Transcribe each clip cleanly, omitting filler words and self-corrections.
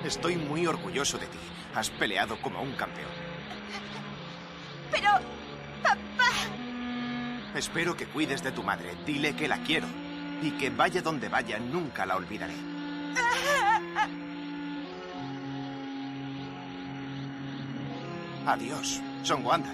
Estoy muy orgulloso de ti. Has peleado como un campeón. Pero... papá... Espero que cuides de tu madre. Dile que la quiero. Y que vaya donde vaya, nunca la olvidaré. Adiós, Son Wanda.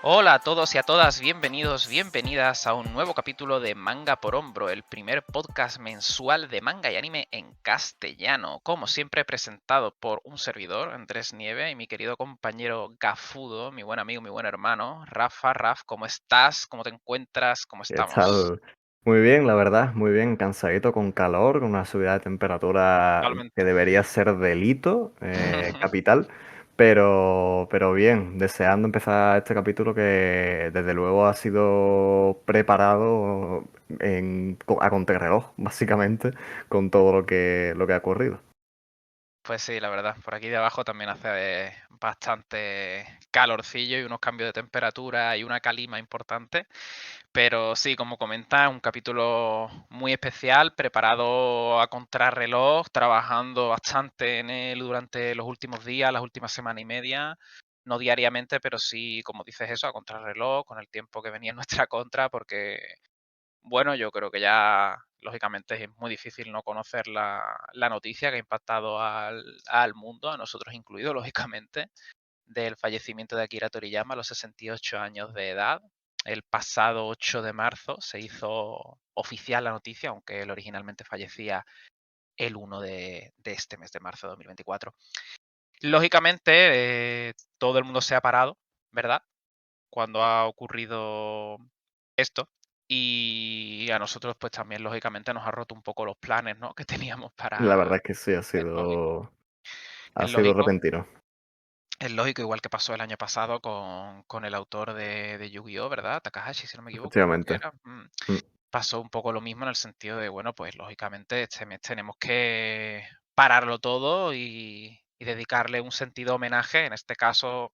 Hola a todos y a todas, bienvenidos, bienvenidas a un nuevo capítulo de Manga por Hombro, el primer podcast mensual de manga y anime en castellano. Como siempre, presentado por un servidor, Andrés Nieve, y mi querido compañero Gafudo, mi buen amigo, mi buen hermano, Rafa. Raf, ¿cómo estás? ¿Cómo te encuentras? ¿Cómo ¿Qué estamos? tal? Muy bien, la verdad, muy bien, cansadito con calor, con una subida de temperatura que Totalmente. debería ser delito, capital, pero bien, deseando empezar este capítulo que desde luego ha sido preparado a contrarreloj, básicamente, con todo lo que ha ocurrido. Pues sí, la verdad, por aquí de abajo también hace bastante calorcillo y unos cambios de temperatura y una calima importante. Pero sí, como comentas, un capítulo muy especial, preparado a contrarreloj, trabajando bastante en él durante los últimos días, las últimas semana y media. No diariamente, pero sí, como dices eso, a contrarreloj, con el tiempo que venía en nuestra contra, porque bueno, yo creo que ya, lógicamente, es muy difícil no conocer la noticia que ha impactado al mundo, a nosotros incluidos, lógicamente, del fallecimiento de Akira Toriyama a los 68 años de edad. El pasado 8 de marzo se hizo oficial la noticia, aunque él originalmente fallecía el 1 de este mes de marzo de 2024. Lógicamente, todo el mundo se ha parado, ¿verdad? Cuando ha ocurrido esto. Y a nosotros, pues también, lógicamente, nos ha roto un poco los planes, ¿no? Que teníamos La para... verdad es que sí, Es lógico. ha Es sido lógico, repentino, es lógico, igual que pasó el año pasado con el autor de Yu-Gi-Oh, ¿verdad? Takahashi, si no me equivoco, creo que efectivamente. era. Mm. Pasó un poco lo mismo en el sentido de, bueno, pues lógicamente este mes tenemos que pararlo todo y dedicarle un sentido homenaje, en este caso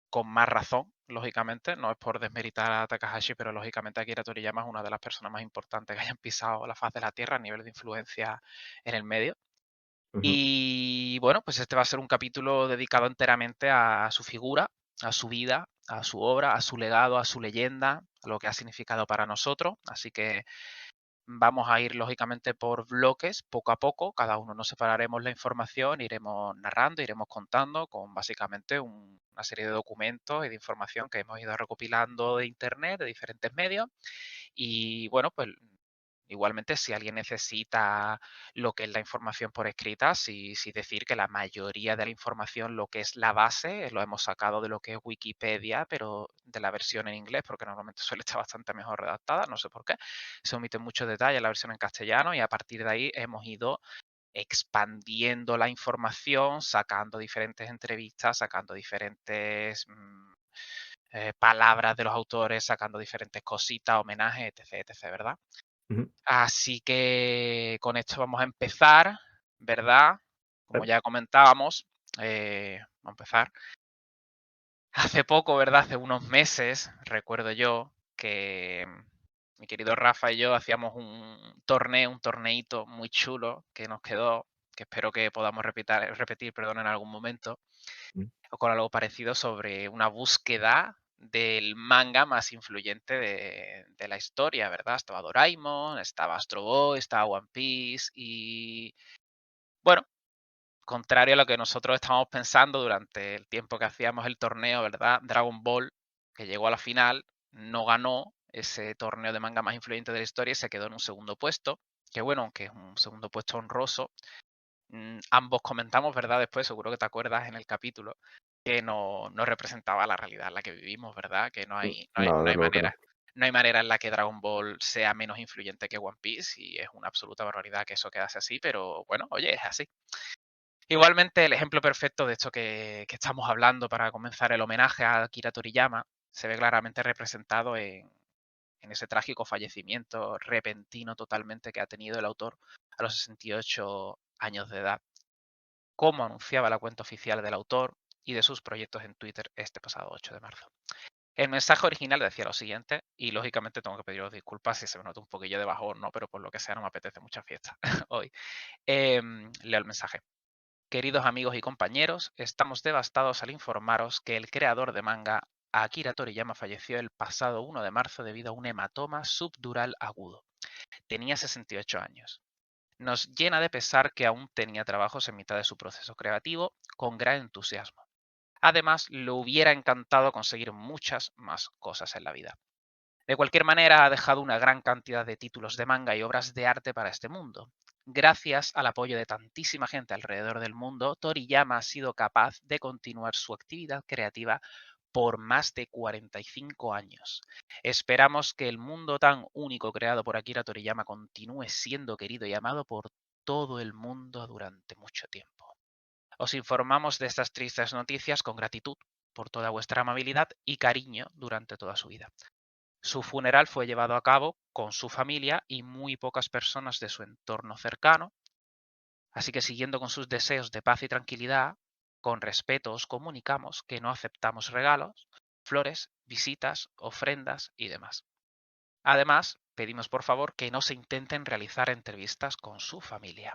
con más razón, lógicamente. No es por desmeritar a Takahashi, pero lógicamente Akira Toriyama es una de las personas más importantes que hayan pisado la faz de la Tierra a nivel de influencia en el medio. Ujú. Y bueno, pues este va a ser un capítulo dedicado enteramente a su figura, a su vida, a su obra, a su legado, a su leyenda, a lo que ha significado para nosotros. Así que vamos a ir lógicamente por bloques, poco a poco, cada uno nos separaremos la información, iremos narrando, iremos contando con básicamente una serie de documentos y de información que hemos ido recopilando de internet, de diferentes medios. Y bueno, pues igualmente si alguien necesita lo que es la información por escrita, sí decir que la mayoría de la información, lo que es la base, lo hemos sacado de lo que es Wikipedia, pero de la versión en inglés, porque normalmente suele estar bastante mejor redactada, no sé por qué. Se omiten muchos detalles en la versión en castellano y a partir de ahí hemos ido expandiendo la información, sacando diferentes entrevistas, sacando diferentes palabras de los autores, sacando diferentes cositas, homenajes, etc, ¿verdad? Ujú. Así que con esto vamos a empezar, ¿verdad? Como Vale. ya comentábamos, vamos a empezar. Hace poco, ¿verdad? Hace unos meses, recuerdo yo que mi querido Rafa y yo hacíamos un torneo, un torneito muy chulo que nos quedó, que espero que podamos repetir, perdón, en algún momento, Mm. o con algo parecido sobre una búsqueda del manga más influyente de la historia, ¿verdad? Estaba Doraemon, estaba Astro Boy, estaba One Piece y bueno, contrario a lo que nosotros estábamos pensando durante el tiempo que hacíamos el torneo, ¿verdad? Dragon Ball, que llegó a la final, no ganó ese torneo de manga más influyente de la historia y se quedó en un segundo puesto. Que bueno, aunque es un segundo puesto honroso, ambos comentamos, ¿verdad? Después, seguro que te acuerdas en el capítulo, que no representaba la realidad en la que vivimos, ¿verdad? Que No, no desde hay luego que manera. no. No hay manera en la que Dragon Ball sea menos influyente que One Piece y es una absoluta barbaridad que eso quedase así, pero bueno, oye, es así. Igualmente, el ejemplo perfecto de esto que estamos hablando para comenzar el homenaje a Akira Toriyama se ve claramente representado en ese trágico fallecimiento repentino totalmente que ha tenido el autor a los 68 años de edad, como anunciaba la cuenta oficial del autor y de sus proyectos en Twitter este pasado 8 de marzo. El mensaje original decía lo siguiente, y lógicamente tengo que pediros disculpas si se me nota un poquillo de bajón, ¿no? Pero por lo que sea no me apetece mucha fiesta hoy. Leo el mensaje. Queridos amigos y compañeros, estamos devastados al informaros que el creador de manga, Akira Toriyama, falleció el pasado 1 de marzo debido a un hematoma subdural agudo. Tenía 68 años. Nos llena de pesar que aún tenía trabajos en mitad de su proceso creativo con gran entusiasmo. Además, le hubiera encantado conseguir muchas más cosas en la vida. De cualquier manera, ha dejado una gran cantidad de títulos de manga y obras de arte para este mundo. Gracias al apoyo de tantísima gente alrededor del mundo, Toriyama ha sido capaz de continuar su actividad creativa por más de 45 años. Esperamos que el mundo tan único creado por Akira Toriyama continúe siendo querido y amado por todo el mundo durante mucho tiempo. Os informamos de estas tristes noticias con gratitud por toda vuestra amabilidad y cariño durante toda su vida. Su funeral fue llevado a cabo con su familia y muy pocas personas de su entorno cercano, así que siguiendo con sus deseos de paz y tranquilidad, con respeto os comunicamos que no aceptamos regalos, flores, visitas, ofrendas y demás. Además, pedimos por favor que no se intenten realizar entrevistas con su familia.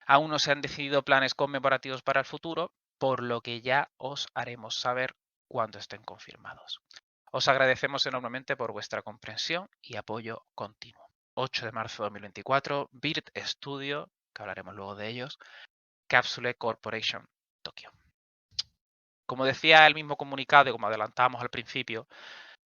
Aún no se han decidido planes conmemorativos para el futuro, por lo que ya os haremos saber cuando estén confirmados. Os agradecemos enormemente por vuestra comprensión y apoyo continuo. 8 de marzo de 2024, Bird Studio, que hablaremos luego de ellos, Capsule Corporation, Tokio. Como decía el mismo comunicado y como adelantábamos al principio,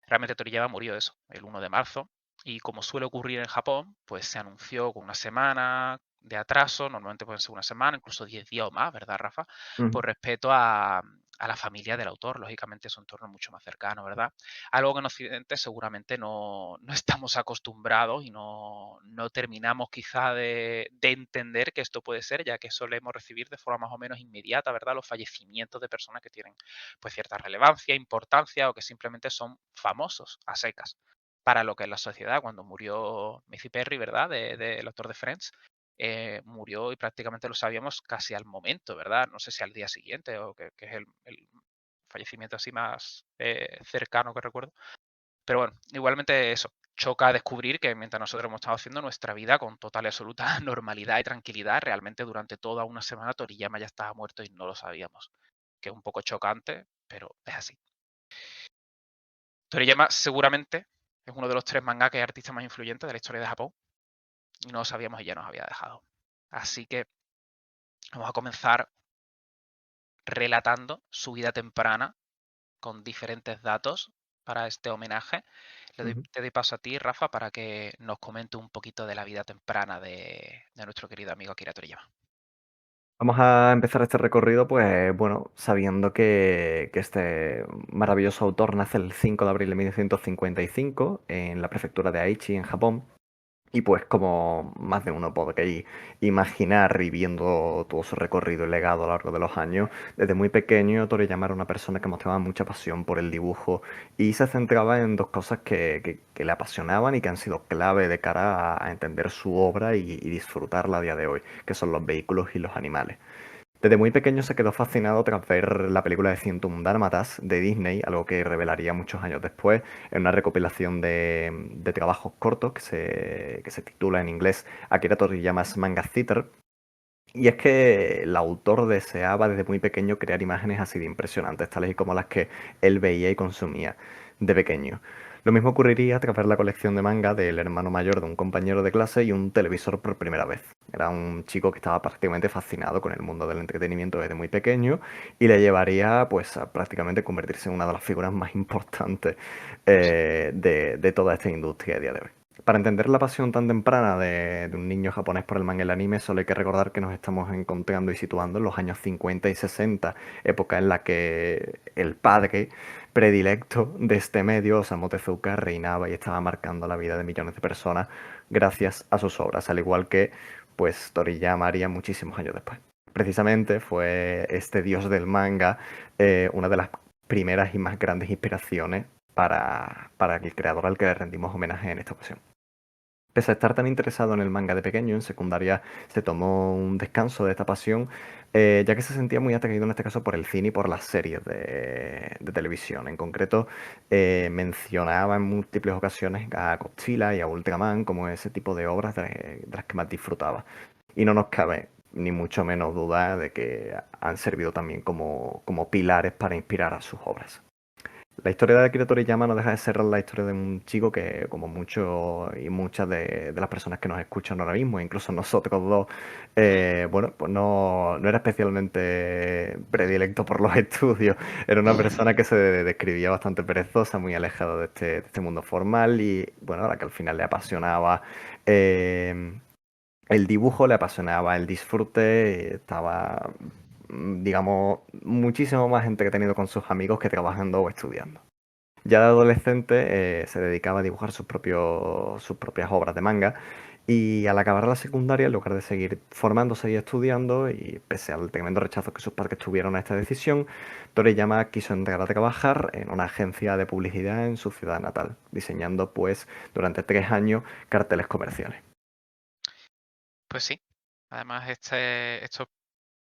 realmente Toriyama murió eso, el 1 de marzo, y como suele ocurrir en Japón, pues se anunció con una semana de atraso, normalmente pueden ser una semana, incluso 10 días o más, ¿verdad, Rafa? Por respeto a la familia del autor, lógicamente es un entorno mucho más cercano, ¿verdad? Algo que en Occidente seguramente no estamos acostumbrados y no terminamos quizá de entender que esto puede ser, ya que solemos recibir de forma más o menos inmediata, ¿verdad? Los fallecimientos de personas que tienen pues cierta relevancia, importancia o que simplemente son famosos a secas para lo que es la sociedad. Cuando murió Matthew Perry, ¿verdad? Del autor de Friends, murió y prácticamente lo sabíamos casi al momento, ¿verdad? No sé si al día siguiente o que es el fallecimiento así más cercano que recuerdo. Pero bueno, igualmente eso, choca descubrir que mientras nosotros hemos estado haciendo nuestra vida con total y absoluta normalidad y tranquilidad, realmente durante toda una semana Toriyama ya estaba muerto y no lo sabíamos. Que es un poco chocante, pero es así. Toriyama seguramente es uno de los 3 mangaka y artistas más influyentes de la historia de Japón. Y no lo sabíamos y ya nos había dejado. Así que vamos a comenzar relatando su vida temprana con diferentes datos para este homenaje. Te doy paso a ti, Rafa, para que nos comente un poquito de la vida temprana de nuestro querido amigo Akira Toriyama. Vamos a empezar este recorrido, pues bueno, sabiendo que este maravilloso autor nace el 5 de abril de 1955 en la prefectura de Aichi, en Japón. Y pues como más de uno podréis imaginar, y viendo todo su recorrido y legado a lo largo de los años, desde muy pequeño Toriyama era una persona que mostraba mucha pasión por el dibujo y se centraba en dos cosas que le apasionaban y que han sido clave de cara a entender su obra y disfrutarla a día de hoy, que son los vehículos y los animales. Desde muy pequeño se quedó fascinado tras ver la película de 101 Dálmatas de Disney, algo que revelaría muchos años después en una recopilación de trabajos cortos que se titula en inglés Akira Toriyama's Manga Theater. Y es que el autor deseaba desde muy pequeño crear imágenes así de impresionantes, tales y como las que él veía y consumía de pequeño. Lo mismo ocurriría tras ver la colección de manga del hermano mayor de un compañero de clase y un televisor por primera vez. Era un chico que estaba prácticamente fascinado con el mundo del entretenimiento desde muy pequeño y le llevaría pues a prácticamente convertirse en una de las figuras más importantes de toda esta industria a día de hoy. Para entender la pasión tan temprana de un niño japonés por el manga y el anime, solo hay que recordar que nos estamos encontrando y situando en los años 50 y 60, época en la que el padre predilecto de este medio, Osamu Tezuka, reinaba y estaba marcando la vida de millones de personas gracias a sus obras, al igual que pues Toriyama haría muchísimos años después. Precisamente fue este dios del manga una de las primeras y más grandes inspiraciones para el creador al que le rendimos homenaje en esta ocasión. Pese a estar tan interesado en el manga de pequeño, en secundaria se tomó un descanso de esta pasión, ya que se sentía muy atraído en este caso por el cine y por las series de televisión. En concreto, mencionaba en múltiples ocasiones a Godzilla y a Ultraman como ese tipo de obras de las que más disfrutaba. Y no nos cabe ni mucho menos duda de que han servido también como pilares para inspirar a sus obras. La historia de Akira Toriyama no deja de ser la historia de un chico que, como muchos y muchas de las personas que nos escuchan ahora mismo, incluso nosotros dos, bueno, pues no era especialmente predilecto por los estudios. Era una persona que se describía bastante perezosa, muy alejada de este mundo formal y, bueno, a la que al final le apasionaba el dibujo, le apasionaba el disfrute, estaba, digamos, muchísimo más entretenido con sus amigos que trabajando o estudiando. Ya de adolescente se dedicaba a dibujar sus propias obras de manga y al acabar la secundaria, en lugar de seguir formándose y estudiando, y pese al tremendo rechazo que sus padres tuvieron a esta decisión, Toriyama quiso entrar a trabajar en una agencia de publicidad en su ciudad natal, diseñando pues durante 3 años carteles comerciales. Pues sí. Además, estos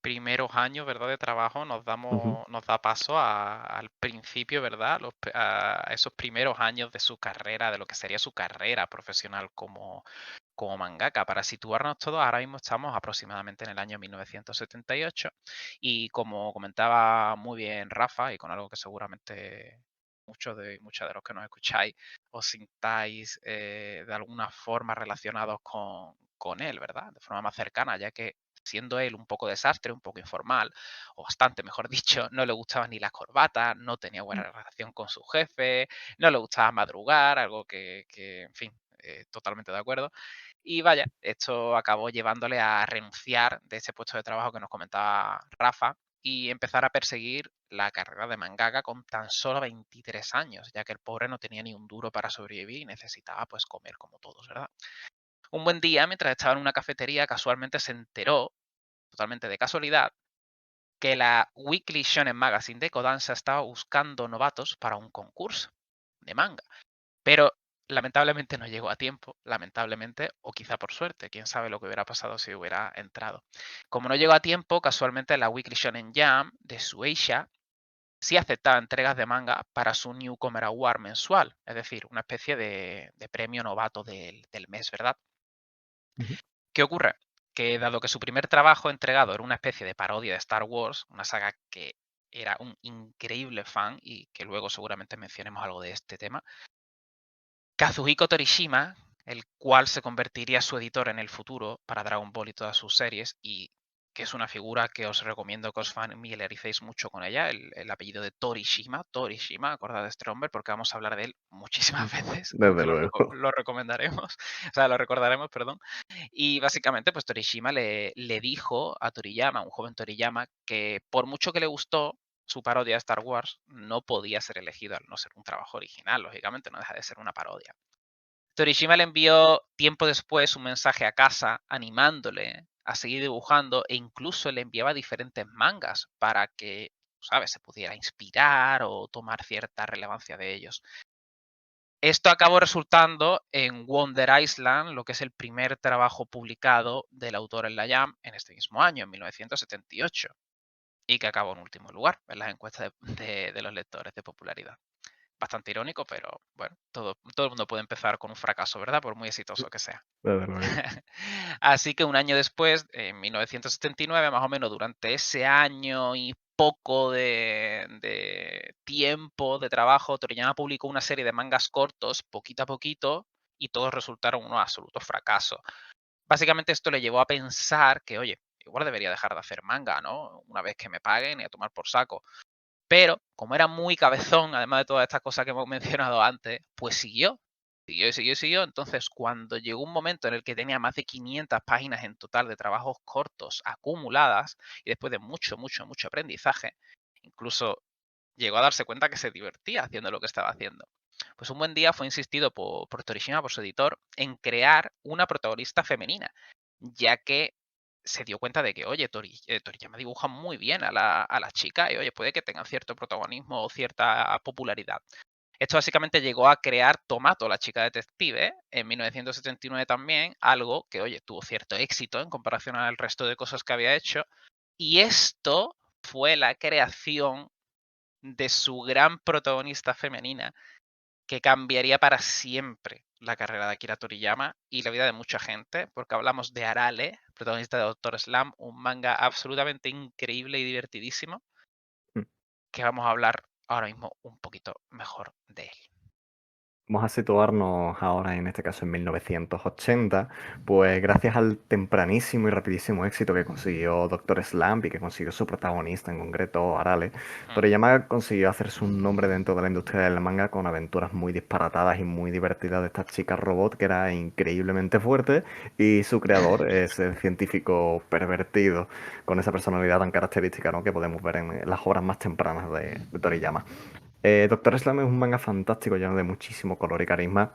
primeros años, ¿verdad?, de trabajo Ujú. nos da paso al principio, ¿verdad? A esos primeros años de su carrera, de lo que sería su carrera profesional como mangaka. Para situarnos todos, ahora mismo estamos aproximadamente en el año 1978 y como comentaba muy bien Rafa, y con algo que seguramente muchos de los que nos escucháis os sintáis de alguna forma relacionados con él, ¿verdad? De forma más cercana, ya que siendo él un poco desastre, un poco informal, o bastante, mejor dicho, no le gustaba ni la corbata, no tenía buena relación con su jefe, no le gustaba madrugar, algo que en fin, totalmente de acuerdo. Y vaya, esto acabó llevándole a renunciar de ese puesto de trabajo que nos comentaba Rafa y empezar a perseguir la carrera de mangaka con tan solo 23 años, ya que el pobre no tenía ni un duro para sobrevivir y necesitaba pues comer como todos, ¿verdad? Un buen día, mientras estaba en una cafetería, casualmente se enteró, totalmente de casualidad, que la Weekly Shonen Magazine de Kodansha estaba buscando novatos para un concurso de manga. Pero lamentablemente no llegó a tiempo, lamentablemente, o quizá por suerte, quién sabe lo que hubiera pasado si hubiera entrado. Como no llegó a tiempo, casualmente la Weekly Shonen Jump de Shueisha sí aceptaba entregas de manga para su Newcomer Award mensual, es decir, una especie de premio novato del mes, ¿verdad? Ujú. ¿Qué ocurre? Que dado que su primer trabajo entregado era una especie de parodia de Star Wars, una saga que era un increíble fan y que luego seguramente mencionemos algo de este tema, Kazuhiko Torishima, el cual se convertiría su editor en el futuro para Dragon Ball y todas sus series, y que es una figura que os recomiendo que os familiaricéis mucho con ella, el apellido de Torishima, acordad de este hombre porque vamos a hablar de él muchísimas veces, Desde aunque luego. lo recomendaremos, o sea, lo recordaremos, perdón. Y básicamente, pues Torishima le dijo a Toriyama, un joven Toriyama, que por mucho que le gustó su parodia de Star Wars, no podía ser elegido al no ser un trabajo original, lógicamente, no deja de ser una parodia. Torishima le envió tiempo después un mensaje a casa animándole a seguir dibujando e incluso le enviaba diferentes mangas para que, ¿sabes?, se pudiera inspirar o tomar cierta relevancia de ellos. Esto acabó resultando en Wonder Island, lo que es el primer trabajo publicado del autor en la Jam en este mismo año, en 1978, y que acabó en último lugar en las encuestas de los lectores de popularidad. Bastante irónico, pero bueno, todo el mundo puede empezar con un fracaso, ¿verdad? Por muy exitoso que sea. Desde luego. Así que un año después, en 1979, más o menos durante ese año y poco de tiempo de trabajo, Toriyama publicó una serie de mangas cortos, poquito a poquito, y todos resultaron unos absolutos fracasos. Básicamente esto le llevó a pensar que, oye, igual debería dejar de hacer manga, ¿no? Una vez que me paguen y a tomar por saco. Pero, como era muy cabezón, además de todas estas cosas que hemos mencionado antes, pues siguió. Siguió y siguió y siguió. Entonces, cuando llegó un momento en el que tenía más de 500 páginas en total de trabajos cortos acumuladas, y después de mucho, mucho, mucho aprendizaje, incluso llegó a darse cuenta que se divertía haciendo lo que estaba haciendo. Pues un buen día fue insistido por Torishima, por su editor, en crear una protagonista femenina, ya que se dio cuenta de que, oye, Toriyama dibuja muy bien a la chica y, oye, puede que tengan cierto protagonismo o cierta popularidad. Esto básicamente llegó a crear Tomato, la chica detective, en 1979 también, algo que, oye, tuvo cierto éxito en comparación al resto de cosas que había hecho. Y esto fue la creación de su gran protagonista femenina, que cambiaría para siempre la carrera de Akira Toriyama y la vida de mucha gente, porque hablamos de Arale, protagonista de Doctor Slump, un manga absolutamente increíble y divertidísimo, Mm. que vamos a hablar ahora mismo un poquito mejor de él. Vamos a situarnos ahora, en este caso en 1980, pues gracias al tempranísimo y rapidísimo éxito que consiguió Doctor Slump y que consiguió su protagonista, en concreto Arale, Mm. Toriyama consiguió hacerse un nombre dentro de la industria del manga con aventuras muy disparatadas y muy divertidas de esta chica robot que era increíblemente fuerte, y su creador es el científico pervertido con esa personalidad tan característica, ¿no?, que podemos ver en las obras más tempranas de Toriyama. Doctor Slump es un manga fantástico, lleno de muchísimo color y carisma,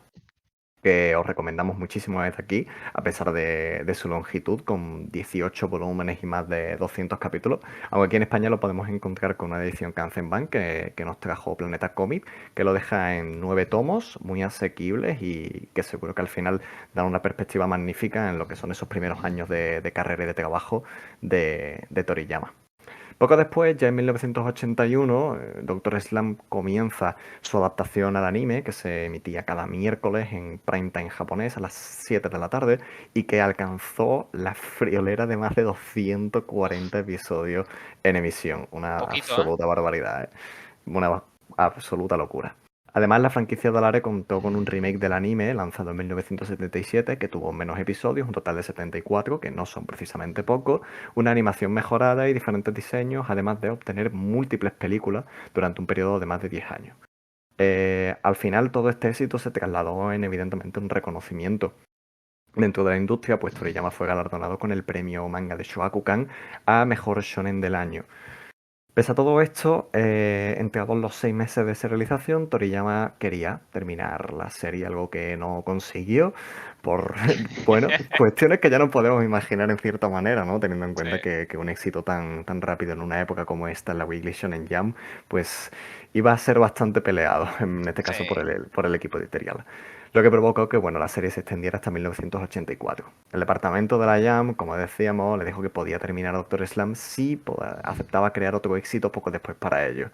que os recomendamos muchísimo desde aquí, a pesar de su longitud, con 18 volúmenes y más de 200 capítulos. Aunque aquí en España lo podemos encontrar con una edición Kanzenban que nos trajo Planeta Comic, que lo deja en 9 tomos, muy asequibles y que seguro que al final dan una perspectiva magnífica en lo que son esos primeros años de carrera y de trabajo de Toriyama. Poco después, ya en 1981, Doctor Slump comienza su adaptación al anime, que se emitía cada miércoles en prime time japonés a las 7 de la tarde y que alcanzó la friolera de más de 240 episodios en emisión. Una Poquito, ¿eh? absoluta barbaridad, ¿eh? Una absoluta locura. Además, la franquicia Dolare contó con un remake del anime lanzado en 1977 que tuvo menos episodios, un total de 74, que no son precisamente pocos, una animación mejorada y diferentes diseños, además de obtener múltiples películas durante un periodo de más de 10 años. Al final, todo este éxito se trasladó en, evidentemente, un reconocimiento. Dentro de la industria, pues Toriyama fue galardonado con el premio manga de Shogakukan a Mejor Shonen del Año. Pese a todo esto, entrados los 6 meses de serialización, Toriyama quería terminar la serie, algo que no consiguió por, bueno, cuestiones que ya no podemos imaginar en cierta manera, ¿no? Teniendo en Sí, cuenta que un éxito tan rápido en una época como esta, en la Weekly Shonen Jump, pues iba a ser bastante peleado, en este sí. caso por el equipo editorial. Lo que provocó que, bueno, la serie se extendiera hasta 1984. El departamento de la Jam, como decíamos, le dijo que podía terminar Doctor Slump si aceptaba crear otro éxito poco después para ello.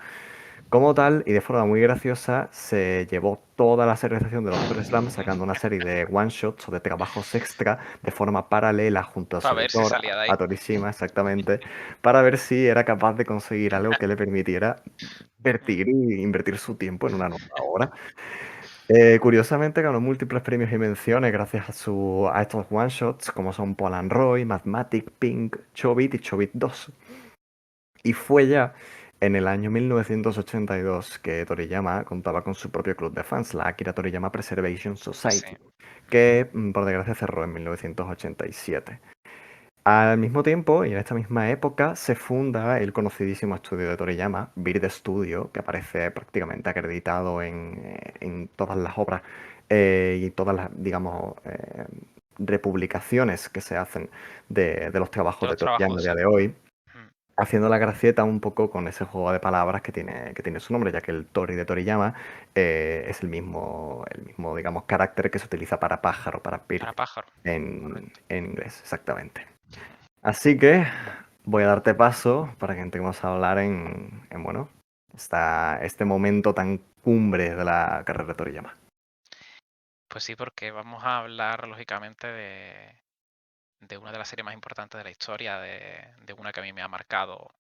Como tal, y de forma muy graciosa, se llevó toda la serialización de Doctor Slump sacando una serie de one-shots o de trabajos extra de forma paralela junto a su Para ver si editor, salía de ahí. a Torishima, exactamente, para ver si era capaz de conseguir algo que le permitiera invertir y invertir su tiempo en una nueva obra. Curiosamente ganó múltiples premios y menciones gracias a estos one-shots, como son Polaroid, Mathematic, Pink, Chobit y Chobit 2. Y fue ya en el año 1982 que Toriyama contaba con su propio club de fans, la Akira Toriyama Preservation Sí. Society, que por desgracia cerró en 1987. Al mismo tiempo, y en esta misma época, se funda el conocidísimo estudio de Toriyama, Bird Studio, que aparece prácticamente acreditado en todas las obras y todas las, digamos, republicaciones que se hacen de los De trabajos de los Toriyama a trabajos, sí. día de hoy, Mm. haciendo la gracieta un poco con ese juego de palabras que tiene su nombre, ya que el Tori de Toriyama es el mismo, digamos, carácter que se utiliza para pájaro, para bird Para pájaro. Correcto. en inglés, exactamente. Así que voy a darte paso para que entremos a hablar bueno, este momento tan cumbre de la carrera de Toriyama. Pues sí, porque vamos a hablar, lógicamente, de una de las series más importantes de la historia, de una que a mí me ha marcado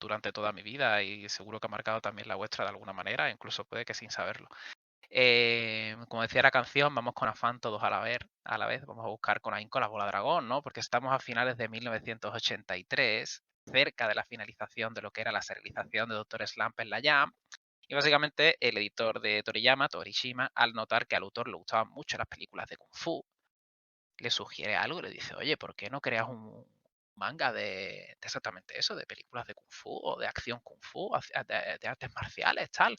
durante toda mi vida y seguro que ha marcado también la vuestra de alguna manera, incluso puede que sin saberlo. Como decía la canción, vamos con afán todos a la vez, vamos a buscar con ahínco la bola dragón, ¿no? Porque estamos a finales de 1983, cerca de la finalización de lo que era la serialización de Doctor Slump en la Jam, y básicamente el editor de Toriyama, Torishima, al notar que al autor le gustaban mucho las películas de Kung Fu, le sugiere algo y le dice, oye, ¿por qué no creas un manga de exactamente eso, de películas de Kung Fu o de acción Kung Fu, de artes marciales, tal?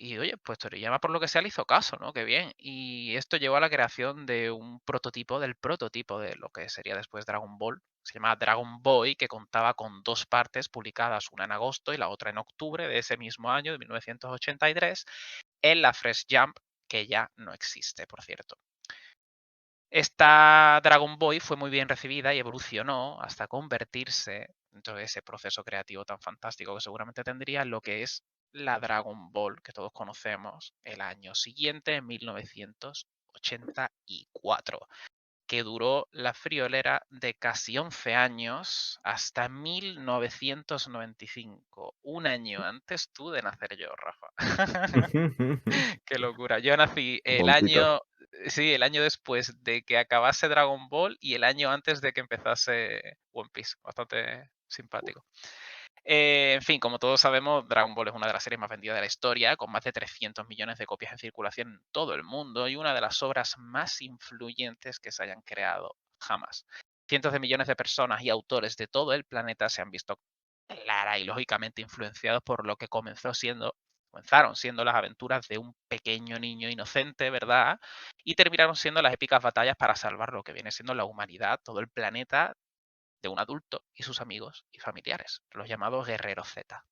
Y oye, pues Toriyama por lo que sea le hizo caso, ¿no? Qué bien. Y esto llevó a la creación de un prototipo del prototipo de lo que sería después Dragon Ball. Se llamaba Dragon Boy, que contaba con 2 partes publicadas, una en agosto y la otra en octubre de ese mismo año, de 1983, en la Fresh Jump, que ya no existe, por cierto. Esta Dragon Boy fue muy bien recibida y evolucionó hasta convertirse, dentro de ese proceso creativo tan fantástico que seguramente tendría, en lo que es la Dragon Ball que todos conocemos el año siguiente, en 1984, que duró la friolera de casi 11 años hasta 1995, un año antes tú de nacer yo, Rafa. Qué locura. Yo nací Un el puntito. año, sí, el año después de que acabase Dragon Ball y el año antes de que empezase One Piece. Bastante simpático. En fin, como todos sabemos, Dragon Ball es una de las series más vendidas de la historia, con más de 300 millones de copias en circulación en todo el mundo y una de las obras más influyentes que se hayan creado jamás. Cientos de millones de personas y autores de todo el planeta se han visto clara y lógicamente influenciados por lo que comenzaron siendo las aventuras de un pequeño niño inocente, ¿verdad? Y terminaron siendo las épicas batallas para salvar lo que viene siendo la humanidad, todo el planeta, de un adulto y sus amigos y familiares, los llamados guerreros Z.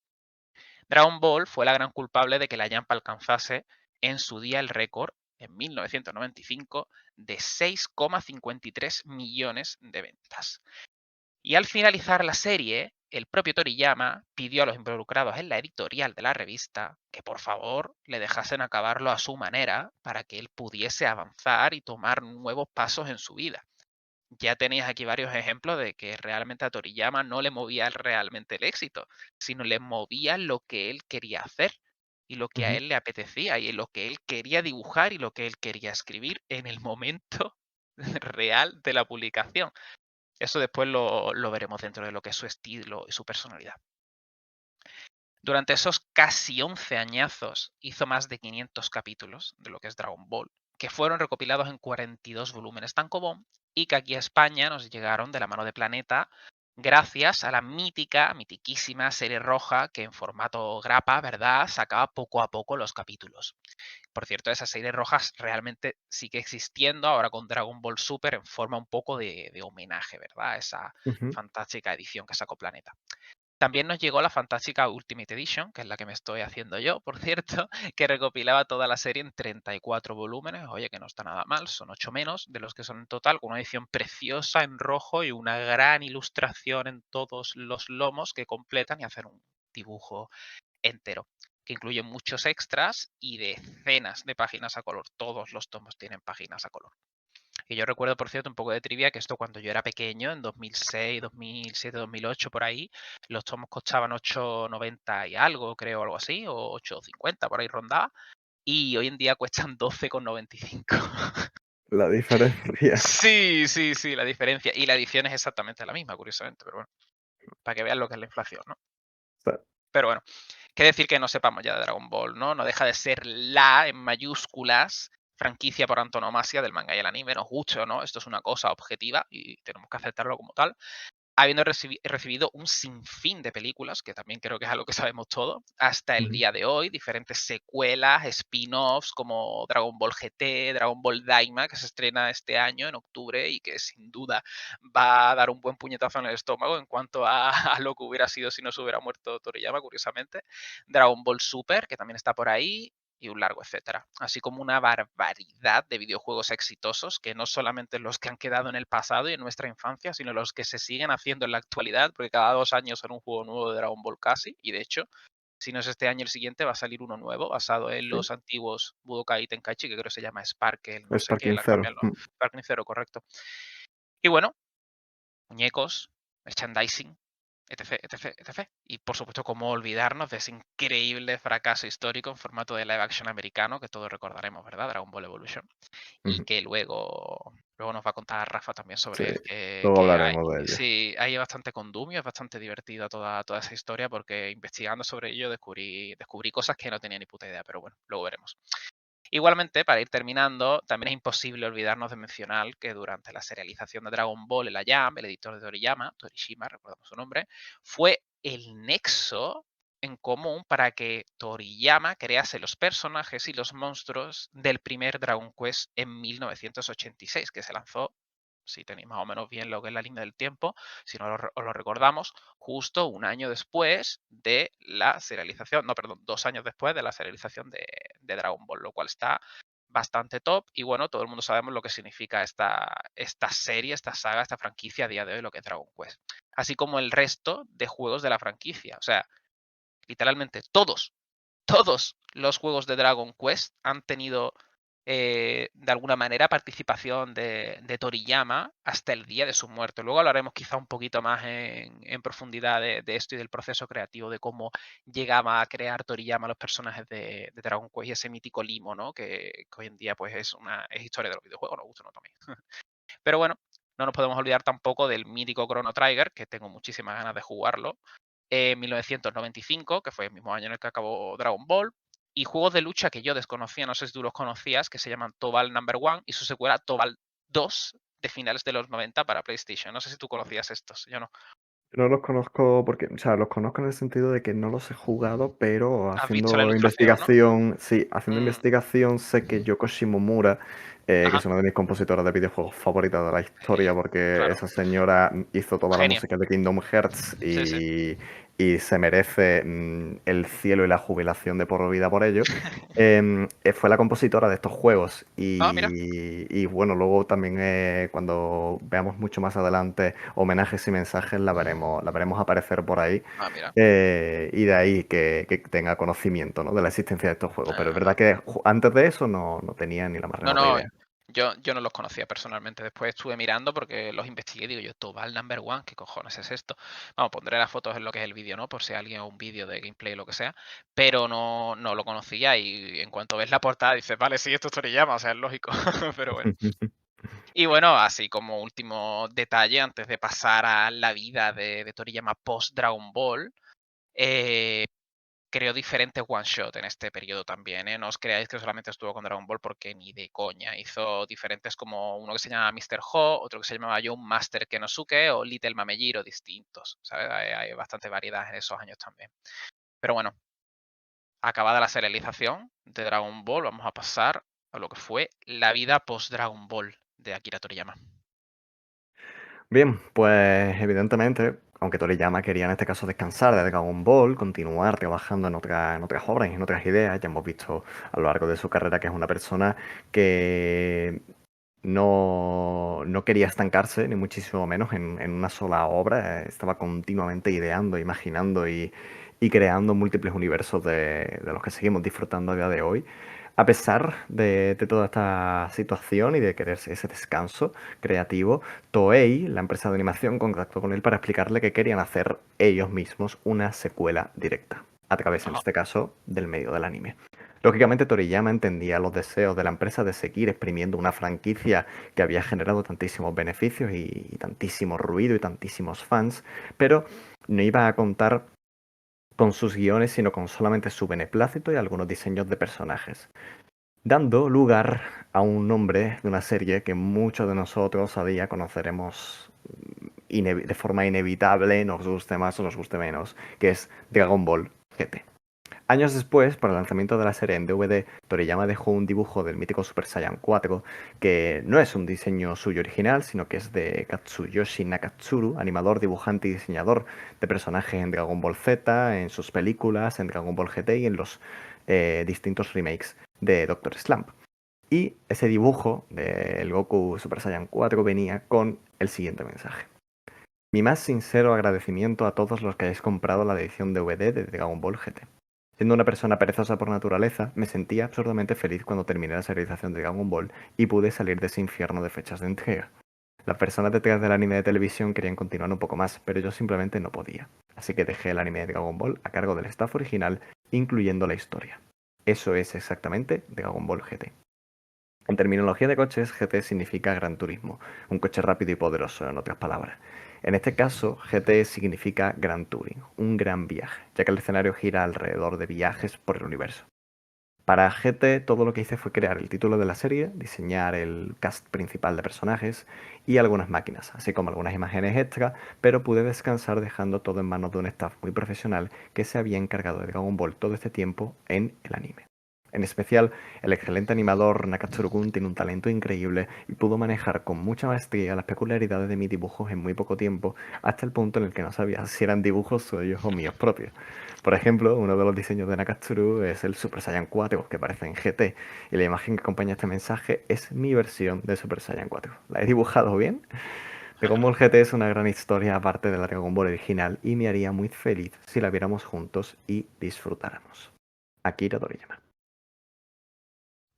Dragon Ball fue la gran culpable de que la Jump alcanzase en su día el récord, en 1995, de 6,53 millones de ventas. Y al finalizar la serie, el propio Toriyama pidió a los involucrados en la editorial de la revista que por favor le dejasen acabarlo a su manera para que él pudiese avanzar y tomar nuevos pasos en su vida. Ya tenías aquí varios ejemplos de que realmente a Toriyama no le movía realmente el éxito, sino le movía lo que él quería hacer y lo que a Ujú. él le apetecía y lo que él quería dibujar y lo que él quería escribir en el momento real de la publicación. Eso después lo veremos dentro de lo que es su estilo y su personalidad. Durante esos casi 11 añazos hizo más de 500 capítulos de lo que es Dragon Ball, que fueron recopilados en 42 volúmenes tankobon y que aquí a España nos llegaron de la mano de Planeta gracias a la mitiquísima serie roja que en formato grapa, ¿verdad?, sacaba poco a poco los capítulos. Por cierto, esa serie roja realmente sigue existiendo ahora con Dragon Ball Super en forma un poco de homenaje, ¿verdad?, esa Ujú. fantástica edición que sacó Planeta. También nos llegó la fantástica Ultimate Edition, que es la que me estoy haciendo yo, por cierto, que recopilaba toda la serie en 34 volúmenes. Oye, que no está nada mal, son 8 menos de los que son en total, con una edición preciosa en rojo y una gran ilustración en todos los lomos que completan y hacen un dibujo entero, que incluye muchos extras y decenas de páginas a color. Todos los tomos tienen páginas a color. Y yo recuerdo, por cierto, un poco de trivia, que esto cuando yo era pequeño, en 2006, 2007, 2008, por ahí, los tomos costaban 8,90 y algo, creo, algo así, o 8,50, por ahí rondaba. Y hoy en día cuestan 12,95. La diferencia. Sí, sí, sí, la diferencia. Y la edición es exactamente la misma, curiosamente, pero bueno, para que vean lo que es la inflación, ¿no? O sea, Pero bueno, qué decir que no sepamos ya de Dragon Ball, ¿no? No deja de ser la, en mayúsculas, franquicia por antonomasia del manga y el anime, nos guste o no, esto es una cosa objetiva y tenemos que aceptarlo como tal, habiendo recibido un sinfín de películas, que también creo que es algo que sabemos todos, hasta el ujú. día de hoy, diferentes secuelas, spin-offs como Dragon Ball GT, Dragon Ball Daima, que se estrena este año en octubre y que sin duda va a dar un buen puñetazo en el estómago en cuanto a, a lo que hubiera sido si no se hubiera muerto Toriyama, curiosamente. Dragon Ball Super, que también está por ahí, y un largo etcétera. Así como una barbaridad de videojuegos exitosos, que no solamente los que han quedado en el pasado y en nuestra infancia, sino los que se siguen haciendo en la actualidad, porque cada 2 años sale un juego nuevo de Dragon Ball casi, y de hecho, si no es este año el siguiente, va a salir uno nuevo basado en Sí, los antiguos Budokai Tenkaichi, que creo que se llama Sparkle, no sé qué, Sparking la Zero. cambian, Sparkle Zero, correcto. Y bueno, muñecos, merchandising, etc, etc, etc. Y por supuesto, cómo olvidarnos de ese increíble fracaso histórico en formato de live action americano que todos recordaremos, ¿verdad? Dragon Ball Evolution. Y Ujú. que luego nos va a contar Rafa también Sí, sobre él, luego que hay, hablaremos de ello. sí, hay bastante condumio, es bastante divertida toda esa historia porque investigando sobre ello descubrí cosas que no tenía ni puta idea, pero bueno, luego veremos. Igualmente, para ir terminando, también es imposible olvidarnos de mencionar que durante la serialización de Dragon Ball en la Jump, el editor de Toriyama, Torishima, recordamos su nombre, fue el nexo en común para que Toriyama crease los personajes y los monstruos del primer Dragon Quest en 1986, que se lanzó, si tenéis más o menos bien lo que es la línea del tiempo, si no os lo recordamos, justo un año después de la serialización, no, perdón, 2 años después de la serialización de Dragon Ball, lo cual está bastante top. Y bueno, todo el mundo sabemos lo que significa esta serie, esta saga, esta franquicia a día de hoy, lo que es Dragon Quest. Así como el resto de juegos de la franquicia. O sea, literalmente todos los juegos de Dragon Quest han tenido de alguna manera participación de Toriyama hasta el día de su muerte. Luego hablaremos quizá un poquito más en profundidad de esto y del proceso creativo, de cómo llegaba a crear Toriyama los personajes de Dragon Quest y ese mítico limo, ¿no? Que hoy en día pues es historia de los videojuegos, nos gusta o no también. Pero bueno, no nos podemos olvidar tampoco del mítico Chrono Trigger, que tengo muchísimas ganas de jugarlo, en 1995, que fue el mismo año en el que acabó Dragon Ball, y juegos de lucha que yo desconocía, no sé si tú los conocías, que se llaman Tobal Number One y su secuela Tobal 2 de finales de los 90 para PlayStation. No sé si tú conocías estos, yo no. No los conozco porque, o sea, los conozco en el sentido de que no los he jugado, pero ¿Has visto la haciendo ilustración, no? investigación, sí, haciendo Mm, investigación sé que Yoko Shimomura, que ajá, es una de mis compositoras de videojuegos favoritas de la historia, porque claro, esa señora hizo un toda la genio. música de Kingdom Hearts Sí, sí. y se merece el cielo y la jubilación de por vida por ello. Fue la compositora de estos juegos Ah, mira. y bueno, luego también cuando veamos mucho más adelante homenajes y mensajes la veremos aparecer por ahí Ah, mira. y de ahí que tenga conocimiento, ¿no? De la existencia de estos juegos. Pero es Ah, verdad que antes de eso no tenía ni la más no, remota no, idea. yo no los conocía personalmente. Después estuve mirando porque los investigué. Digo yo, Tobal Number One, ¿qué cojones es esto? Vamos, pondré las fotos en lo que es el vídeo, ¿no? Por si alguien o un vídeo de gameplay o lo que sea. Pero no lo conocía y en cuanto ves la portada dices, vale, sí, esto es Toriyama, o sea, es lógico. Pero bueno. Y bueno, así como último detalle, antes de pasar a la vida de Toriyama post Dragon Ball, eh, creó diferentes one shot en este periodo también, ¿eh? No os creáis que solamente estuvo con Dragon Ball porque ni de coña. Hizo diferentes como uno que se llama Mr. Ho, otro que se llamaba Young Master Kenosuke o Little Mamejiro, distintos. ¿Sabes? Hay bastante variedad en esos años también. Pero bueno, acabada la serialización de Dragon Ball, vamos a pasar a lo que fue la vida post Dragon Ball de Akira Toriyama. Bien, pues evidentemente, aunque Toriyama quería en este caso descansar de Dragon Ball, continuar trabajando en otras obras y en otras ideas, ya hemos visto a lo largo de su carrera que es una persona que no quería estancarse, ni muchísimo menos en una sola obra, estaba continuamente ideando, imaginando y creando múltiples universos de los que seguimos disfrutando a día de hoy. A pesar de toda esta situación y de querer ese descanso creativo, Toei, la empresa de animación, contactó con él para explicarle que querían hacer ellos mismos una secuela directa, a través, en Ajá. este caso, del medio del anime. Lógicamente, Toriyama entendía los deseos de la empresa de seguir exprimiendo una franquicia que había generado tantísimos beneficios y tantísimo ruido y tantísimos fans, pero no iba a contar con sus guiones, sino con solamente su beneplácito y algunos diseños de personajes, dando lugar a un nombre de una serie que muchos de nosotros a día conoceremos de forma inevitable, nos guste más o nos guste menos, que es Dragon Ball GT. Años después, para el lanzamiento de la serie en DVD, Toriyama dejó un dibujo del mítico Super Saiyan 4, que no es un diseño suyo original, sino que es de Katsuyoshi Nakatsuru, animador, dibujante y diseñador de personajes en Dragon Ball Z, en sus películas, en Dragon Ball GT y en los distintos remakes de Doctor Slump. Y ese dibujo del Goku Super Saiyan 4 venía con el siguiente mensaje. Mi más sincero agradecimiento a todos los que hayáis comprado la edición DVD de Dragon Ball GT. Siendo una persona perezosa por naturaleza, me sentía absurdamente feliz cuando terminé la serialización de Dragon Ball y pude salir de ese infierno de fechas de entrega. Las personas detrás del anime de televisión querían continuar un poco más, pero yo simplemente no podía. Así que dejé el anime de Dragon Ball a cargo del staff original, incluyendo la historia. Eso es exactamente Dragon Ball GT. En terminología de coches, GT significa Gran Turismo, un coche rápido y poderoso, en otras palabras. En este caso, GT significa Gran Touring, un gran viaje, ya que el escenario gira alrededor de viajes por el universo. Para GT todo lo que hice fue crear el título de la serie, diseñar el cast principal de personajes y algunas máquinas, así como algunas imágenes extra, pero pude descansar dejando todo en manos de un staff muy profesional que se había encargado de Dragon Ball todo este tiempo en el anime. En especial, el excelente animador Nakatsuru-kun tiene un talento increíble y pudo manejar con mucha maestría las peculiaridades de mis dibujos en muy poco tiempo, hasta el punto en el que no sabía si eran dibujos suyos o míos propios. Por ejemplo, uno de los diseños de Nakatsuru es el Super Saiyan 4 que aparece en GT, y la imagen que acompaña este mensaje es mi versión de Super Saiyan 4. ¿La he dibujado bien? Dragon Ball GT es una gran historia aparte de la Dragon Ball original y me haría muy feliz si la viéramos juntos y disfrutáramos. Akira Toriyama.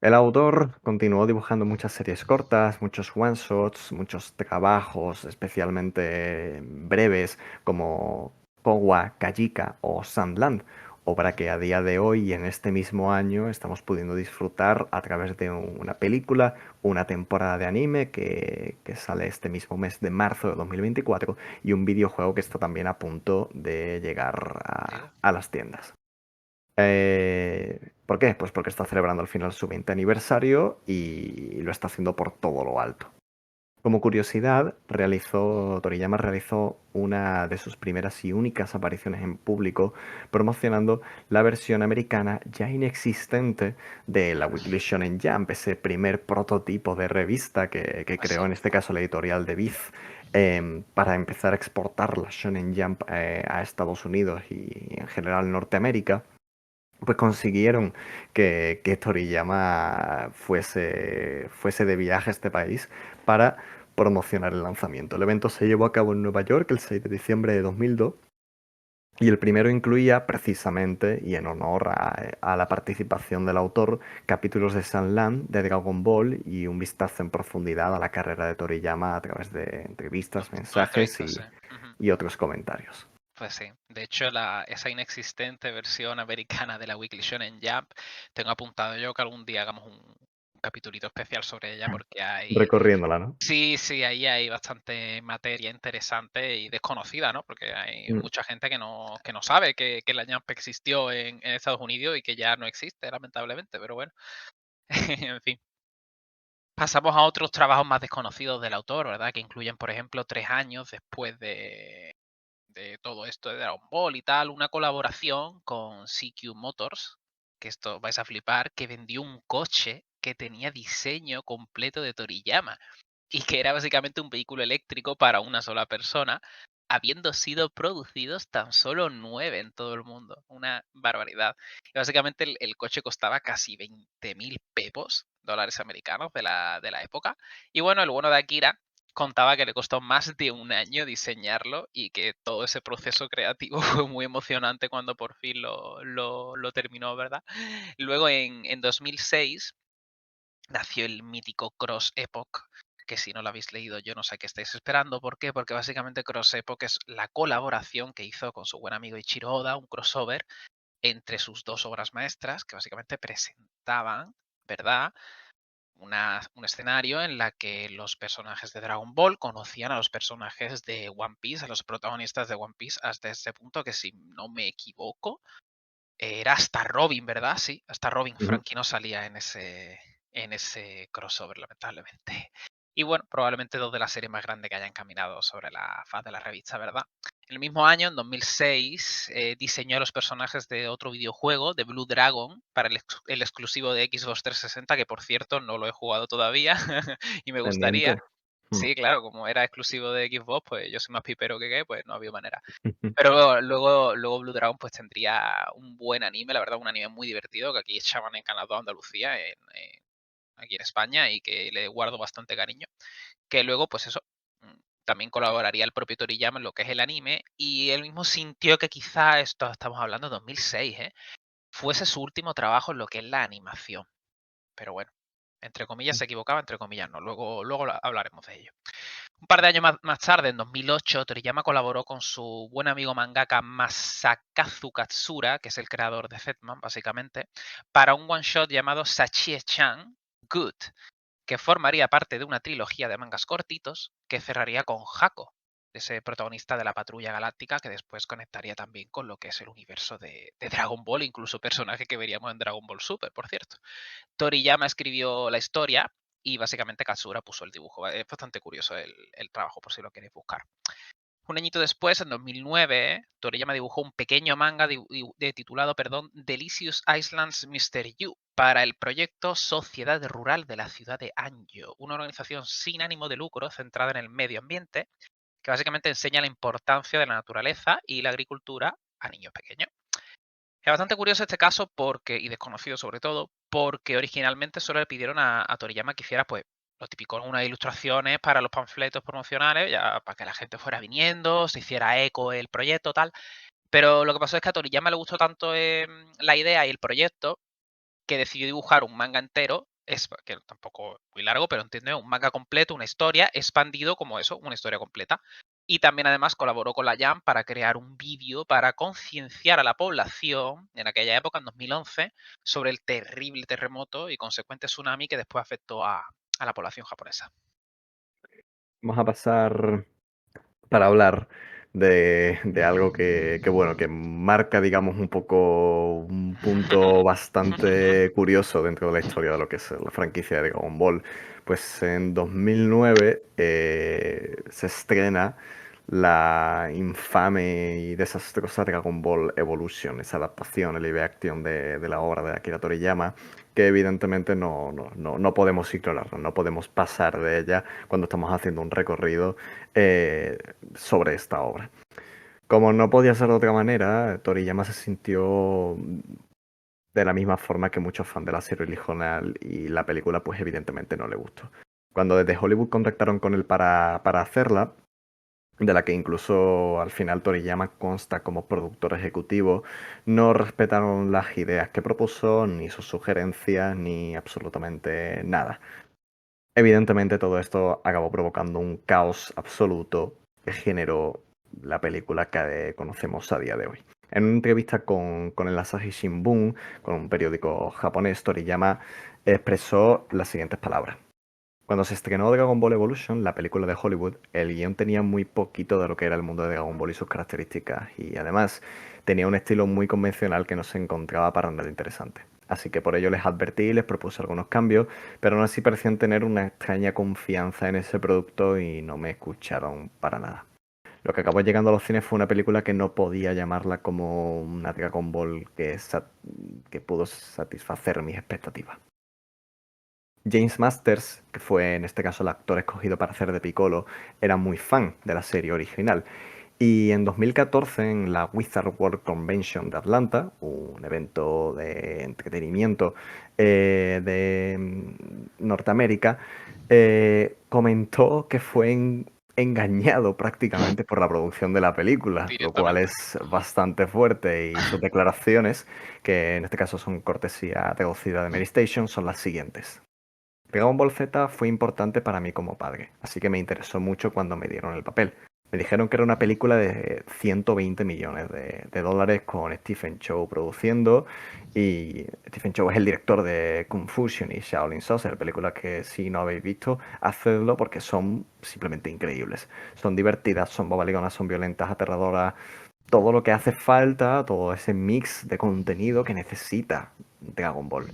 El autor continuó dibujando muchas series cortas, muchos one-shots, muchos trabajos especialmente breves como Kowa, Kajika o Sandland, obra que a día de hoy y en este mismo año estamos pudiendo disfrutar a través de una película, una temporada de anime que sale este mismo mes de marzo de 2024 y un videojuego que está también a punto de llegar Tío. a las tiendas. ¿Por qué? Pues porque está celebrando al final su 20 aniversario y lo está haciendo por todo lo alto. Como curiosidad, Toriyama realizó una de sus primeras y únicas apariciones en público promocionando la versión americana ya inexistente de la Weekly Shonen Jump, ese primer prototipo de revista que creó Así. en este caso la editorial de Viz, para empezar a exportar la Shonen Jump a Estados Unidos y en general Norteamérica. Pues consiguieron que Toriyama fuese de viaje a este país para promocionar el lanzamiento. El evento se llevó a cabo en Nueva York el 6 de diciembre de 2002 y el primero incluía precisamente, y en honor a la participación del autor, capítulos de Sunland, de Dragon Ball y un vistazo en profundidad a la carrera de Toriyama a través de entrevistas, Una mensajes entrevista, sí. y otros comentarios. Pues sí. De hecho, esa inexistente versión americana de la Weekly Shonen Jump, tengo apuntado yo que algún día hagamos un capitulito especial sobre ella porque hay... Recorriéndola, ¿no? Sí, sí, ahí hay bastante materia interesante y desconocida, ¿no? Porque hay Mm. mucha gente que no sabe que la Jump existió en Estados Unidos y que ya no existe, lamentablemente, pero bueno, en fin. Pasamos a otros trabajos más desconocidos del autor, ¿verdad? Que incluyen, por ejemplo, 3 años después de todo esto de Dragon Ball y tal, una colaboración con CQ Motors, que esto vais a flipar, que vendió un coche que tenía diseño completo de Toriyama y que era básicamente un vehículo eléctrico para una sola persona, habiendo sido producidos tan solo 9 en todo el mundo. Una barbaridad. Y básicamente el coche costaba casi 20.000 pepos, dólares americanos de la época. Y bueno, el bueno de Akira contaba que le costó más de un año diseñarlo y que todo ese proceso creativo fue muy emocionante cuando por fin lo terminó, ¿verdad? Luego en 2006 nació el mítico Cross Epoch, que si no lo habéis leído yo no sé qué estáis esperando. ¿Por qué? Porque básicamente Cross Epoch es la colaboración que hizo con su buen amigo Ichiro Oda, un crossover entre sus dos obras maestras, que básicamente presentaban, ¿verdad? Un escenario en la que los personajes de Dragon Ball conocían a los personajes de One Piece, a los protagonistas de One Piece, hasta ese punto que si no me equivoco, era hasta Robin, ¿verdad? Sí, hasta Robin. Ujú. Frankie no salía en ese crossover, lamentablemente. Y bueno, probablemente dos de las series más grandes que hayan caminado sobre la faz de la revista, ¿verdad? En el mismo año, en 2006, diseñó los personajes de otro videojuego, de Blue Dragon, para el exclusivo de Xbox 360, que por cierto no lo he jugado todavía y me gustaría. Pendiente. Mm. Sí, claro, como era exclusivo de Xbox, pues yo soy más pipero que qué, pues no había manera. Pero luego Blue Dragon pues tendría un buen anime, la verdad, un anime muy divertido que aquí echaban en Canal 2 Andalucía, aquí en España, y que le guardo bastante cariño. Que luego, pues eso, también colaboraría el propio Toriyama en lo que es el anime, y él mismo sintió que quizá, esto estamos hablando de 2006, fuese su último trabajo en lo que es la animación. Pero bueno, entre comillas se equivocaba, entre comillas no. Luego hablaremos de ello. Un par de años más tarde, en 2008, Toriyama colaboró con su buen amigo mangaka Masakazu Katsura, que es el creador de Zetman, básicamente, para un one-shot llamado Sachie-chan Good, que formaría parte de una trilogía de mangas cortitos que cerraría con Hako. ese protagonista de la Patrulla Galáctica que después conectaría también con lo que es el universo de Dragon Ball, incluso personaje que veríamos en Dragon Ball Super, por cierto. Toriyama escribió la historia y básicamente Katsura puso el dibujo. Es bastante curioso el trabajo, por si lo queréis buscar. Un añito después, en 2009, Toriyama dibujó un pequeño manga titulado Delicious Islands Mr. You para el proyecto Sociedad Rural de la ciudad de Anjo, una organización sin ánimo de lucro centrada en el medio ambiente que básicamente enseña la importancia de la naturaleza y la agricultura a niños pequeños. Es bastante curioso este caso porque, y desconocido sobre todo, porque originalmente solo le pidieron a Toriyama que hiciera pues lo típico, unas ilustraciones para los panfletos promocionales, ya para que la gente fuera viniendo, se hiciera eco el proyecto, tal. Pero lo que pasó es que a Toriyama le gustó tanto la idea y el proyecto que decidió dibujar un manga entero, que tampoco es muy largo, pero entiendo, un manga completo, una historia, expandido como eso, una historia completa. Y también además colaboró con la Jam para crear un vídeo para concienciar a la población en aquella época, en 2011, sobre el terrible terremoto y consecuente tsunami que después afectó a la población japonesa. Vamos a pasar para hablar de algo bueno, que marca, digamos, un poco un punto bastante curioso dentro de la historia de lo que es la franquicia de Dragon Ball. Pues en 2009 se estrena la infame y desastrosa Dragon Ball Evolution, esa adaptación, el live action de la obra de Akira Toriyama, que evidentemente no podemos ignorarla, no podemos pasar de ella cuando estamos haciendo un recorrido sobre esta obra. Como no podía ser de otra manera, Toriyama se sintió de la misma forma que muchos fans de la serie original y la película pues evidentemente no le gustó. Cuando desde Hollywood contactaron con él para hacerla, de la que incluso al final Toriyama consta como productor ejecutivo, no respetaron las ideas que propuso, ni sus sugerencias, ni absolutamente nada. Evidentemente todo esto acabó provocando un caos absoluto que generó la película que conocemos a día de hoy. En una entrevista con el Asahi Shimbun, con un periódico japonés, Toriyama expresó las siguientes palabras. Cuando se estrenó Dragon Ball Evolution, la película de Hollywood, el guión tenía muy poquito de lo que era el mundo de Dragon Ball y sus características, y además tenía un estilo muy convencional que no se encontraba para nada interesante. Así que por ello les advertí y les propuse algunos cambios, pero aún así parecían tener una extraña confianza en ese producto y no me escucharon para nada. Lo que acabó llegando a los cines fue una película que no podía llamarla como una Dragon Ball que pudo satisfacer mis expectativas. James Masters, que fue en este caso el actor escogido para hacer de Piccolo, era muy fan de la serie original. Y en 2014, en la Wizard World Convention de Atlanta, un evento de entretenimiento de Norteamérica, comentó que fue engañado prácticamente por la producción de la película, lo cual Directamente. es bastante fuerte. Y sus declaraciones, que en este caso son cortesía traducida de Mary Station, son las siguientes. Dragon Ball Z fue importante para mí como padre, así que me interesó mucho cuando me dieron el papel. Me dijeron que era una película de 120 millones de dólares con Stephen Chow produciendo, y Stephen Chow es el director de Confusion y Shaolin Saucer, películas que si no habéis visto, hacedlo porque son simplemente increíbles. Son divertidas, son bobaligonas, son violentas, aterradoras, todo lo que hace falta, todo ese mix de contenido que necesita Dragon Ball.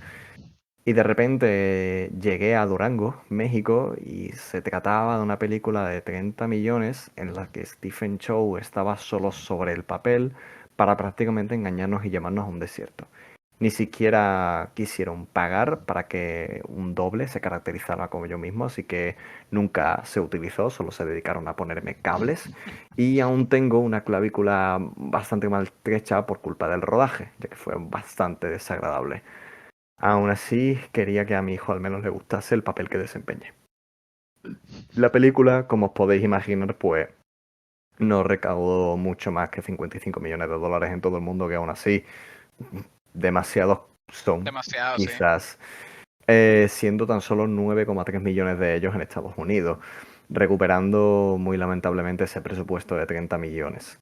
Y de repente llegué a Durango, México, y se trataba de una película de 30 millones en la que Stephen Chow estaba solo sobre el papel para prácticamente engañarnos y llevarnos a un desierto. Ni siquiera quisieron pagar para que un doble se caracterizara como yo mismo, así que nunca se utilizó, solo se dedicaron a ponerme cables. Y aún tengo una clavícula bastante maltrecha por culpa del rodaje, ya que fue bastante desagradable. Aún así, quería que a mi hijo al menos le gustase el papel que desempeñé. La película, como os podéis imaginar, pues no recaudó mucho más que 55 millones de dólares en todo el mundo, que aún así demasiados son, Demasiado, sí. quizás, siendo tan solo 9,3 millones de ellos en Estados Unidos, recuperando muy lamentablemente ese presupuesto de 30 millones.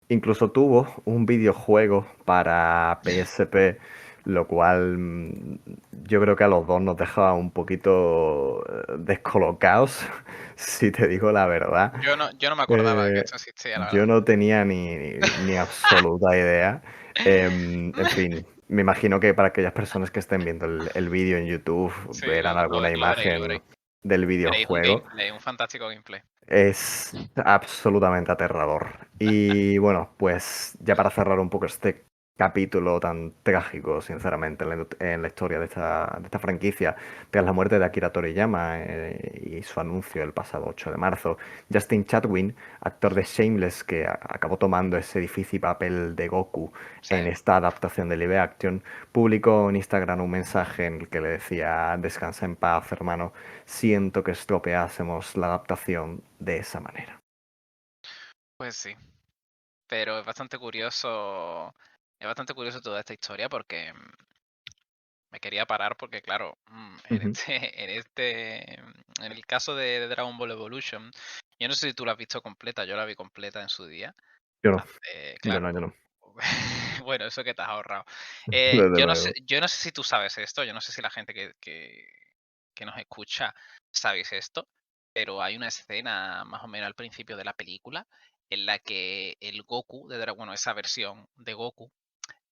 Incluso tuvo un videojuego para PSP lo cual yo creo que a los dos nos dejaba un poquito descolocados, si te digo la verdad. Yo no me acordaba de que Eh, esto existía, la yo verdad. no tenía ni absoluta idea. En fin, me imagino que para aquellas personas que estén viendo el vídeo en YouTube Sí, verán alguna lo veréis, lo imagen veréis. del Veréis un videojuego. gameplay, un fantástico gameplay. Es absolutamente aterrador. Y bueno, pues ya para cerrar un poco este capítulo tan trágico, sinceramente, en la historia de esta franquicia, tras la muerte de Akira Toriyama y su anuncio el pasado 8 de marzo, Justin Chatwin, actor de Shameless que acabó tomando ese difícil papel de Goku Sí, en esta adaptación de live action, publicó en Instagram un mensaje en el que le decía: descansa en paz, hermano. Siento que estropeásemos la adaptación de esa manera. pues sí. Pero es bastante curioso toda esta historia porque me quería parar porque, claro, Ujú. en el caso de Dragon Ball Evolution, yo no sé si tú la has visto completa, yo la vi completa en su día. Yo no, yo Claro, no, yo no. bueno, eso que te has ahorrado. Desde luego. Yo no sé si tú sabes esto, yo no sé si la gente que nos escucha sabéis esto, pero hay una escena más o menos al principio de la película en la que el Goku, bueno, esa versión de Goku,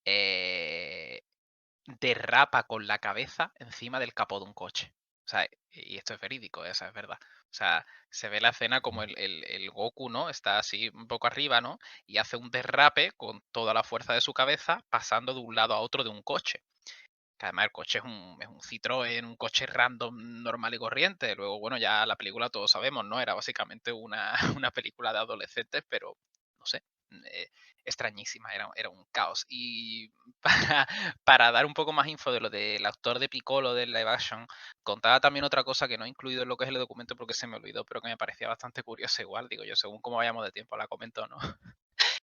eh, derrapa con la cabeza encima del capó de un coche. O sea, y esto es verídico, eso es verdad. O sea, se ve la escena como el Goku, ¿no? Está así un poco arriba, ¿no? Y hace un derrape con toda la fuerza de su cabeza, pasando de un lado a otro de un coche. Que además el coche es un Citroën, un coche random normal y corriente. Luego, bueno, ya la película todos sabemos, ¿no? Era básicamente una, una película de adolescentes, pero no sé, eh, extrañísima, era un caos. Y para, para dar un poco más info de lo del actor de Piccolo del live action, contaba también otra cosa que no he incluido en lo que es el documento porque se me olvidó, pero que me parecía bastante curiosa igual, digo yo, según cómo vayamos de tiempo la comento, ¿no?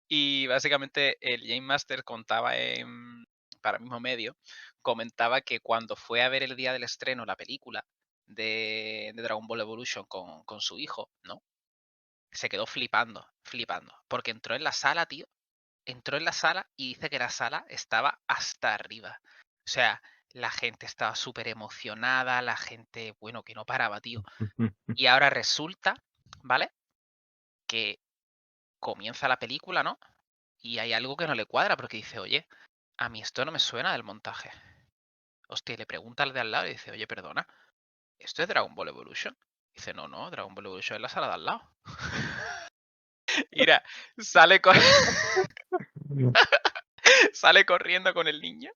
Y básicamente el Game Master contaba para el mismo medio, comentaba que cuando fue a ver el día del estreno la película de Dragon Ball Evolution con su hijo, ¿no? Se quedó flipando, flipando. Porque entró en la sala, tío. Entró en la sala y dice que la sala estaba hasta arriba. O sea, la gente estaba súper emocionada, la gente, bueno, que no paraba, tío. Y ahora resulta, ¿vale? Que comienza la película, ¿no? Y hay algo que no le cuadra porque dice, oye, a mí esto no me suena del montaje. Hostia, y le pregunta al de al lado y dice, oye, perdona, ¿esto es Dragon Ball Evolution? Dice, no, no, Dragon Ball Evolution es la sala de al lado. Mira, sale, sale corriendo con el niño.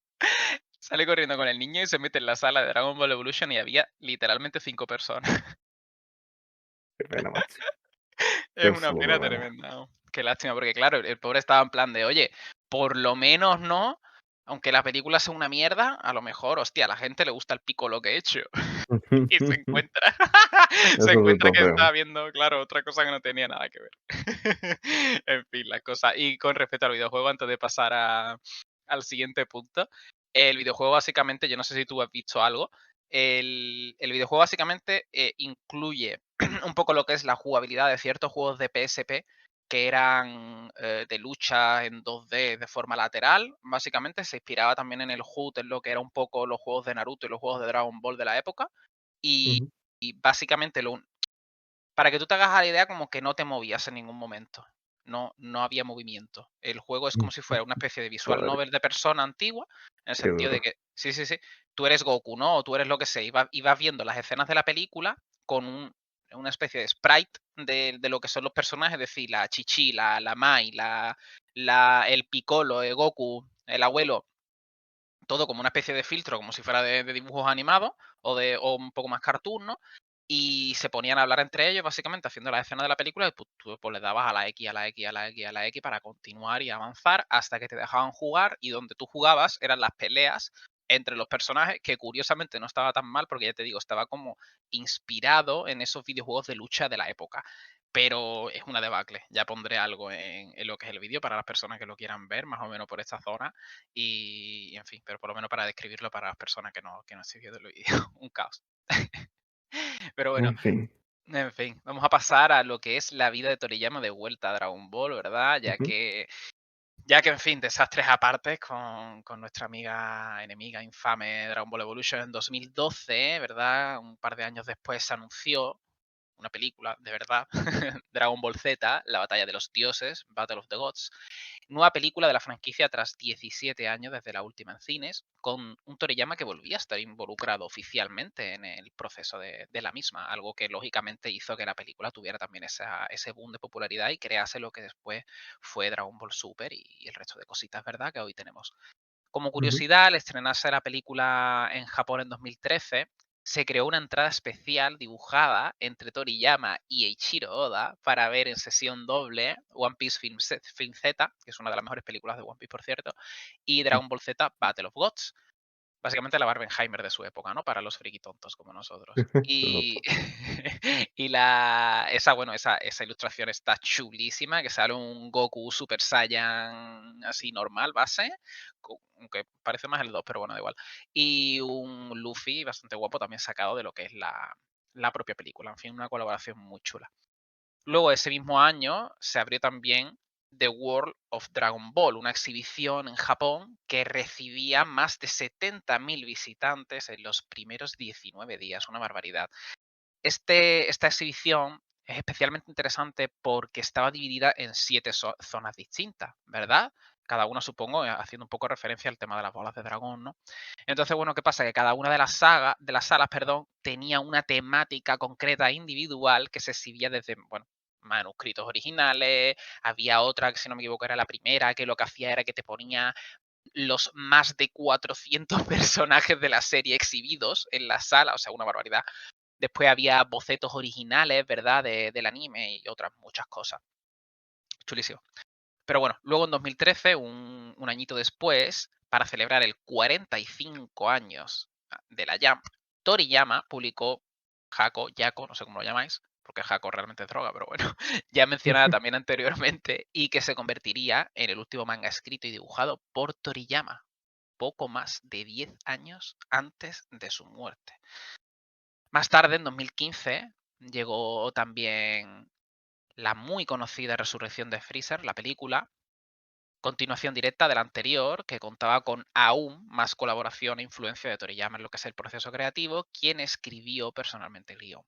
Sale corriendo con el niño y se mete en la sala de Dragon Ball Evolution y había literalmente 5 personas. Qué pena, macho. Qué Es una absoluta pena pena. tremenda. ¿No? Qué lástima, porque claro, el pobre estaba en plan de, oye, por lo menos no, aunque la película sea una mierda, a lo mejor, hostia, a la gente le gusta el pico lo que he hecho. Y se encuentra, se Eso encuentra resultó que feo. estaba viendo, claro, otra cosa que no tenía nada que ver. En fin, las cosas. Y con respecto al videojuego, antes de pasar al siguiente punto, el videojuego básicamente, yo no sé si tú has visto algo, el videojuego básicamente incluye un poco lo que es la jugabilidad de ciertos juegos de PSP que eran de lucha en 2D de forma lateral. Básicamente se inspiraba también en el HUD, en lo que era un poco los juegos de Naruto y los juegos de Dragon Ball de la época. Y, Ujú. y básicamente, para que tú te hagas a la idea, como que no te movías en ningún momento. No, no había movimiento. El juego es como si fuera una especie de visual Joder, novel de persona antigua, en el qué sentido de duro. que, sí, sí, sí, tú eres Goku, ¿no? O tú eres lo que sea, y vas viendo las escenas de la película con una especie de sprite de lo que son los personajes, es decir, la Chichi, la Mai, el Piccolo, el Goku, el abuelo, todo como una especie de filtro, como si fuera de dibujos animados o un poco más cartoon, ¿no? Y se ponían a hablar entre ellos, básicamente, haciendo la escena de la película, y pues, tú pues, le dabas a la X, a la X, a la X, a la X para continuar y avanzar hasta que te dejaban jugar, y donde tú jugabas eran las peleas entre los personajes, que curiosamente no estaba tan mal, porque ya te digo, estaba como inspirado en esos videojuegos de lucha de la época. Pero es una debacle. Ya pondré algo en lo que es el vídeo para las personas que lo quieran ver, más o menos por esta zona. Y en fin, pero por lo menos para describirlo para las personas que no estén viendo el vídeo. Un caos. Pero bueno, En fin. en fin, vamos a pasar a lo que es la vida de Toriyama de vuelta a Dragon Ball, ¿verdad? Ya Ujú. que Ya que, en fin, desastres aparte con nuestra amiga enemiga infame Dragon Ball Evolution en 2012, ¿verdad? Un par de años después se anunció una película, de verdad, Dragon Ball Z, la batalla de los dioses, Battle of the Gods, nueva película de la franquicia tras 17 años desde la última en cines, con un Toriyama que volvía a estar involucrado oficialmente en el proceso de la misma, algo que lógicamente hizo que la película tuviera también ese boom de popularidad y crease lo que después fue Dragon Ball Super y el resto de cositas, ¿verdad? Que hoy tenemos. Como Ujú. curiosidad, al estrenarse la película en Japón en 2013, se creó una entrada especial dibujada entre Toriyama y Eiichiro Oda para ver en sesión doble One Piece Film Z, que es una de las mejores películas de One Piece, por cierto, y Dragon Ball Z Battle of Gods. Básicamente la Barbenheimer de su época, ¿no? Para los friki tontos como nosotros. Y, Total. y esa ilustración está chulísima, que sale un Goku Super Saiyan así normal, base, aunque parece más el 2, pero bueno, da igual. Y un Luffy bastante guapo también sacado de lo que es la propia película. En fin, una colaboración muy chula. Luego, ese mismo año, se abrió también The World of Dragon Ball, una exhibición en Japón que recibía más de 70.000 visitantes en los primeros 19 días, una barbaridad. Esta exhibición es especialmente interesante porque estaba dividida en 7 zonas distintas, ¿verdad? Cada una, supongo, haciendo un poco referencia al tema de las bolas de dragón, ¿no? Entonces, bueno, ¿qué pasa? Que cada una de las salas, perdón, tenía una temática concreta individual que se exhibía desde, bueno, manuscritos originales, había otra que, si no me equivoco, era la primera, que lo que hacía era que te ponía los más de 400 personajes de la serie exhibidos en la sala, o sea, una barbaridad. Después había bocetos originales, ¿verdad? Del anime y otras muchas cosas. Chulísimo. Pero bueno, luego en 2013, un añito después, para celebrar el 45 años de la Jump, Toriyama publicó Yako, no sé cómo lo llamáis, porque Hako realmente es droga, pero bueno, ya mencionada también anteriormente, y que se convertiría en el último manga escrito y dibujado por Toriyama, poco más de 10 años antes de su muerte. Más tarde, en 2015, llegó también la muy conocida Resurrección de Freezer, la película, continuación directa de la anterior, que contaba con aún más colaboración e influencia de Toriyama en lo que es el proceso creativo, quien escribió personalmente el guión.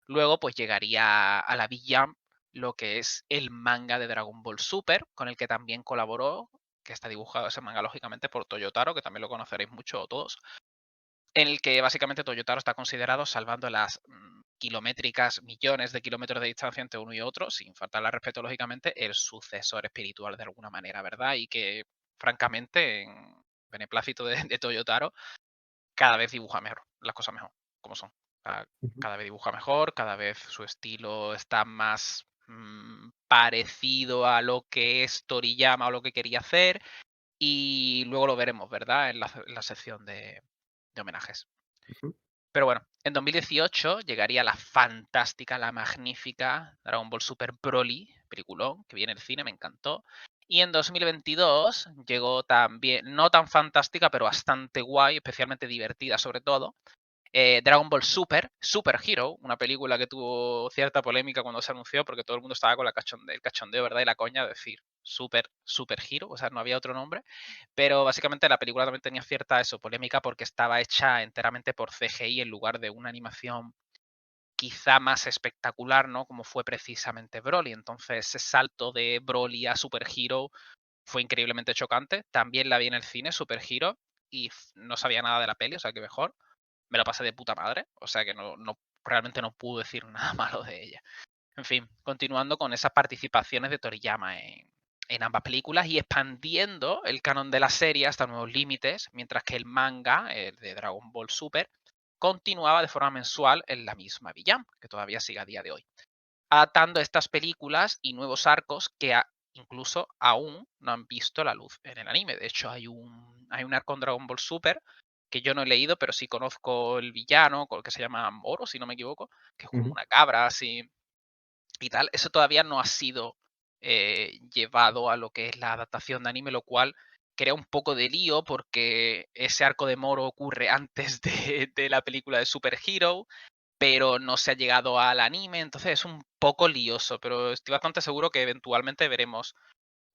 Luego, pues llegaría a la Big Jump lo que es el manga de Dragon Ball Super, con el que también colaboró, que está dibujado ese manga lógicamente por Toyotaro, que también lo conoceréis mucho todos, en el que básicamente Toyotaro está considerado, salvando las kilométricas millones de kilómetros de distancia entre uno y otro, sin faltarle al respeto, lógicamente, el sucesor espiritual de alguna manera, ¿verdad? Y que, francamente, en beneplácito de Toyotaro, cada vez dibuja mejor, las cosas mejor, como son. Ujú. Cada vez dibuja mejor, cada vez su estilo está más parecido a lo que es Toriyama o lo que quería hacer. Y luego lo veremos, ¿verdad? En la sección de homenajes. Ujú. Pero bueno, en 2018 llegaría la fantástica, la magnífica Dragon Ball Super Broly, peliculón, que viene el cine, me encantó. Y en 2022 llegó también, no tan fantástica, pero bastante guay, especialmente divertida sobre todo, Dragon Ball Super, Super Hero, una película que tuvo cierta polémica cuando se anunció porque todo el mundo estaba con el cachondeo, ¿verdad? Y la coña de decir Super Hero, o sea, no había otro nombre. Pero básicamente la película también tenía cierta polémica porque estaba hecha enteramente por CGI en lugar de una animación quizá más espectacular, ¿no? Como fue precisamente Broly. Entonces, ese salto de Broly a Super Hero fue increíblemente chocante. También la vi en el cine, Super Hero, y no sabía nada de la peli, o sea que mejor. Me la pasé de puta madre, o sea que realmente no puedo decir nada malo de ella. En fin, continuando con esas participaciones de Toriyama en ambas películas y expandiendo el canon de la serie hasta nuevos límites, mientras que el manga, el de Dragon Ball Super, continuaba de forma mensual en la misma Villam, que todavía sigue a día de hoy, atando estas películas y nuevos arcos que incluso aún no han visto la luz en el anime. De hecho, hay un arco en Dragon Ball Super que yo no he leído, pero sí conozco el villano, que se llama Moro, si no me equivoco, que es como Ujú. una cabra así y tal. Eso todavía no ha sido llevado a lo que es la adaptación de anime, lo cual crea un poco de lío porque ese arco de Moro ocurre antes de la película de Super Hero, pero no se ha llegado al anime, entonces es un poco lioso, pero estoy bastante seguro que eventualmente veremos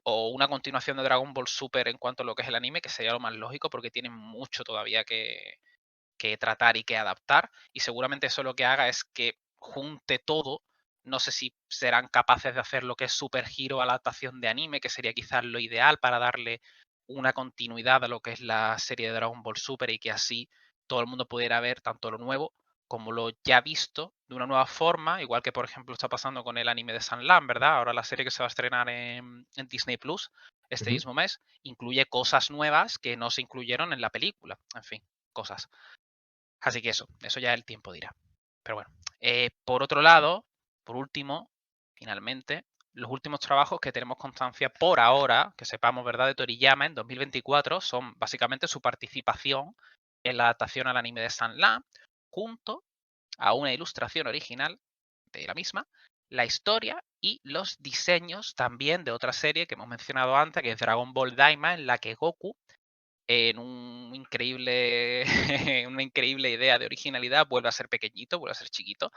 o una continuación de Dragon Ball Super en cuanto a lo que es el anime, que sería lo más lógico porque tienen mucho todavía que tratar y que adaptar. Y seguramente eso lo que haga es que junte todo. No sé si serán capaces de hacer lo que es Super Hero adaptación de anime, que sería quizás lo ideal para darle una continuidad a lo que es la serie de Dragon Ball Super y que así todo el mundo pudiera ver tanto lo nuevo como lo ya visto de una nueva forma, igual que por ejemplo está pasando con el anime de Sunland, ¿verdad? Ahora la serie que se va a estrenar en Disney Plus este Ujú. mismo mes incluye cosas nuevas que no se incluyeron en la película. En fin, cosas. Así que eso ya el tiempo dirá. Pero bueno, por otro lado, por último, finalmente, los últimos trabajos que tenemos constancia por ahora, que sepamos, ¿verdad?, de Toriyama en 2024 son básicamente su participación en la adaptación al anime de Sunland, junto a una ilustración original de la misma, la historia y los diseños también de otra serie que hemos mencionado antes, que es Dragon Ball Daima, en la que Goku en un increíble, una increíble idea de originalidad, vuelve a ser pequeñito, vuelve a ser chiquito. Ujú.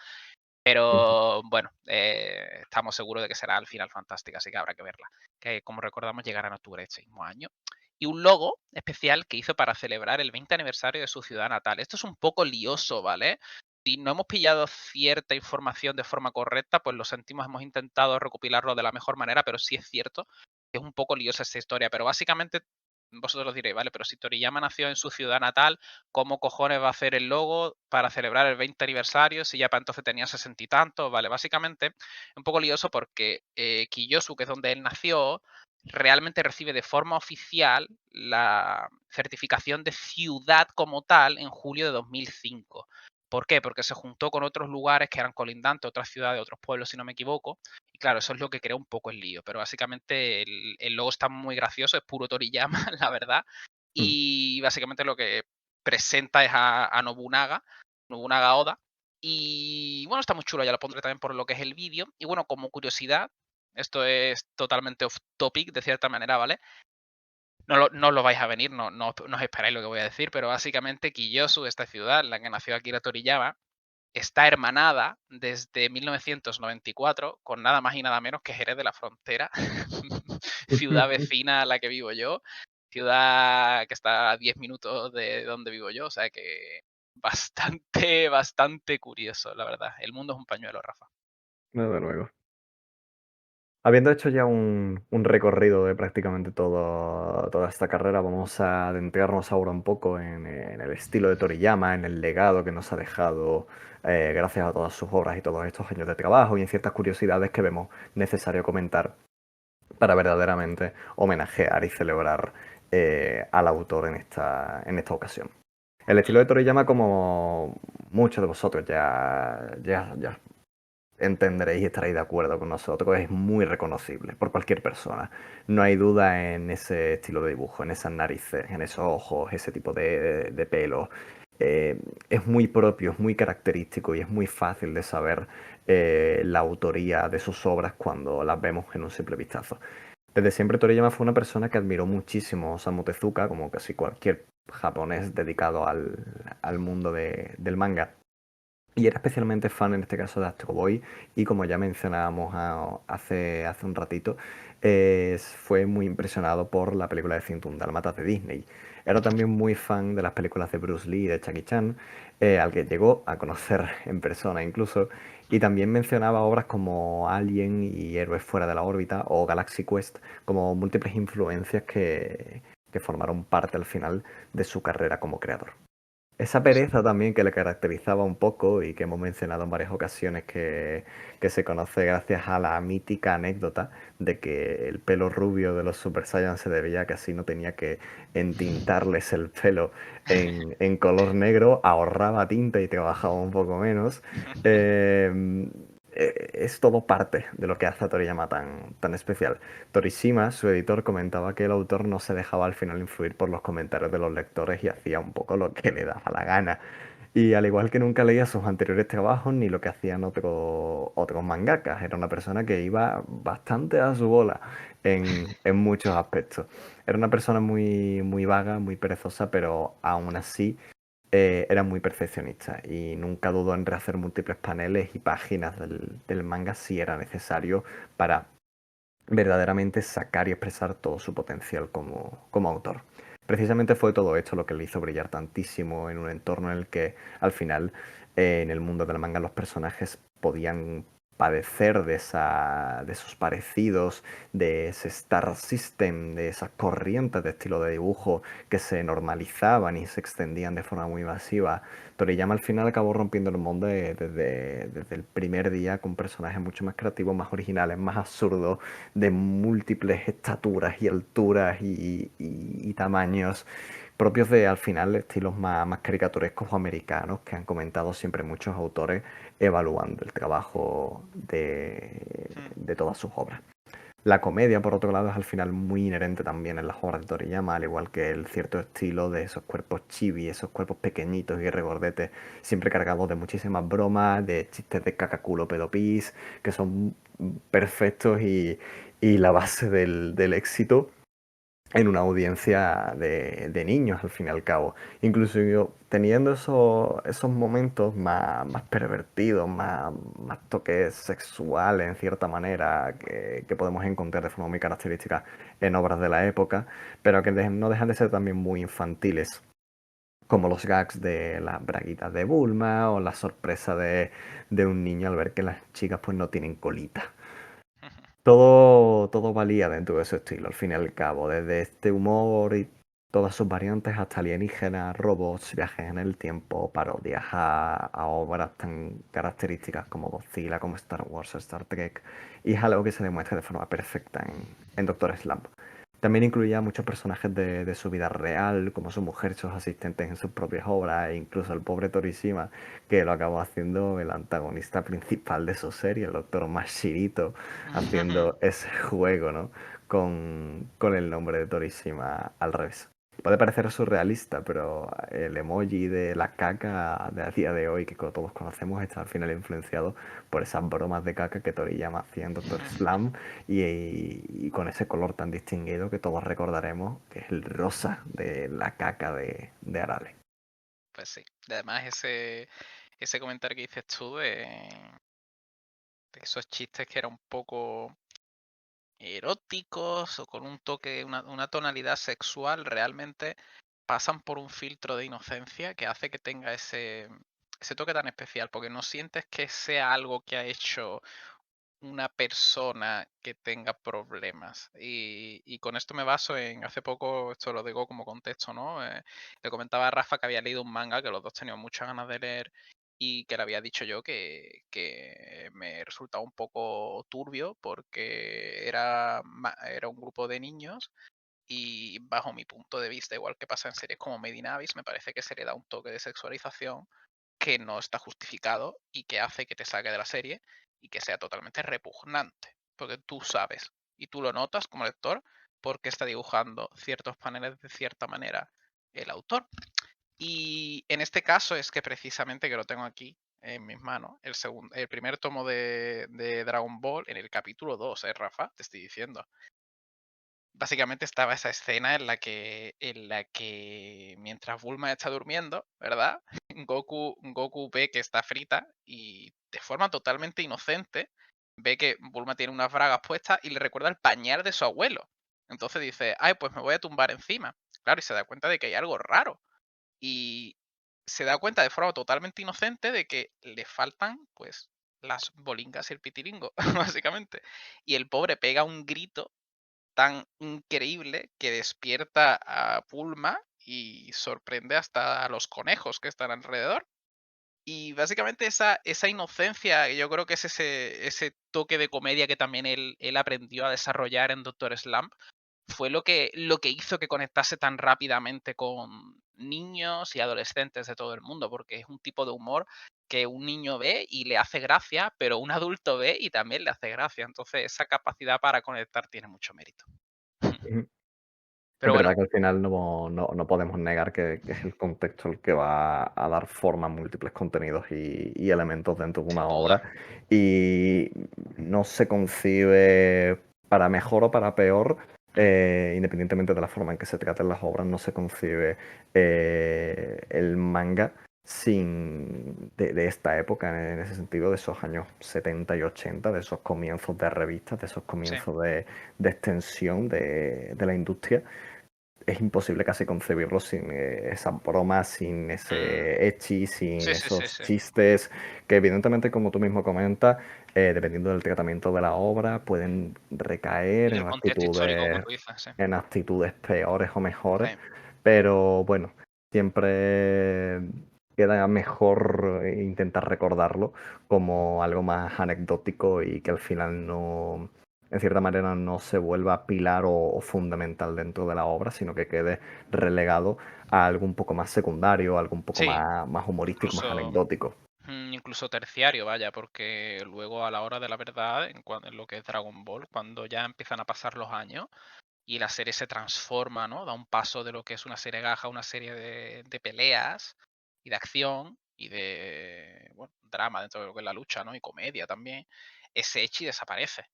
Pero bueno, estamos seguros de que será al final fantástica, así que habrá que verla. Que como recordamos llegará en octubre de este mismo año. Y un logo especial que hizo para celebrar el 20 aniversario de su ciudad natal. Esto es un poco lioso, ¿vale? Si no hemos pillado cierta información de forma correcta, pues lo sentimos, hemos intentado recopilarlo de la mejor manera, pero sí es cierto que es un poco liosa esta historia. Pero básicamente, vosotros diréis, vale, pero si Toriyama nació en su ciudad natal, ¿cómo cojones va a hacer el logo para celebrar el 20 aniversario si ya para entonces tenía 60 y tantos? Vale, básicamente es un poco lioso porque Kiyosu, que es donde él nació, realmente recibe de forma oficial la certificación de ciudad como tal en julio de 2005. ¿Por qué? Porque se juntó con otros lugares que eran colindantes, otras ciudades, otros pueblos, si no me equivoco. Y claro, eso es lo que crea un poco el lío. Pero básicamente el logo está muy gracioso, es puro Toriyama, la verdad. Mm. Y básicamente lo que presenta es a Nobunaga, Nobunaga Oda. Y bueno, está muy chulo, ya lo pondré también por lo que es el vídeo. Y bueno, como curiosidad, esto es totalmente off topic de cierta manera, ¿vale? No lo vais a venir, no os esperáis lo que voy a decir, pero básicamente Kiyosu, esta ciudad en la que nació Akira Toriyama, está hermanada desde 1994 con nada más y nada menos que Jerez de la Frontera, ciudad vecina a la que vivo yo, ciudad que está a 10 minutos de donde vivo yo, o sea que bastante, bastante curioso, la verdad. El mundo es un pañuelo, Rafa. Desde luego. Habiendo hecho ya un recorrido de prácticamente toda esta carrera, vamos a adentrarnos ahora un poco en el estilo de Toriyama, en el legado que nos ha dejado gracias a todas sus obras y todos estos años de trabajo y en ciertas curiosidades que vemos necesario comentar para verdaderamente homenajear y celebrar al autor en esta ocasión. El estilo de Toriyama, como muchos de vosotros ya entenderéis y estaréis de acuerdo con nosotros, es muy reconocible por cualquier persona. No hay duda en ese estilo de dibujo, en esas narices, en esos ojos, ese tipo de pelo. Es muy propio, es muy característico y es muy fácil de saber la autoría de sus obras cuando las vemos en un simple vistazo. Desde siempre Toriyama fue una persona que admiró muchísimo a Osamu Tezuka, como casi cualquier japonés dedicado al mundo del manga. Y era especialmente fan en este caso de Astro Boy y como ya mencionábamos hace un ratito, fue muy impresionado por la película de 101 Dálmatas de Disney. Era también muy fan de las películas de Bruce Lee y de Jackie Chan, al que llegó a conocer en persona incluso, y también mencionaba obras como Alien y Héroes fuera de la órbita o Galaxy Quest como múltiples influencias que formaron parte al final de su carrera como creador. Esa pereza también que le caracterizaba un poco y que hemos mencionado en varias ocasiones que se conoce gracias a la mítica anécdota de que el pelo rubio de los Super Saiyan se debía a que así no tenía que entintarles el pelo en color negro, ahorraba tinta y trabajaba un poco menos. Eh, es todo parte de lo que hace a Toriyama tan especial. Torishima, su editor, comentaba que el autor no se dejaba al final influir por los comentarios de los lectores y hacía un poco lo que le daba la gana. Y al igual que nunca leía sus anteriores trabajos ni lo que hacían otros mangakas, era una persona que iba bastante a su bola en muchos aspectos. Era una persona muy vaga, muy perezosa, pero aún así era muy perfeccionista y nunca dudó en rehacer múltiples paneles y páginas del manga si era necesario para verdaderamente sacar y expresar todo su potencial como autor. Precisamente fue todo esto lo que le hizo brillar tantísimo en un entorno en el que al final en el mundo del manga los personajes podían padecer de esos parecidos, de ese Star System, de esas corrientes de estilo de dibujo que se normalizaban y se extendían de forma muy masiva. Toriyama al final acabó rompiendo el molde desde el primer día con personajes mucho más creativos, más originales, más absurdos, de múltiples estaturas y alturas y tamaños, propios de al final estilos más caricaturescos o americanos que han comentado siempre muchos autores evaluando el trabajo Mm. de todas sus obras. La comedia, por otro lado, es al final muy inherente también en las obras de Toriyama, al igual que el cierto estilo de esos cuerpos chibi, esos cuerpos pequeñitos y regordetes, siempre cargados de muchísimas bromas, de chistes de cacaculo pedopis, que son perfectos y la base del éxito en una audiencia de niños, al fin y al cabo. Incluso yo, teniendo esos momentos más pervertidos, más toques sexuales, en cierta manera, que podemos encontrar de forma muy característica en obras de la época, pero que no dejan de ser también muy infantiles, como los gags de las braguitas de Bulma o la sorpresa de un niño al ver que las chicas pues no tienen colita. Todo valía dentro de ese estilo, al fin y al cabo, desde este humor y todas sus variantes hasta alienígenas, robots, viajes en el tiempo, parodias a obras tan características como Godzilla, como Star Wars, Star Trek, y es algo que se demuestra de forma perfecta en Doctor Slump. También incluía muchos personajes de su vida real, como su mujer, sus asistentes en sus propias obras, e incluso el pobre Torishima, que lo acabó haciendo el antagonista principal de su serie, el Doctor Mashirito, haciendo ese juego, ¿no? Con el nombre de Torishima al revés. Puede parecer surrealista, pero el emoji de la caca de a día de hoy, que todos conocemos, está al final influenciado por esas bromas de caca que Toriyama hacía en Doctor Slam y con ese color tan distinguido que todos recordaremos, que es el rosa de la caca de Arale. Pues sí. Y además ese comentario que dices tú de esos chistes que eran un poco eróticos o con un toque, una tonalidad sexual, realmente pasan por un filtro de inocencia que hace que tenga ese toque tan especial, porque no sientes que sea algo que ha hecho una persona que tenga problemas. Y con esto me baso en, hace poco, esto lo digo como contexto, ¿no? Le comentaba a Rafa que había leído un manga que los dos teníamos muchas ganas de leer y que le había dicho yo que me resultaba un poco turbio porque era un grupo de niños y bajo mi punto de vista, igual que pasa en series como Made in Abyss, me parece que se le da un toque de sexualización que no está justificado y que hace que te saque de la serie y que sea totalmente repugnante. Porque tú sabes y tú lo notas como lector porque está dibujando ciertos paneles de cierta manera el autor. Y en este caso es que precisamente que lo tengo aquí en mis manos, el primer tomo de Dragon Ball en el capítulo 2, Rafa? Te estoy diciendo. Básicamente estaba esa escena en la que mientras Bulma está durmiendo, ¿verdad? Goku ve que está frita y de forma totalmente inocente ve que Bulma tiene unas bragas puestas y le recuerda el pañal de su abuelo. Entonces dice, ay, pues me voy a tumbar encima. Claro, y se da cuenta de que hay algo raro. Y se da cuenta de forma totalmente inocente de que le faltan, pues, las bolingas y el pitilingo, básicamente. Y el pobre pega un grito tan increíble que despierta a Bulma y sorprende hasta a los conejos que están alrededor. Y básicamente esa inocencia, yo creo que es ese toque de comedia que también él aprendió a desarrollar en Doctor Slump, fue lo que hizo que conectase tan rápidamente con niños y adolescentes de todo el mundo, porque es un tipo de humor que un niño ve y le hace gracia, pero un adulto ve y también le hace gracia. Entonces esa capacidad para conectar tiene mucho mérito. Ujú. Es Pero verdad bueno, que al final no podemos negar que es el contexto el que va a dar forma a múltiples contenidos y elementos dentro de una sin duda. obra. Y no se concibe para mejor o para peor, independientemente de la forma en que se traten las obras, no se concibe el manga de esta época, en ese sentido, de esos años 70 y 80, de esos comienzos de revistas, de esos Sí. comienzos de extensión de la industria. Es imposible casi concebirlo sin esas bromas, sin Mm, ese ecchi, sin sí, sí, sí, esos sí. chistes, que evidentemente, como tú mismo comentas, dependiendo del tratamiento de la obra, pueden Y recaer del contexto histórico, como tú dices, sí. en actitudes peores o mejores, Sí. pero bueno, siempre queda mejor intentar recordarlo como algo más anecdótico y que al final no, en cierta manera, no se vuelva pilar o fundamental dentro de la obra, sino que quede relegado a algo un poco más secundario, algo un poco Sí, más humorístico, más incluso, anecdótico. incluso terciario, vaya, porque luego a la hora de la verdad, en lo que es Dragon Ball, cuando ya empiezan a pasar los años y la serie se transforma, ¿no? Da un paso de lo que es una serie gaja a una serie de peleas y de acción y de, bueno, drama dentro de lo que es la lucha, ¿no? Y comedia también. Ese Echi desaparece.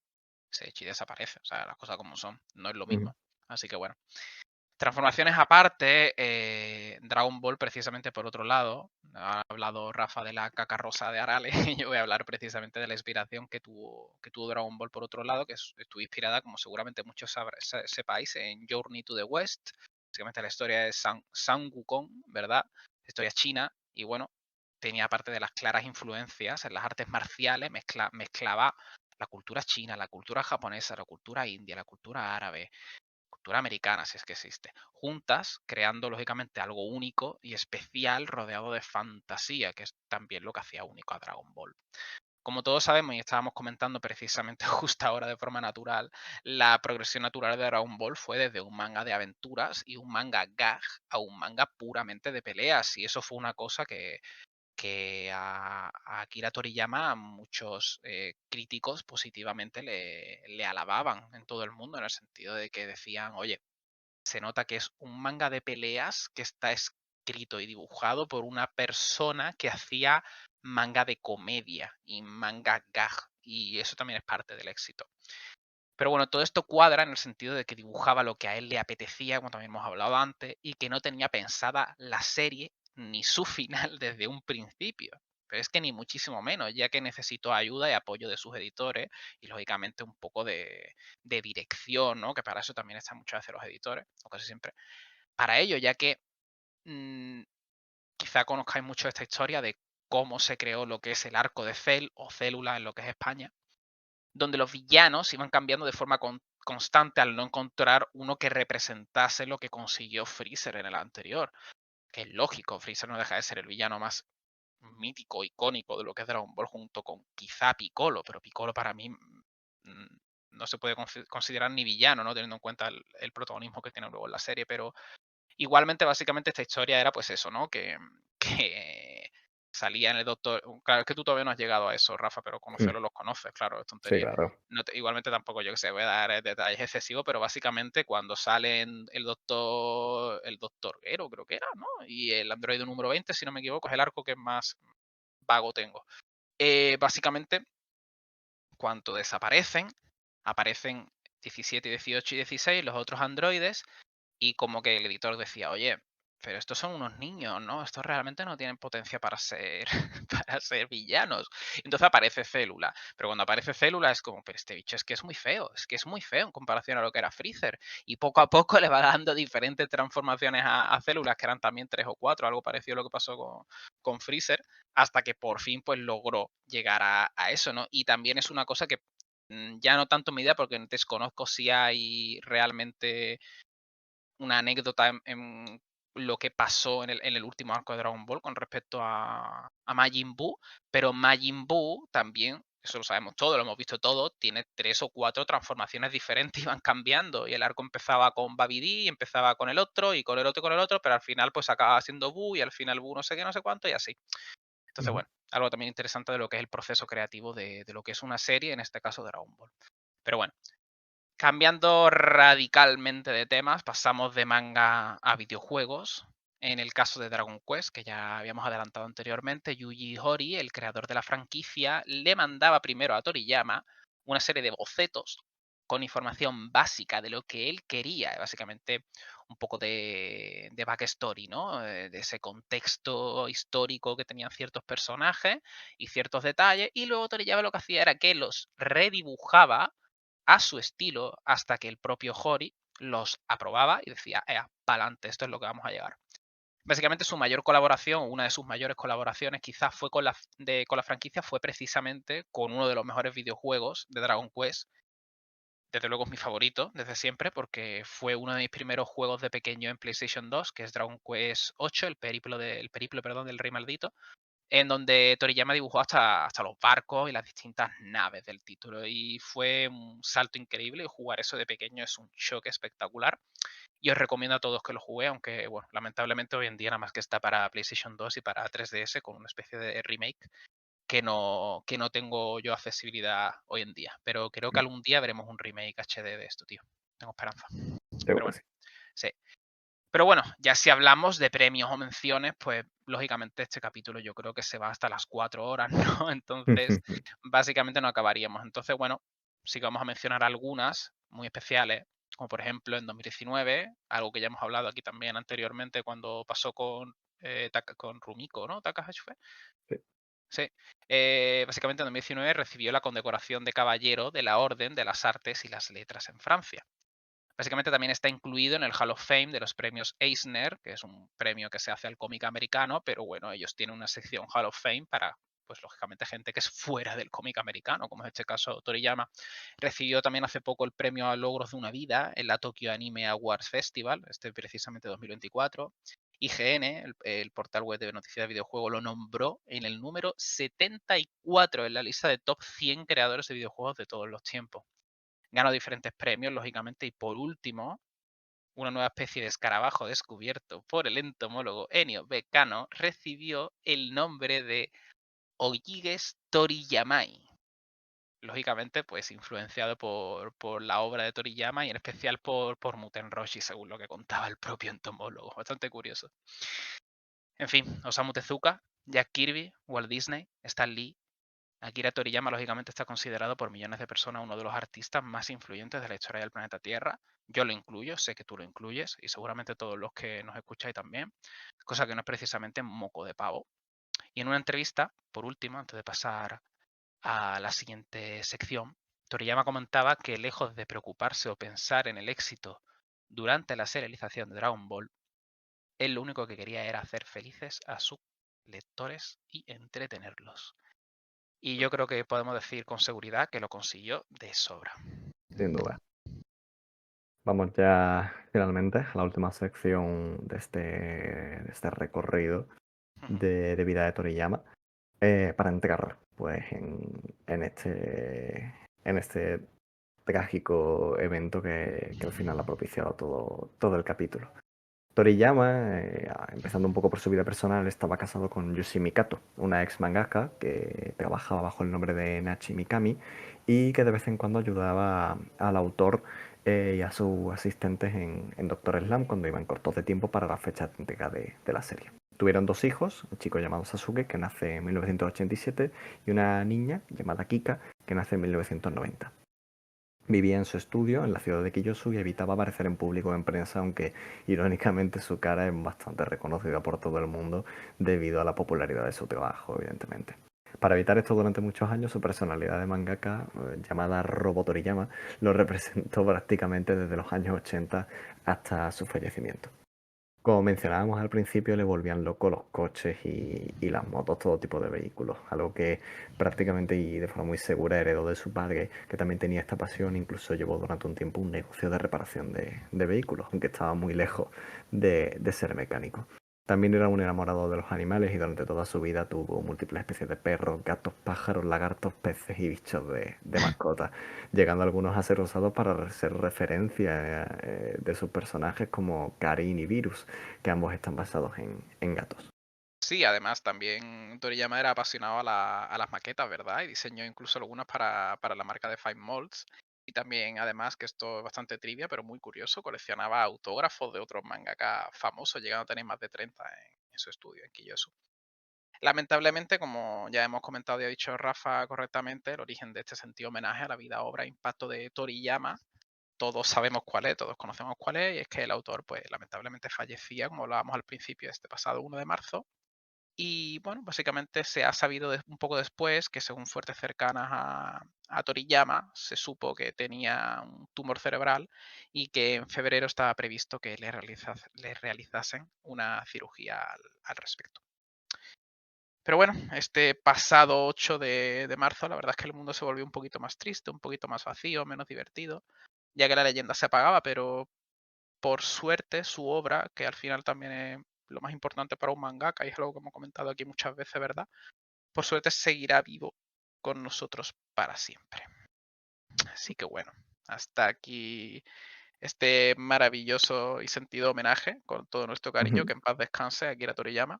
Ese Echi desaparece. O sea, las cosas como son. No es lo Ujú. mismo. Así que bueno. Transformaciones aparte, Dragon Ball precisamente por otro lado, ha hablado Rafa de la caca rosa de Arale, y yo voy a hablar precisamente de la inspiración que tuvo Dragon Ball por otro lado, que estuvo inspirada, como seguramente muchos sepáis, en Journey to the West. Básicamente la historia de San Wukong, ¿verdad? Historia china, y bueno, tenía parte de las claras influencias en las artes marciales, mezclaba la cultura china, la cultura japonesa, la cultura india, la cultura árabe, cultura americana, si es que existe, juntas, creando lógicamente algo único y especial rodeado de fantasía, que es también lo que hacía único a Dragon Ball. Como todos sabemos y estábamos comentando precisamente justo ahora de forma natural, la progresión natural de Dragon Ball fue desde un manga de aventuras y un manga gag a un manga puramente de peleas, y eso fue una cosa que a Akira Toriyama muchos críticos positivamente le alababan en todo el mundo, en el sentido de que decían, oye, se nota que es un manga de peleas que está escrito y dibujado por una persona que hacía manga de comedia y manga gag, y eso también es parte del éxito. Pero bueno, todo esto cuadra en el sentido de que dibujaba lo que a él le apetecía, como también hemos hablado antes, y que no tenía pensada la serie ni su final desde un principio. Pero es que ni muchísimo menos, ya que necesitó ayuda y apoyo de sus editores y lógicamente un poco de dirección, ¿no? Que para eso también están muchas veces los editores, o casi siempre. Para ello, ya que mm, quizá conozcáis mucho esta historia de cómo se creó lo que es el arco de Cell o Célula en lo que es España, donde los villanos iban cambiando de forma constante al no encontrar uno que representase lo que consiguió Freezer en el anterior. Que es lógico, Freezer no deja de ser el villano más mítico, icónico de lo que es Dragon Ball junto con quizá Piccolo, pero Piccolo para mí no se puede considerar ni villano, ¿no? Teniendo en cuenta el protagonismo que tiene luego en la serie, pero igualmente, básicamente, esta historia era pues eso, ¿no? Que salía en el Doctor. Claro, es que tú todavía no has llegado a eso, Rafa, pero Mm. conocerlo los conoces, claro, es Sí, tontería. claro. Igualmente tampoco yo que sé, voy a dar detalles excesivos, pero básicamente cuando salen el doctor Gero, creo que era, ¿no? Y el androide número 20, si no me equivoco, es el arco que más vago tengo. Básicamente, cuando desaparecen, aparecen 17, 18 y 16 los otros androides, y como que el editor decía, oye, pero estos son unos niños, ¿no? Estos realmente no tienen potencia para ser, para ser villanos. Entonces aparece Célula. Pero cuando aparece Célula es como, pero este bicho es que es muy feo, es que es muy feo en comparación a lo que era Freezer. Y poco a poco le va dando diferentes transformaciones a Células, que eran también 3 o 4, algo parecido a lo que pasó con Freezer, hasta que por fin pues logró llegar a eso, ¿no? Y también es una cosa que ya no tanto mi idea, porque desconozco si hay realmente una anécdota en lo que pasó en el último arco de Dragon Ball con respecto a Majin Buu, pero Majin Buu también, eso lo sabemos todo, lo hemos visto todo, tiene 3 o 4 transformaciones diferentes y van cambiando. Y el arco empezaba con Babidi, y empezaba con el otro, y con el otro y con el otro, pero al final pues acababa siendo Buu, y al final Buu no sé qué, no sé cuánto, y así. Entonces, Ujú. bueno, algo también interesante de lo que es el proceso creativo de lo que es una serie, en este caso Dragon Ball. Pero bueno, cambiando radicalmente de temas, pasamos de manga a videojuegos. En el caso de Dragon Quest, que ya habíamos adelantado anteriormente, Yuji Horii, el creador de la franquicia, le mandaba primero a Toriyama una serie de bocetos con información básica de lo que él quería, básicamente un poco de backstory, ¿no? De ese contexto histórico que tenían ciertos personajes y ciertos detalles, y luego Toriyama lo que hacía era que los redibujaba a su estilo hasta que el propio Hori los aprobaba y decía, pa'lante, esto es lo que vamos a llegar. Básicamente su mayor colaboración, una de sus mayores colaboraciones quizás fue con la franquicia, fue precisamente con uno de los mejores videojuegos de Dragon Quest. Desde luego es mi favorito desde siempre porque fue uno de mis primeros juegos de pequeño en PlayStation 2, que es Dragon Quest 8, el periplo, perdón, del Rey Maldito, en donde Toriyama dibujó hasta los barcos y las distintas naves del título. Y fue un salto increíble. Jugar eso de pequeño es un choque espectacular. Y os recomiendo a todos que lo jugué, aunque, bueno, lamentablemente hoy en día nada más que está para PlayStation 2 y para 3DS con una especie de remake que no tengo yo accesibilidad hoy en día. Pero creo que algún día veremos un remake HD de esto, tío. Tengo esperanza. Pero Seguro que bueno, sí. sí. Pero bueno, ya si hablamos de premios o menciones, pues lógicamente este capítulo yo creo que se va hasta las 4 horas, ¿no? Entonces, básicamente no acabaríamos. Entonces, bueno, sí que vamos a mencionar algunas muy especiales, como por ejemplo en 2019, algo que ya hemos hablado aquí también anteriormente cuando pasó con Rumiko, ¿no? Takahashi fue. Sí. Sí. Básicamente en 2019 recibió la condecoración de Caballero de la Orden de las Artes y las Letras en Francia. Básicamente también está incluido en el Hall of Fame de los premios Eisner, que es un premio que se hace al cómic americano, pero bueno, ellos tienen una sección Hall of Fame para, pues lógicamente, gente que es fuera del cómic americano, como es este caso Toriyama. Recibió también hace poco el premio a Logros de una Vida en la Tokyo Anime Awards Festival, este precisamente 2024. IGN, el portal web de noticias de videojuegos, lo nombró en el número 74 en la lista de top 100 creadores de videojuegos de todos los tiempos. Ganó diferentes premios, lógicamente, y por último, una nueva especie de escarabajo descubierto por el entomólogo Ennio Beccano recibió el nombre de Ojiges Toriyamai. Lógicamente, pues influenciado por la obra de Toriyama y en especial por Muten Roshi, según lo que contaba el propio entomólogo. Bastante curioso. En fin, Osamu Tezuka, Jack Kirby, Walt Disney, Stan Lee, Akira Toriyama, lógicamente, está considerado por millones de personas uno de los artistas más influyentes de la historia del planeta Tierra. Yo lo incluyo, sé que tú lo incluyes y seguramente todos los que nos escucháis también, cosa que no es precisamente moco de pavo. Y en una entrevista, por último, antes de pasar a la siguiente sección, Toriyama comentaba que lejos de preocuparse o pensar en el éxito durante la serialización de Dragon Ball, él lo único que quería era hacer felices a sus lectores y entretenerlos. Y yo creo que podemos decir con seguridad que lo consiguió de sobra. Sin duda. Vamos ya finalmente a la última sección de este recorrido de vida de Toriyama, para entrar pues en este trágico evento que al final ha propiciado todo el capítulo. Toriyama, empezando un poco por su vida personal, estaba casado con Yoshimi Kato, una ex mangaka que trabajaba bajo el nombre de Nachi Mikami y que de vez en cuando ayudaba al autor y a sus asistentes en Doctor Slam cuando iban cortos de tiempo para la fecha de entrega de la serie. Tuvieron dos hijos, un chico llamado Sasuke, que nace en 1987, y una niña llamada Kika, que nace en 1990. Vivía en su estudio en la ciudad de Kiyosu y evitaba aparecer en público en prensa, aunque irónicamente su cara es bastante reconocida por todo el mundo debido a la popularidad de su trabajo, evidentemente. Para evitar esto durante muchos años, su personalidad de mangaka, llamada Robo Toriyama, lo representó prácticamente desde los años 80 hasta su fallecimiento. Como mencionábamos al principio, le volvían locos los coches y las motos, todo tipo de vehículos, algo que prácticamente y de forma muy segura heredó de su padre, que también tenía esta pasión, incluso llevó durante un tiempo un negocio de reparación de vehículos, aunque estaba muy lejos de ser mecánico. También era un enamorado de los animales y durante toda su vida tuvo múltiples especies de perros, gatos, pájaros, lagartos, peces y bichos de mascota, llegando algunos a ser usados para ser referencia de sus personajes como Karin y Virus, que ambos están basados en gatos. Sí, además también Toriyama era apasionado a las maquetas, ¿verdad? Y diseñó incluso algunas para la marca de Five Molds. Y también, además, que esto es bastante trivia, pero muy curioso, coleccionaba autógrafos de otros mangaka famosos, llegando a tener más de 30 en su estudio, en Kiyosu. Lamentablemente, como ya hemos comentado y ha dicho Rafa correctamente, el origen de este sentido homenaje a la vida, obra, impacto de Toriyama, todos sabemos cuál es, todos conocemos cuál es, y es que el autor, pues lamentablemente fallecía, como hablábamos al principio, este pasado 1 de marzo. Y bueno, básicamente se ha sabido un poco después que según fuentes cercanas a Toriyama, se supo que tenía un tumor cerebral y que en febrero estaba previsto que le realizasen una cirugía al respecto. Pero bueno, este pasado 8 de marzo, la verdad es que el mundo se volvió un poquito más triste, un poquito más vacío, menos divertido, ya que la leyenda se apagaba, pero por suerte su obra, que al final también es lo más importante para un mangaka, y es algo que hemos comentado aquí muchas veces, ¿verdad? Por suerte seguirá vivo con nosotros para siempre. Así que bueno, hasta aquí este maravilloso y sentido homenaje con todo nuestro cariño, Ujú. que en paz descanse Akira Toriyama.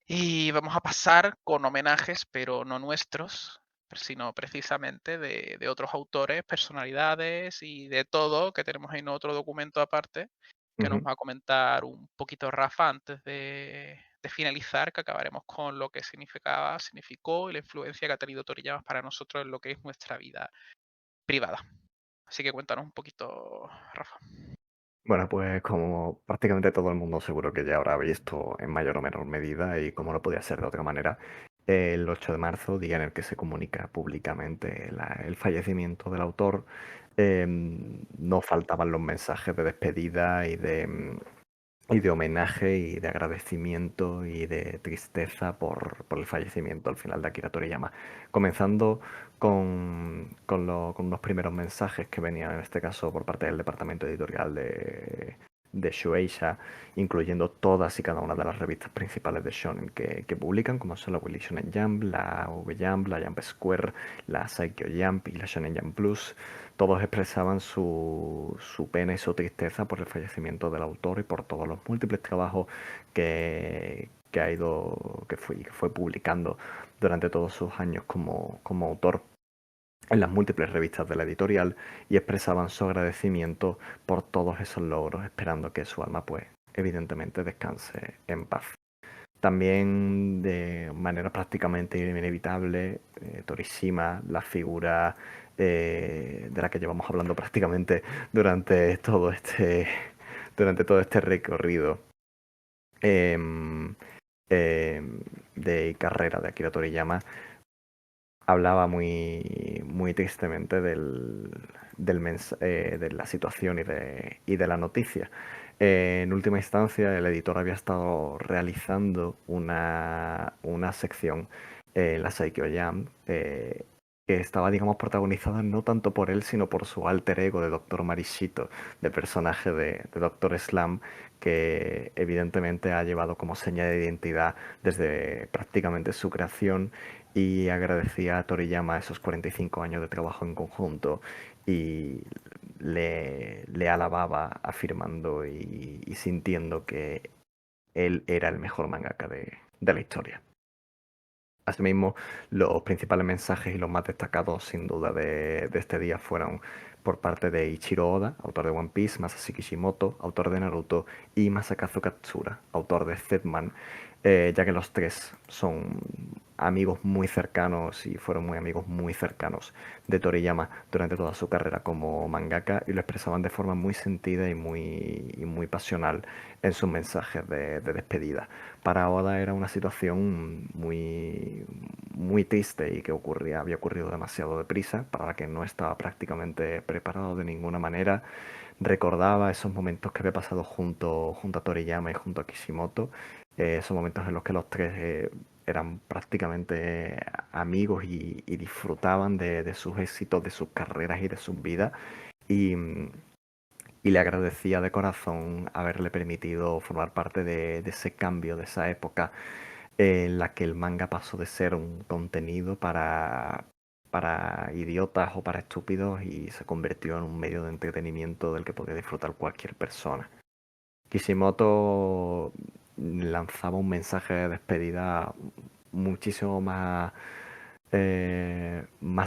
Y vamos a pasar con homenajes, pero no nuestros, sino precisamente de otros autores, personalidades y de todo, que tenemos en otro documento aparte, que nos Ujú. va a comentar un poquito Rafa antes de finalizar, que acabaremos con lo que significó y la influencia que ha tenido Toriyama para nosotros en lo que es nuestra vida privada. Así que cuéntanos un poquito, Rafa. Bueno, pues como prácticamente todo el mundo seguro que ya habrá visto en mayor o menor medida y como no podía ser de otra manera, el 8 de marzo, día en el que se comunica públicamente el fallecimiento del autor, no faltaban los mensajes de despedida y de homenaje y de agradecimiento y de tristeza por el fallecimiento al final de Akira Toriyama. Comenzando con unos primeros mensajes que venían en este caso por parte del departamento editorial de Shueisha, incluyendo todas y cada una de las revistas principales de Shonen que publican, como son la Weekly Shonen Jump, la V-Jump, la Jump Square, la Saikyo Jump y la Shonen Jump Plus. Todos expresaban su pena y su tristeza por el fallecimiento del autor y por todos los múltiples trabajos que fue publicando durante todos sus años como autor en las múltiples revistas de la editorial y expresaban su agradecimiento por todos esos logros, esperando que su alma, pues, evidentemente descanse en paz. También de manera prácticamente inevitable, Torishima, la figura de la que llevamos hablando prácticamente durante todo este recorrido em, de carrera de Akira Toriyama, hablaba muy tristemente de la situación y de la noticia. En última instancia, el editor había estado realizando una sección en la Saikyo Jam, que estaba, digamos, protagonizada no tanto por él, sino por su alter ego de Doctor Marishito, de personaje de Doctor Slam, que evidentemente ha llevado como seña de identidad desde prácticamente su creación y agradecía a Toriyama esos 45 años de trabajo en conjunto y le alababa afirmando y sintiendo que él era el mejor mangaka de la historia. Asimismo, los principales mensajes y los más destacados, sin duda, de este día fueron por parte de Ichiro Oda, autor de One Piece, Masashi Kishimoto, autor de Naruto, y Masakazu Katsura, autor de Zetman, ya que los tres son amigos muy cercanos y fueron muy amigos muy cercanos de Toriyama durante toda su carrera como mangaka y lo expresaban de forma muy sentida y muy pasional en sus mensajes de despedida. Para Oda era una situación muy triste y que había ocurrido demasiado deprisa, para la que no estaba prácticamente preparado de ninguna manera. Recordaba esos momentos que había pasado junto a Toriyama y junto a Kishimoto, esos momentos en los que los tres eran prácticamente amigos y disfrutaban de sus éxitos, de sus carreras y de sus vidas. Y, y le agradecía de corazón haberle permitido formar parte de ese cambio, de esa época en la que el manga pasó de ser un contenido para idiotas o para estúpidos y se convirtió en un medio de entretenimiento del que podía disfrutar cualquier persona. Kishimoto lanzaba un mensaje de despedida muchísimo más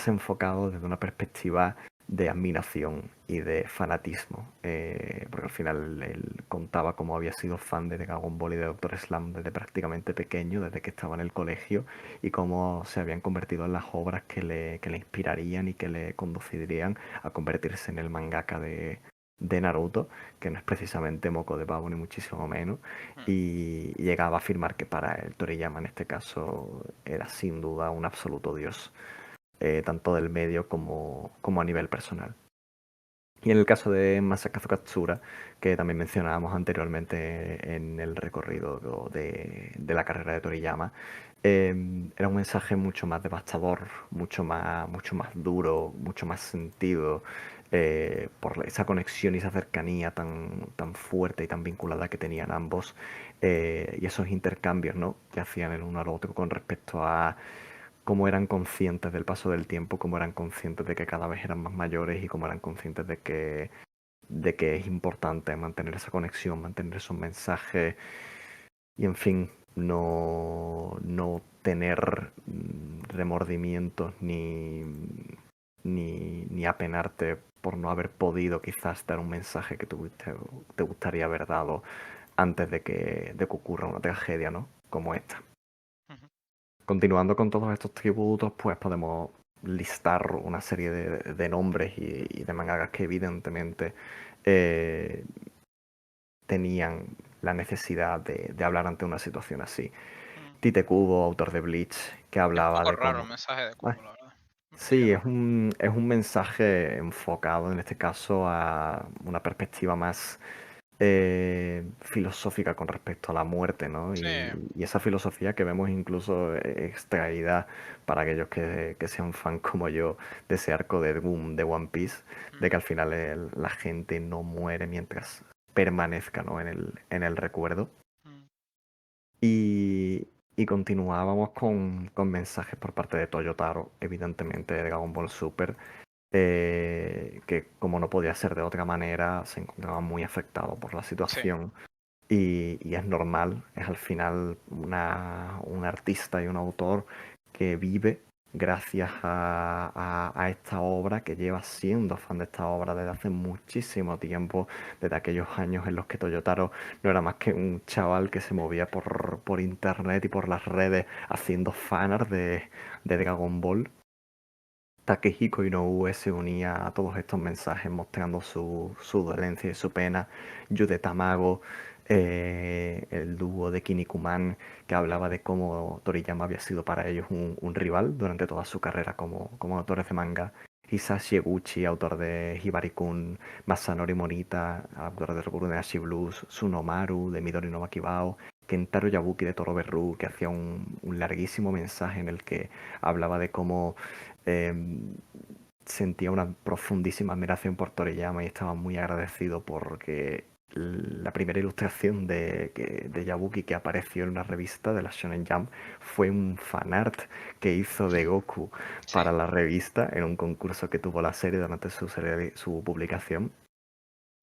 enfocado desde una perspectiva de admiración y de fanatismo, porque al final él contaba cómo había sido fan de Dragon Ball y de Doctor Slump desde prácticamente pequeño, desde que estaba en el colegio, y cómo se habían convertido en las obras que le inspirarían y que le conducirían a convertirse en el mangaka de Naruto, que no es precisamente moco de pavo ni muchísimo menos, Mm. y llegaba a afirmar que para él Toriyama en este caso era sin duda un absoluto dios, tanto del medio como a nivel personal. Y en el caso de Masakazu Katsura, que también mencionábamos anteriormente en el recorrido de la carrera de Toriyama, era un mensaje mucho más devastador, mucho más duro, mucho más sentido, por esa conexión y esa cercanía tan fuerte y tan vinculada que tenían ambos, y esos intercambios, ¿no?, que hacían el uno al otro con respecto a cómo eran conscientes del paso del tiempo, cómo eran conscientes de que cada vez eran más mayores y cómo eran conscientes de que es importante mantener esa conexión, mantener esos mensajes y, en fin, no tener remordimientos ni apenarte por no haber podido quizás dar un mensaje que te gustaría haber dado antes de que ocurra una tragedia, ¿no?, como esta. Ujú. Continuando con todos estos tributos, pues podemos listar una serie de nombres y de mangakas que evidentemente eh, tenían la necesidad de hablar ante una situación así. Mm. Tite Kubo, autor de Bleach, que Es un hablaba poco de raro el cómo... mensaje de Ah, Kubo, la verdad. Un sí, poquillo es un mensaje enfocado en este caso a una perspectiva más filosófica con respecto a la muerte, ¿no? Sí. Y esa filosofía que vemos incluso extraída para aquellos que sean fan como yo de ese arco de Doom de One Piece, de Mm. que al final la gente no muere mientras permanezca, ¿no?, en el recuerdo. Mm. Y continuábamos con mensajes por parte de Toyotaro, evidentemente de Dragon Ball Super, que como no podía ser de otra manera, se encontraba muy afectado por la Sí. situación. Y es normal, es al final un artista y un autor que vive gracias a esta obra, que lleva siendo fan de esta obra desde hace muchísimo tiempo, desde aquellos años en los que Toyotaro no era más que un chaval que se movía por internet y por las redes haciendo fanart de Dragon Ball. Takehiko Inoue se unía a todos estos mensajes mostrando su dolencia y su pena. Yude Tamago, el dúo de Kinnikuman, que hablaba de cómo Toriyama había sido para ellos un rival durante toda su carrera como autores de manga. Hisashi Eguchi, autor de Hibari-kun, Masanori Morita, autor de Rurouni Blues, Tsunomaru, de Midori no Makibao, Kentaro Yabuki de Toro Berru, que hacía un larguísimo mensaje en el que hablaba de cómo eh, sentía una profundísima admiración por Toriyama y estaba muy agradecido porque la primera ilustración de Yabuki que apareció en una revista de la Shonen Jump fue un fanart que hizo de Goku Sí. para la revista en un concurso que tuvo la serie durante su publicación.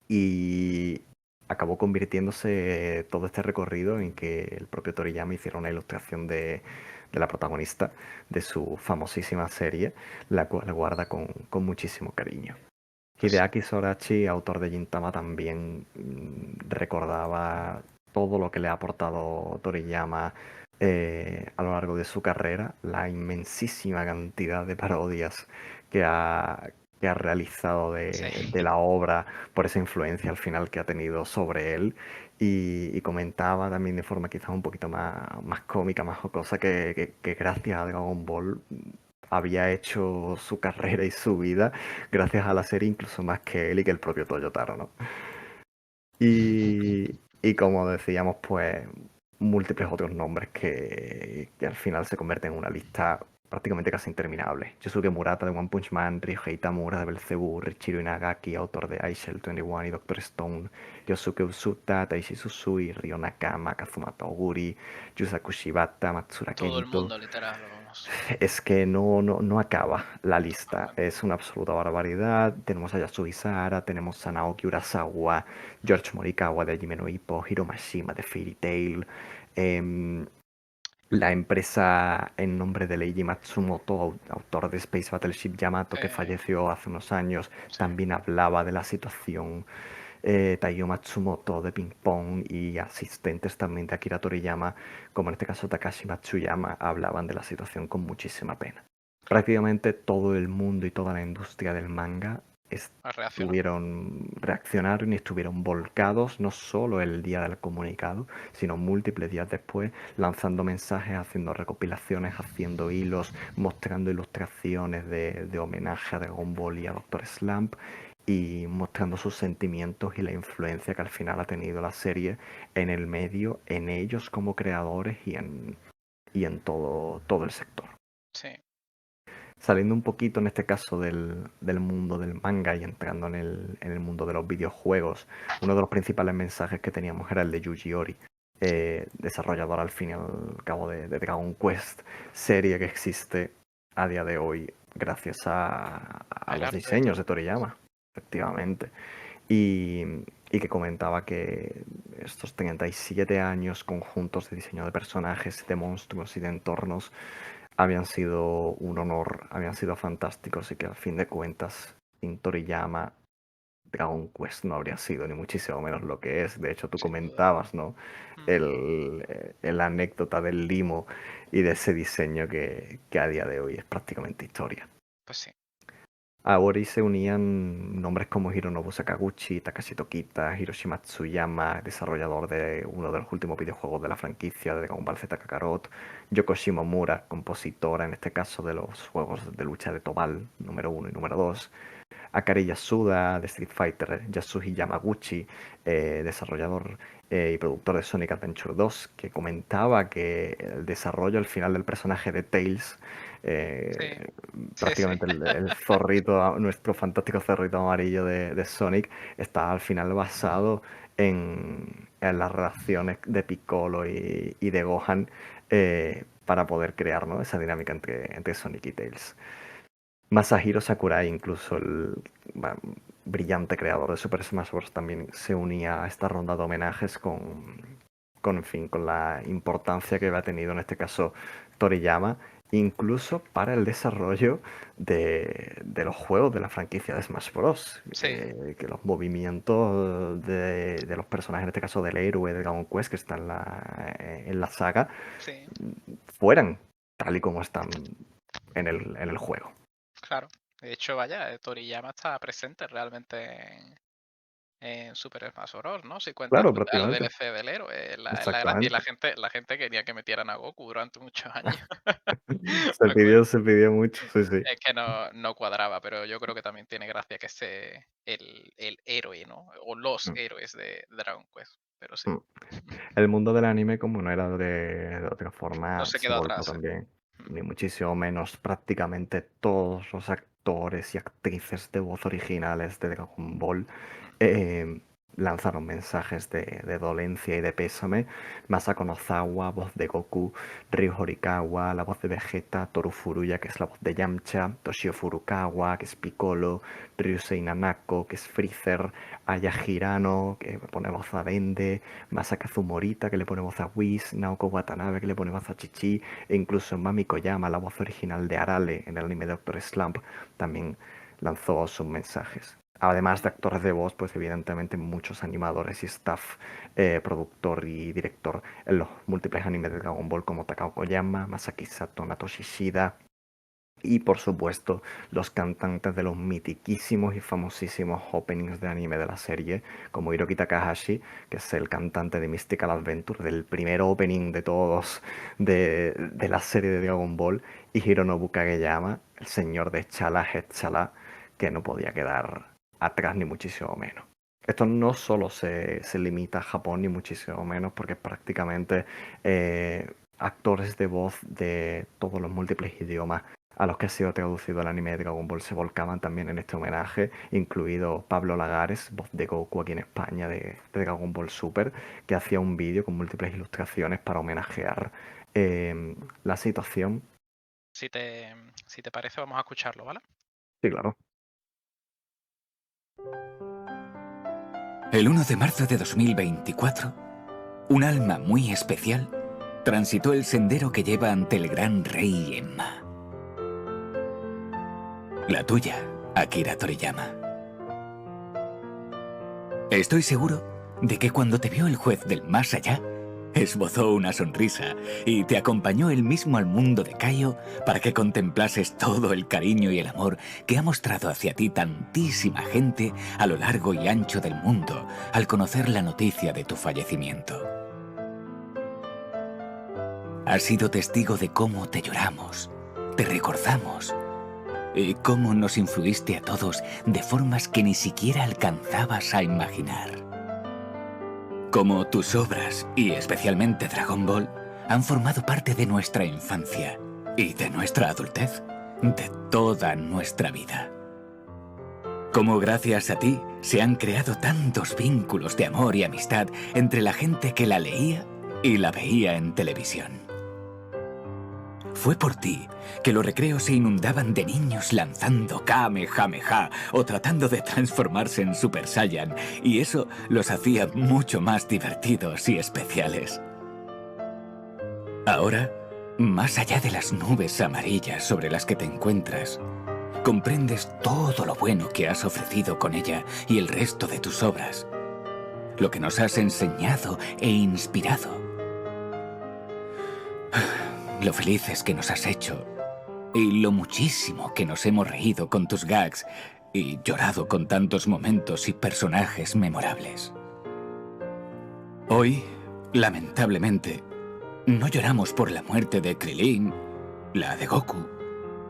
Y acabó convirtiéndose todo este recorrido en que el propio Toriyama hiciera una ilustración de la protagonista de su famosísima serie, la cual guarda con muchísimo cariño. Pues sí. Hideaki Sorachi, autor de Gintama, también recordaba todo lo que le ha aportado Toriyama a lo largo de su carrera, la inmensísima cantidad de parodias que ha realizado Sí. de la obra por esa influencia al final que ha tenido sobre él. Y comentaba también de forma quizás un poquito más cómica, más jocosa, que gracias a Dragon Ball había hecho su carrera y su vida gracias a la serie, incluso más que él y que el propio Toyotaro, ¿no? Y como decíamos, pues múltiples otros nombres que al final se convierten en una lista prácticamente casi interminable. Yosuke Murata de One Punch Man, Ryohei Tamura de Belzebú, Richiro Inagaki, autor de iShell 21 y Doctor Stone, Yosuke Usuta, Taishi Susui, Ryo Nakama, Kazuma Toguri, Yusaku Shibata, Matsura Todo el Kento. mundo, literal, vamos. Es que no acaba la lista, es una absoluta barbaridad. Tenemos a Yasuo Isara, tenemos a Naoki Urasawa, George Morikawa de Hajime no Ippo, Hiro Mashima de Fairy Tail, em, La empresa en nombre de Leiji Matsumoto, autor de Space Battleship Yamato, que falleció hace unos años, Sí. también hablaba de la situación. Taiyo Matsumoto de Ping Pong y asistentes también de Akira Toriyama, como en este caso Takashi Matsuyama, hablaban de la situación con muchísima pena. Prácticamente todo el mundo y toda la industria del manga Reaccionó. reaccionaron y estuvieron volcados, no solo el día del comunicado, sino múltiples días después, lanzando mensajes, haciendo recopilaciones, haciendo hilos, mostrando ilustraciones de homenaje a Dragon Ball y a Doctor Slump, y mostrando sus sentimientos y la influencia que al final ha tenido la serie en el medio, en ellos como creadores y en todo el sector. Sí. Saliendo un poquito en este caso del mundo del manga y entrando en el mundo de los videojuegos, uno de los principales mensajes que teníamos era el de Yuji Ori, desarrollador al fin y al cabo de Dragon Quest, serie que existe a día de hoy gracias a El los arte de diseños de Toriyama. Toriyama, efectivamente. Y, y que comentaba que estos 37 años conjuntos de diseño de personajes, de monstruos y de entornos habían sido un honor, habían sido fantásticos y que al fin de cuentas, sin Toriyama, Dragon Quest no habría sido ni muchísimo menos lo que es. De hecho, tú Sin duda. comentabas, ¿no? Mm, La anécdota del limo y de ese diseño que a día de hoy es prácticamente historia. Pues sí. A Ori se unían nombres como Hironobu Sakaguchi, Takashi Tokita, Hiroshi Matsuyama, desarrollador de uno de los últimos videojuegos de la franquicia de Dragon Ball Z Kakarot, Yoko Shimomura, compositora en este caso de los juegos de lucha de Tobal número 1 y número 2, Akari Yasuda de Street Fighter, Yasuhi Yamaguchi, desarrollador y productor de Sonic Adventure 2, que comentaba que el desarrollo al final del personaje de Tails, Sí. eh, Sí, sí. prácticamente el zorrito, nuestro fantástico zorrito amarillo de Sonic, está al final basado en las relaciones de Piccolo y de Gohan para poder crear, ¿no?, esa dinámica entre Sonic y Tails. Masahiro Sakurai, incluso el brillante creador de Super Smash Bros., también se unía a esta ronda de homenajes en fin, con la importancia que ha tenido en este caso Toriyama, incluso para el desarrollo de los juegos de la franquicia de Smash Bros. Sí. Que los movimientos de los personajes, en este caso del héroe de Dragon Quest, que está en la saga, Sí. fueran tal y como están en el juego. Claro. De hecho, vaya, Toriyama está presente realmente en Super Smash Bros., ¿no? Si cuentas Claro, al prácticamente. DLC del héroe, la gracia. Y Exactamente. la gente quería que metieran a Goku durante muchos años. Se Me acuerdo. pidió, se pidió mucho, sí, sí. Es que no cuadraba, pero yo creo que también tiene gracia que esté el héroe, ¿no? O los Mm, héroes de Dragon Quest. Pero sí, mm. El mundo del anime, como no era de otra no forma, se se quedó volcó atrás, ¿eh? también, Mm, ni muchísimo menos, prácticamente todos los actores y actrices de voz originales de Dragon Ball mm. eh, lanzaron mensajes de dolencia y de pésame. Masako Nozawa, voz de Goku, Ryu Horikawa, la voz de Vegeta, Toru Furuya, que es la voz de Yamcha, Toshio Furukawa, que es Piccolo, Ryusei Nanako, que es Freezer, Aya Hirano, que pone voz a Dende, Masakazu Morita, que le pone voz a Whis, Naoko Watanabe, que le pone voz a Chichi, e incluso Mami Koyama, la voz original de Arale en el anime Doctor Slump, también lanzó sus mensajes. Además de actores de voz, pues evidentemente muchos animadores y staff, productor y director en los múltiples animes de Dragon Ball como Takao Koyama, Masaki Sato, Natoshi Shida y por supuesto los cantantes de los mitiquísimos y famosísimos openings de anime de la serie, como Hiroki Takahashi, que es el cantante de Mystical Adventure, del primer opening de todos de la serie de Dragon Ball, y Hironobu Kageyama, el señor de Chala Head Chala, que no podía quedar atrás ni muchísimo menos. Esto no solo se limita a Japón, ni muchísimo menos, porque prácticamente actores de voz de todos los múltiples idiomas a los que ha sido traducido el anime de Dragon Ball se volcaban también en este homenaje, incluido Pablo Lagares, voz de Goku aquí en España de Dragon Ball Super, que hacía un vídeo con múltiples ilustraciones para homenajear la situación. Si te parece, vamos a escucharlo, ¿vale? Sí, claro. El 1 de marzo de 2024, un alma muy especial transitó el sendero que lleva ante el gran rey Emma. La tuya, Akira Toriyama. Estoy seguro de que cuando te vio el juez del más allá, esbozó una sonrisa y te acompañó él mismo al mundo de Kaio para que contemplases todo el cariño y el amor que ha mostrado hacia ti tantísima gente a lo largo y ancho del mundo al conocer la noticia de tu fallecimiento. Has sido testigo de cómo te lloramos, te recordamos y cómo nos influiste a todos de formas que ni siquiera alcanzabas a imaginar. Como tus obras, y especialmente Dragon Ball, han formado parte de nuestra infancia y de nuestra adultez, de toda nuestra vida. Como gracias a ti se han creado tantos vínculos de amor y amistad entre la gente que la leía y la veía en televisión. Fue por ti que los recreos se inundaban de niños lanzando Kamehameha o tratando de transformarse en Super Saiyan, y eso los hacía mucho más divertidos y especiales. Ahora, más allá de las nubes amarillas sobre las que te encuentras, comprendes todo lo bueno que has ofrecido con ella y el resto de tus obras, lo que nos has enseñado e inspirado. Lo felices que nos has hecho y lo muchísimo que nos hemos reído con tus gags y llorado con tantos momentos y personajes memorables. Hoy, lamentablemente, no lloramos por la muerte de Krillin, la de Goku,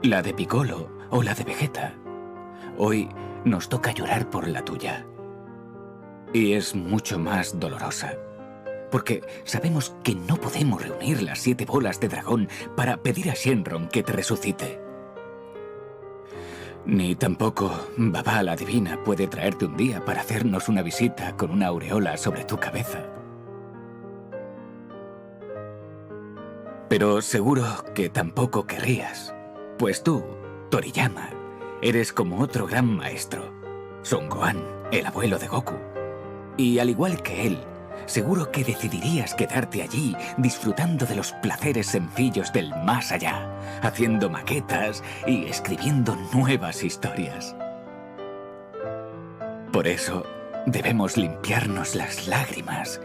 la de Piccolo o la de Vegeta. Hoy nos toca llorar por la tuya. Y es mucho más dolorosa. Porque sabemos que no podemos reunir las 7 bolas de dragón para pedir a Shenron que te resucite. Ni tampoco Baba la Divina puede traerte un día para hacernos una visita con una aureola sobre tu cabeza. Pero seguro que tampoco querrías, pues tú, Toriyama, eres como otro gran maestro, Son Gohan, el abuelo de Goku. Y al igual que él, seguro que decidirías quedarte allí disfrutando de los placeres sencillos del más allá, haciendo maquetas y escribiendo nuevas historias. Por eso, debemos limpiarnos las lágrimas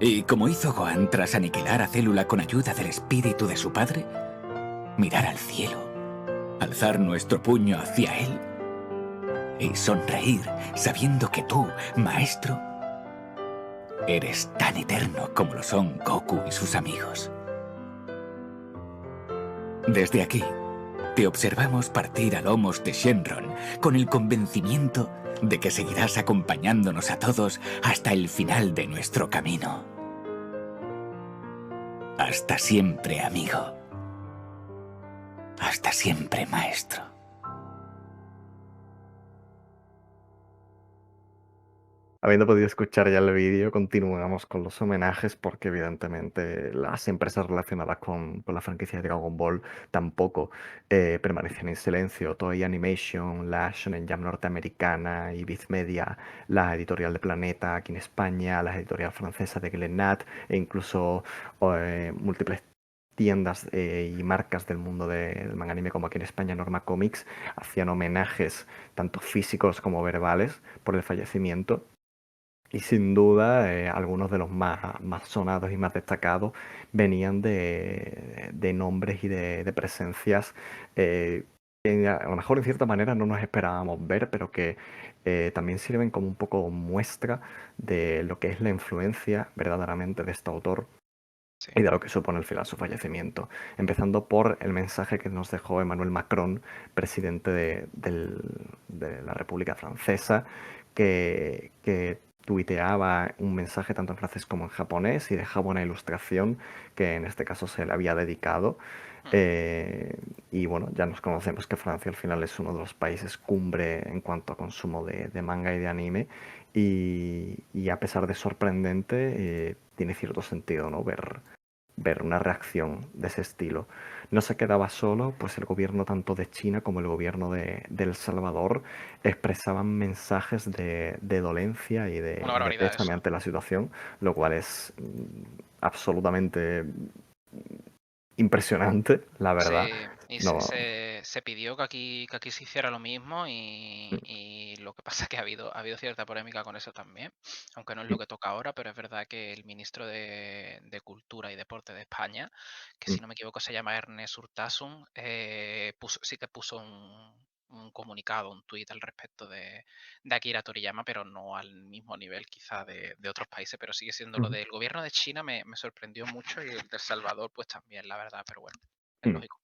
y, como hizo Gohan tras aniquilar a Célula con ayuda del espíritu de su padre, mirar al cielo, alzar nuestro puño hacia él y sonreír sabiendo que tú, maestro, eres tan eterno como lo son Goku y sus amigos. Desde aquí, te observamos partir a lomos de Shenron con el convencimiento de que seguirás acompañándonos a todos hasta el final de nuestro camino. Hasta siempre, amigo. Hasta siempre, maestro. Habiendo podido escuchar ya el vídeo, continuamos con los homenajes porque evidentemente las empresas relacionadas con la franquicia de Dragon Ball tampoco permanecen en silencio. Toei Animation, la Shonen Jump norteamericana, Ibiz Media, la editorial de Planeta aquí en España, la editorial francesa de Glenat e incluso múltiples tiendas y marcas del mundo del manga anime como aquí en España, Norma Comics, hacían homenajes tanto físicos como verbales por el fallecimiento. Y sin duda, algunos de los más sonados y más destacados venían de nombres y de presencias que a lo mejor en cierta manera no nos esperábamos ver, pero que también sirven como un poco muestra de lo que es la influencia verdaderamente de este autor Sí. y de lo que supone al final su fallecimiento. Empezando por el mensaje que nos dejó Emmanuel Macron, presidente de la República Francesa, que tuiteaba un mensaje tanto en francés como en japonés y dejaba una ilustración que en este caso se le había dedicado. Y bueno, ya nos conocemos que Francia al final es uno de los países cumbre en cuanto a consumo de manga y de anime. Y a pesar de sorprendente, tiene cierto sentido, ¿no? Ver una reacción de ese estilo. No se quedaba solo, pues el gobierno tanto de China como el gobierno de El Salvador expresaban mensajes de dolencia y de Una barbaridad pésame eso. ante la situación, lo cual es absolutamente impresionante, la verdad. Sí, y No, se pidió que aquí se hiciera lo mismo y lo que pasa es que ha habido cierta polémica con eso también, aunque no es lo que toca ahora, pero es verdad que el ministro de Cultura y Deporte de España, que si no me equivoco se llama Ernest Urtasun, sí que puso un comunicado, un tuit al respecto de Akira Toriyama, pero no al mismo nivel quizá de otros países, pero sigue siendo lo del gobierno de China me sorprendió mucho y el de El Salvador pues también, la verdad, pero bueno, es mm. lógico.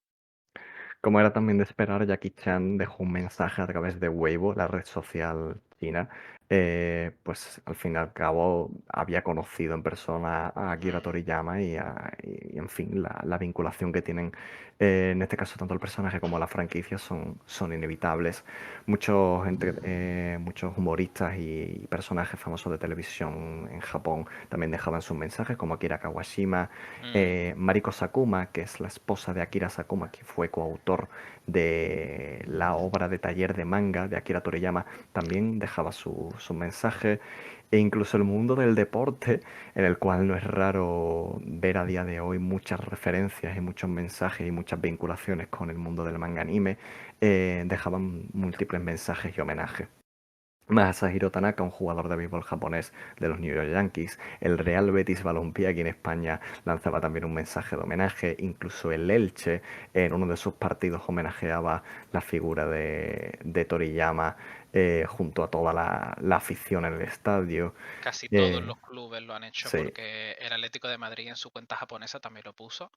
Como era también de esperar, Jackie Chan dejó un mensaje a través de Weibo, la red social china. Pues al fin y al cabo había conocido en persona a Akira Mm, Toriyama y, en fin, la vinculación que tienen, en este caso tanto el personaje como la franquicia son inevitables. Muchos humoristas y personajes famosos de televisión en Japón también dejaban sus mensajes, como Akira Kawashima, mm, Mariko Sakuma, que es la esposa de Akira Sakuma, que fue coautor de la obra de taller de manga de Akira Toriyama, también dejaba su mensaje. E incluso el mundo del deporte, en el cual no es raro ver a día de hoy muchas referencias y muchos mensajes y muchas vinculaciones con el mundo del manga anime, dejaban múltiples mensajes y homenajes. Masahiro Tanaka, un jugador de béisbol japonés de los New York Yankees, el Real Betis Balompié aquí en España lanzaba también un mensaje de homenaje, incluso el Elche en uno de sus partidos homenajeaba la figura de Toriyama junto a toda la afición en el estadio. Casi todos Eh, los clubes lo han hecho sí, porque el Atlético de Madrid en su cuenta japonesa también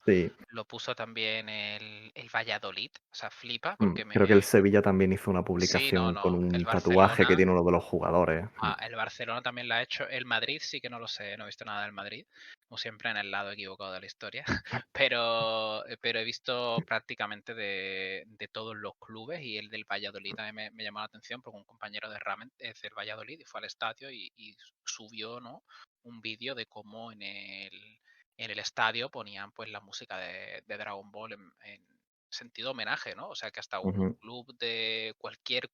sí. lo puso también el Valladolid, o sea, flipa porque Creo que el me... Sevilla también hizo una Sí, publicación con no, un tatuaje que tiene uno de los jugadores. El Barcelona también lo ha hecho. El Madrid sí que no lo sé, no he visto nada del Madrid, como siempre en el lado equivocado de la historia. Pero he visto prácticamente de todos los clubes y el del Valladolid también me llamó la atención porque un compañero de Ramen es del Valladolid y fue al estadio y subió, ¿no? Un vídeo de cómo en el estadio ponían pues la música de Dragon Ball en sentido homenaje, ¿no? O sea que hasta un Ujú, club de cualquier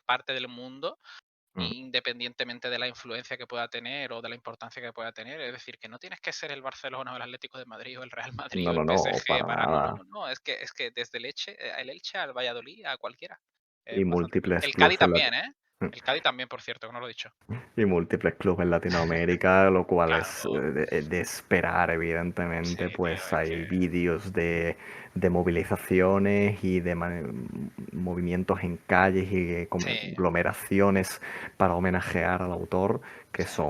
parte del mundo, ujú. independientemente de la influencia que pueda tener o de la importancia que pueda tener. Es decir, que no tienes que ser el Barcelona o el Atlético de Madrid o el Real Madrid No, o el no, no, PSG para para. No, no, nada. no, no. Es que desde el Elche al Valladolid a cualquiera. Es Y bastante bien. múltiples El Cádiz clubes en también, ¿eh? El Cádiz también, por cierto, que no lo he dicho. y múltiples clubes en Latinoamérica, lo cual es Claro. de esperar, Sí, evidentemente, tío, pues es que. hay vídeos de movilizaciones y de movimientos en calles y de Sí, conglomeraciones para homenajear al autor que sí.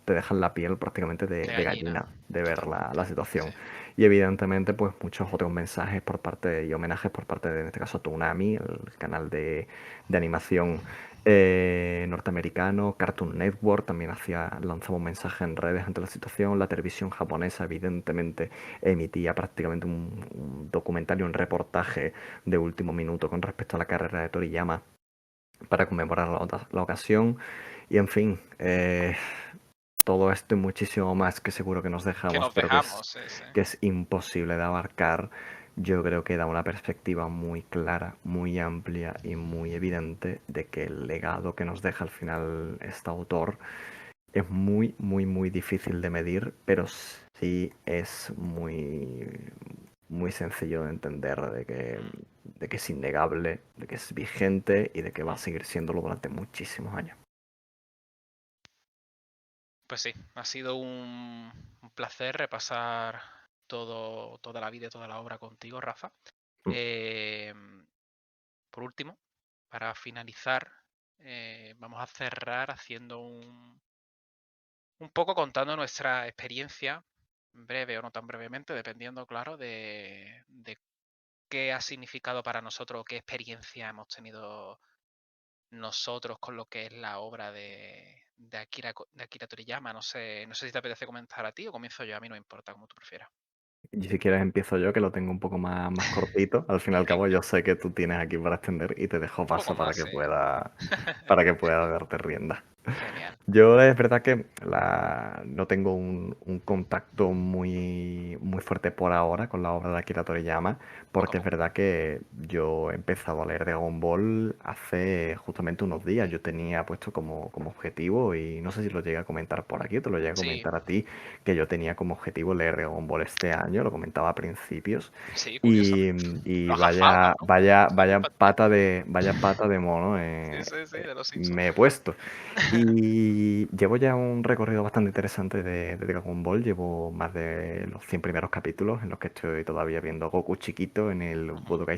te dejan la piel prácticamente De de gallina. gallina de ver la Sí. situación. Y evidentemente, pues muchos otros mensajes por parte y homenajes por parte de, en este caso, Toonami, el canal de animación norteamericano. Cartoon Network también lanzaba un mensaje en redes ante la situación. La televisión japonesa, evidentemente, emitía prácticamente un documentario, un reportaje de último minuto con respecto a la carrera de Toriyama para conmemorar la ocasión. Y en fin, todo esto y muchísimo más que seguro que nos Que dejamos, nos pero dejamos, sí, sí. que es imposible de abarcar. Yo creo que da una perspectiva muy clara, muy amplia y muy evidente de que el legado que nos deja al final este autor es muy, muy, muy difícil de medir, pero sí es muy sencillo de entender de que es innegable, de que es vigente y de que va a seguir siéndolo durante muchísimos años. Pues sí, ha sido un placer repasar toda la vida y toda la obra contigo, Rafa. Mm. Por último, para finalizar, vamos a cerrar haciendo un poco contando nuestra experiencia, breve o no tan brevemente, dependiendo, claro, de qué ha significado para nosotros, qué experiencia hemos tenido nosotros con lo que es la obra de Akira Toriyama. No sé si te apetece comentar a ti o comienzo yo, a mí no me importa, como tú prefieras. Y si quieres empiezo yo, que lo tengo un poco más cortito. Al fin y al cabo, Venga, yo sé que tú tienes aquí para extender y te dejo un poco paso más, sí. para que puedas darte rienda. Genial. Yo es verdad que no tengo un contacto muy fuerte por ahora con la obra de Akira Toriyama, Poco a porque es poco. verdad que yo he empezado a leer Dragon Ball hace justamente unos días. Yo tenía puesto como objetivo, y no sé si lo llegué a comentar por aquí o te lo llegué a Sí, comentar a ti, que yo tenía como objetivo leer Dragon Ball este año, lo comentaba a principios. sí, Y, curiosamente. y Los gafapás, ¿no? vaya pata de mono Sí, sí, sí, de los Simpsons. me he puesto. Y llevo ya un recorrido bastante interesante de Dragon Ball. Llevo más de los 100 primeros capítulos en los que estoy todavía viendo a Goku chiquito en el Ujú. Budokai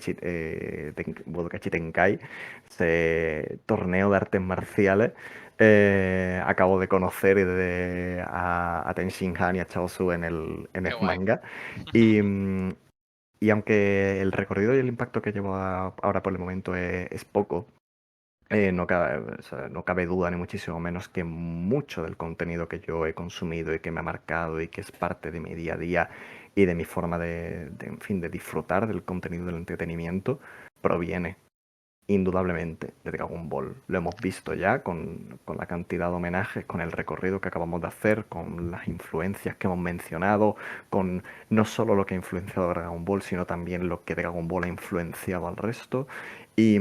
Tenkai, ese torneo de artes marciales. Acabo de conocer a Ten Shin Han y a Chaozu en Qué el guay. manga. Y, y aunque el recorrido y el impacto que llevo ahora por el momento es poco, o sea, no cabe duda ni muchísimo menos que mucho del contenido que yo he consumido y que me ha marcado y que es parte de mi día a día y de mi forma en fin, de disfrutar del contenido del entretenimiento, proviene indudablemente de Dragon Ball. Lo hemos visto ya con la cantidad de homenajes, con el recorrido que acabamos de hacer, con las influencias que hemos mencionado, con no solo lo que ha influenciado a Dragon Ball, sino también lo que Dragon Ball ha influenciado al resto. Y,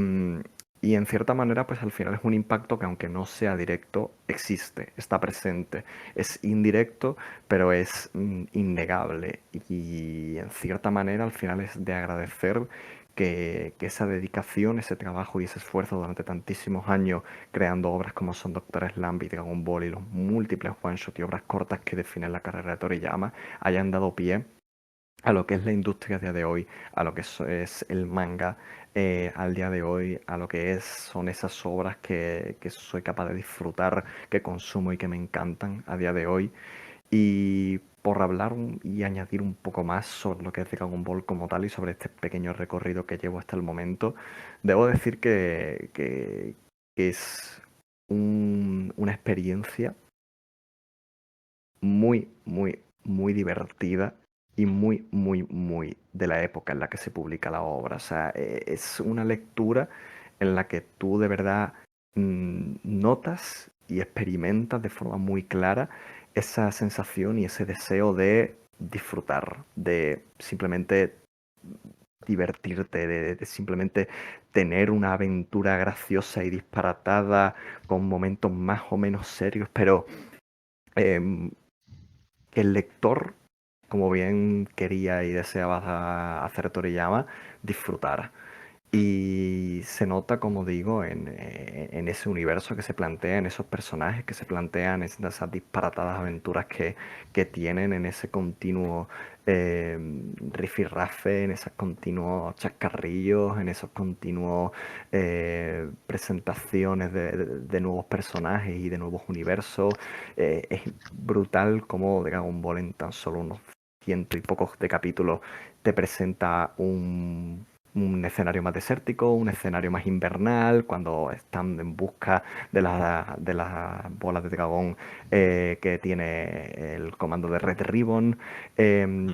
y en cierta manera, pues al final es un impacto que, aunque no sea directo, existe, está presente. Es indirecto, pero es innegable. Y en cierta manera, al final es de agradecer que esa dedicación, ese trabajo y ese esfuerzo durante tantísimos años creando obras como son Doctor Slump y Dragon Ball y los múltiples one-shot y obras cortas que definen la carrera de Toriyama, hayan dado pie a lo que es la industria a día de hoy, a lo que es el manga al día de hoy, a lo que son esas obras que soy capaz de disfrutar, que consumo y que me encantan a día de hoy. Y por hablar y añadir un poco más sobre lo que es Dragon Ball como tal y sobre este pequeño recorrido que llevo hasta el momento, debo decir que es una experiencia muy divertida y muy de la época en la que se publica la obra. O sea, es una lectura en la que tú de verdad notas y experimentas de forma muy clara esa sensación y ese deseo de disfrutar, de simplemente divertirte, de simplemente tener una aventura graciosa y disparatada con momentos más o menos serios, pero em, que el lector, como bien quería y deseaba hacer Toriyama, disfrutara. Y se nota, como digo, en ese universo que se plantea, en esos personajes que se plantean, en esas disparatadas aventuras que tienen, en ese continuo rifirrafe, en esos continuos chascarrillos, en esos continuos presentaciones de nuevos personajes y de nuevos universos. Es brutal como Dragon Ball en tan solo unos ciento y pocos de capítulos te presenta un escenario más desértico, un escenario más invernal, cuando están en busca de las bolas de dragón que tiene el comando de Red Ribbon.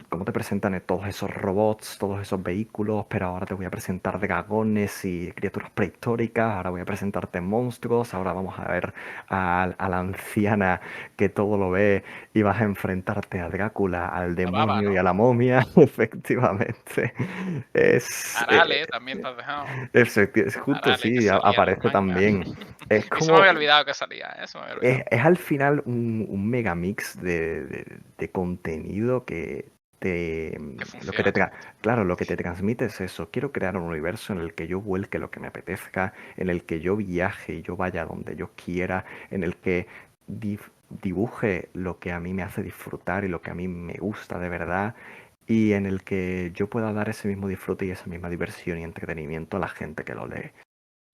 Cómo te presentan todos esos robots, todos esos vehículos, pero ahora te voy a presentar dragones y criaturas prehistóricas, ahora voy a presentarte monstruos, ahora vamos a ver a la anciana que todo lo ve, y vas a enfrentarte a Drácula, al La baba, demonio y ¿no? a la momia, efectivamente. Es, Arale, también te has dejado. es justo, Arale, que sí, salía en el aparece manga. también. Es Y se me había como, olvidado que salía, se me había olvidado. es al final un mega mix de contenido que te, Que lo que te funciona. claro, lo que te transmite es eso. Quiero crear un universo en el que yo vuelque lo que me apetezca, en el que yo viaje y yo vaya donde yo quiera, en el que dibuje lo que a mí me hace disfrutar y lo que a mí me gusta de verdad, y en el que yo pueda dar ese mismo disfrute y esa misma diversión y entretenimiento a la gente que lo lee.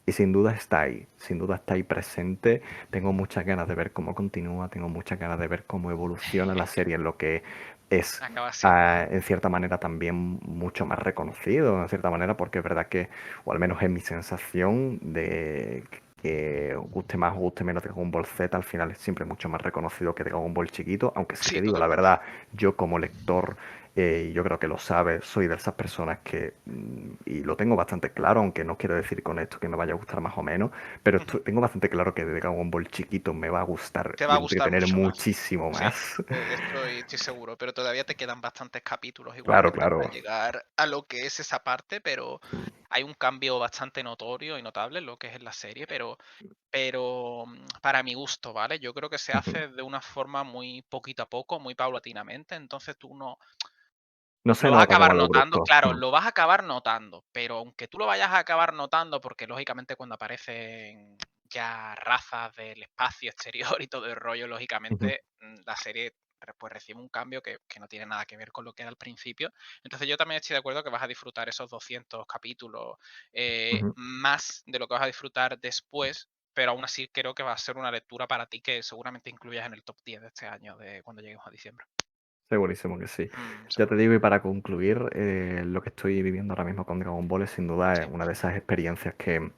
Y sin duda está ahí, sin duda está ahí presente. Tengo muchas ganas de ver cómo continúa, tengo muchas ganas de ver cómo evoluciona la serie en lo que es, Acaba siendo. en cierta manera, también mucho más reconocido, en cierta manera, porque es verdad que, o al menos es mi sensación, de que guste más o guste menos Dragon Ball Z, al final es siempre mucho más reconocido que Dragon Ball chiquito, aunque sí Sí, te digo la totalmente. verdad, yo como lector Y yo creo que lo sabes, soy de esas personas que, y lo tengo bastante claro, aunque no quiero decir con esto que me vaya a gustar más o menos, pero tengo bastante claro que Dragon Ball chiquito me va a gustar Te va y a gustar entretener mucho más. muchísimo Sí, más. estoy seguro, pero todavía te quedan bastantes capítulos Claro, igualmente para claro. llegar a lo que es esa parte, pero Mm, hay un cambio bastante notorio y notable en lo que es la serie, pero para mi gusto, ¿vale? Yo creo que se ujú. hace de una forma muy poquito a poco, muy paulatinamente, entonces tú no No se lo vas a nota como acabar algo notando, brusco. claro, lo vas a acabar notando, pero aunque tú lo vayas a acabar notando, porque lógicamente cuando aparecen ya razas del espacio exterior y todo el rollo, Ujú, lógicamente la serie pues recibe un cambio que no tiene nada que ver con lo que era al principio. Entonces yo también estoy de acuerdo que vas a disfrutar esos 200 capítulos ujú. más de lo que vas a disfrutar después, pero aún así creo que va a ser una lectura para ti que seguramente incluyas en el top 10 de este año, de cuando lleguemos a diciembre. Segurísimo que sí. Ya te Seguro. digo, y para concluir, lo que estoy viviendo ahora mismo con Dragon Ball es sin duda Sí. una de esas experiencias que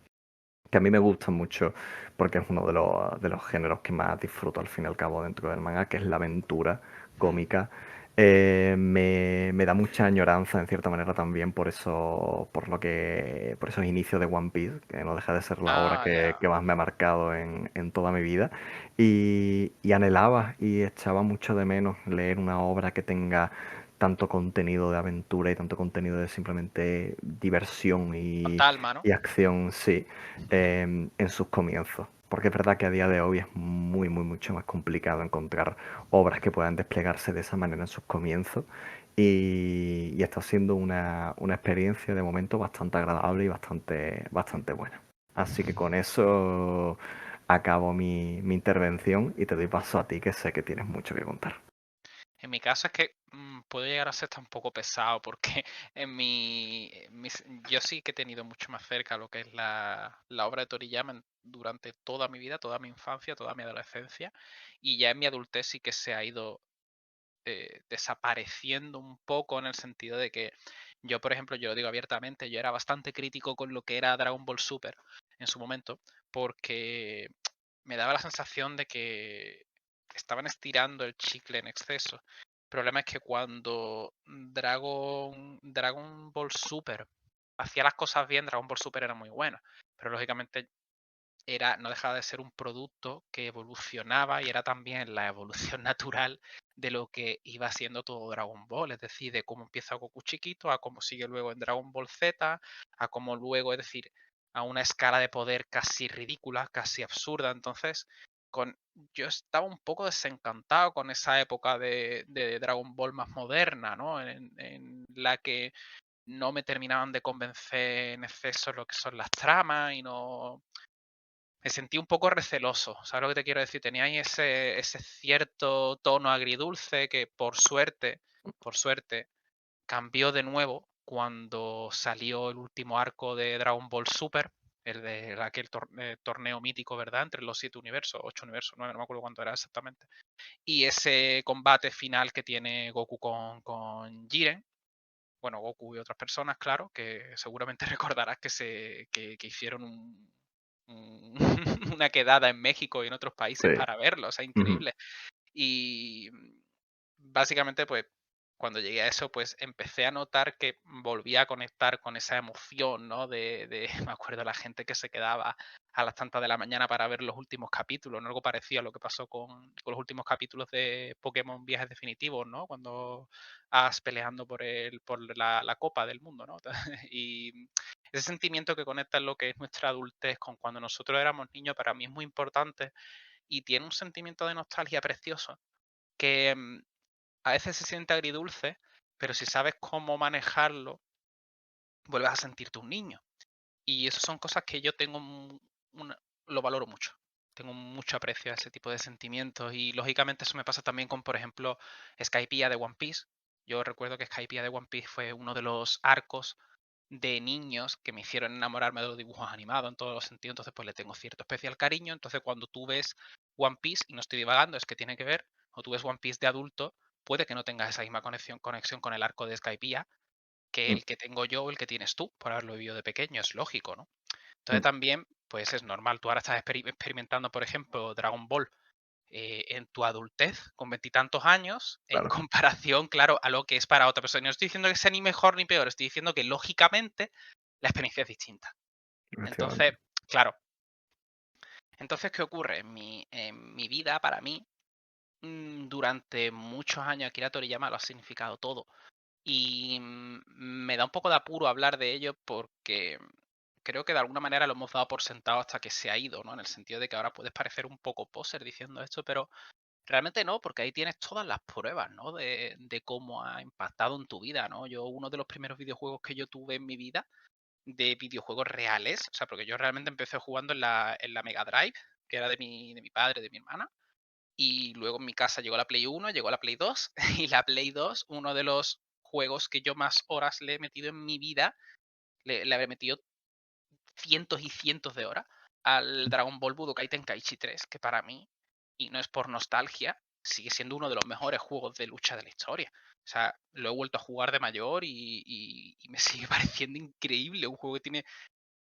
a mí me gustan mucho, porque es uno de los géneros que más disfruto al fin y al cabo dentro del manga, que es la aventura Mm. cómica. Me da mucha añoranza en cierta manera también por eso, por esos inicios de One Piece, que no deja de ser la obra Ah, ya. que más me ha marcado en toda mi vida. Y anhelaba y echaba mucho de menos leer una obra que tenga tanto contenido de aventura y tanto contenido de simplemente diversión Tanta alma, ¿no? y acción, sí, en sus comienzos. Porque es verdad que a día de hoy es mucho más complicado encontrar obras que puedan desplegarse de esa manera en sus comienzos. Y está siendo una experiencia de momento bastante agradable y bastante buena. Así que con eso acabo mi intervención y te doy paso a ti, que sé que tienes mucho que contar. En mi caso es que puede llegar a ser hasta un poco pesado porque yo sí que he tenido mucho más cerca lo que es la obra de Toriyama durante toda mi vida, toda mi infancia, toda mi adolescencia, y ya en mi adultez sí que se ha ido desapareciendo un poco en el sentido de que yo, por ejemplo, yo lo digo abiertamente, yo era bastante crítico con lo que era Dragon Ball Super en su momento, porque me daba la sensación de que estaban estirando el chicle en exceso. El problema es que cuando Dragon Ball Super hacía las cosas bien, Dragon Ball Super era muy buena. Pero lógicamente no dejaba de ser un producto que evolucionaba y era también la evolución natural de lo que iba siendo todo Dragon Ball, es decir, de cómo empieza Goku chiquito, a cómo sigue luego en Dragon Ball Z, a cómo luego, es decir, a una escala de poder casi ridícula, casi absurda. Entonces, yo estaba un poco desencantado con esa época de Dragon Ball más moderna, ¿no? En la que no me terminaban de convencer en exceso lo que son las tramas y no, me sentí un poco receloso, ¿sabes lo que te quiero decir? Tenía ahí ese cierto tono agridulce que por suerte, cambió de nuevo cuando salió el último arco de Dragon Ball Super, el de aquel torneo mítico, ¿verdad? Entre los 7 universos, 8 universos, 9, no me acuerdo cuánto era exactamente. Y ese combate final que tiene Goku con Jiren, bueno, Goku y otras personas, claro, que seguramente recordarás que hicieron una quedada en México y en otros países Sí. para verlo, o sea, Ujú. increíble. Y básicamente, pues, cuando llegué a eso, pues empecé a notar que volvía a conectar con esa emoción, ¿no? Me acuerdo la gente que se quedaba a las tantas de la mañana para ver los últimos capítulos, ¿no? Algo parecido a lo que pasó con los últimos capítulos de Pokémon Viajes Definitivos, ¿no? Cuando vas peleando por la Copa del Mundo, ¿no? Y ese sentimiento que conecta en lo que es nuestra adultez con cuando nosotros éramos niños, para mí es muy importante y tiene un sentimiento de nostalgia precioso que a veces se siente agridulce, pero si sabes cómo manejarlo, vuelves a sentirte un niño. Y eso son cosas que yo tengo lo valoro mucho. Tengo mucho aprecio a ese tipo de sentimientos y lógicamente eso me pasa también con, por ejemplo, Skypiea de One Piece. Yo recuerdo que Skypiea de One Piece fue uno de los arcos de niños que me hicieron enamorarme de los dibujos animados en todos los sentidos, entonces pues le tengo cierto especial cariño. Entonces cuando tú ves One Piece, y no estoy divagando, es que tiene que ver, o tú ves One Piece de adulto, puede que no tengas esa misma conexión con el arco de Skypiea que Mm, el que tengo yo o el que tienes tú, por haberlo vivido de pequeño, es lógico, ¿no? Entonces mm, también, pues es normal, tú ahora estás experimentando, por ejemplo, Dragon Ball en tu adultez, con veintitantos años, en Claro, comparación, claro, a lo que es para otra persona. No estoy diciendo que sea ni mejor ni peor, estoy diciendo que lógicamente la experiencia es distinta. Entonces, efectivamente. claro, entonces, ¿qué ocurre? En mi vida, para mí, durante muchos años Akira Toriyama lo ha significado todo. Y me da un poco de apuro hablar de ello porque creo que de alguna manera lo hemos dado por sentado hasta que se ha ido, ¿no? En el sentido de que ahora puedes parecer un poco poser diciendo esto, pero realmente no, porque ahí tienes todas las pruebas, ¿no? De cómo ha impactado en tu vida, ¿no? Yo, uno de los primeros videojuegos que yo tuve en mi vida, de videojuegos reales, o sea, porque yo realmente empecé jugando en la Mega Drive, que era de mi padre, de mi hermana, y luego en mi casa llegó la Play 1, llegó la Play 2, y la Play 2, uno de los juegos que yo más horas le he metido en mi vida, le habré metido cientos y cientos de horas al Dragon Ball Budokai Tenkaichi 3, que para mí, y no es por nostalgia, sigue siendo uno de los mejores juegos de lucha de la historia. O sea, lo he vuelto a jugar de mayor y me sigue pareciendo increíble. Un juego que tiene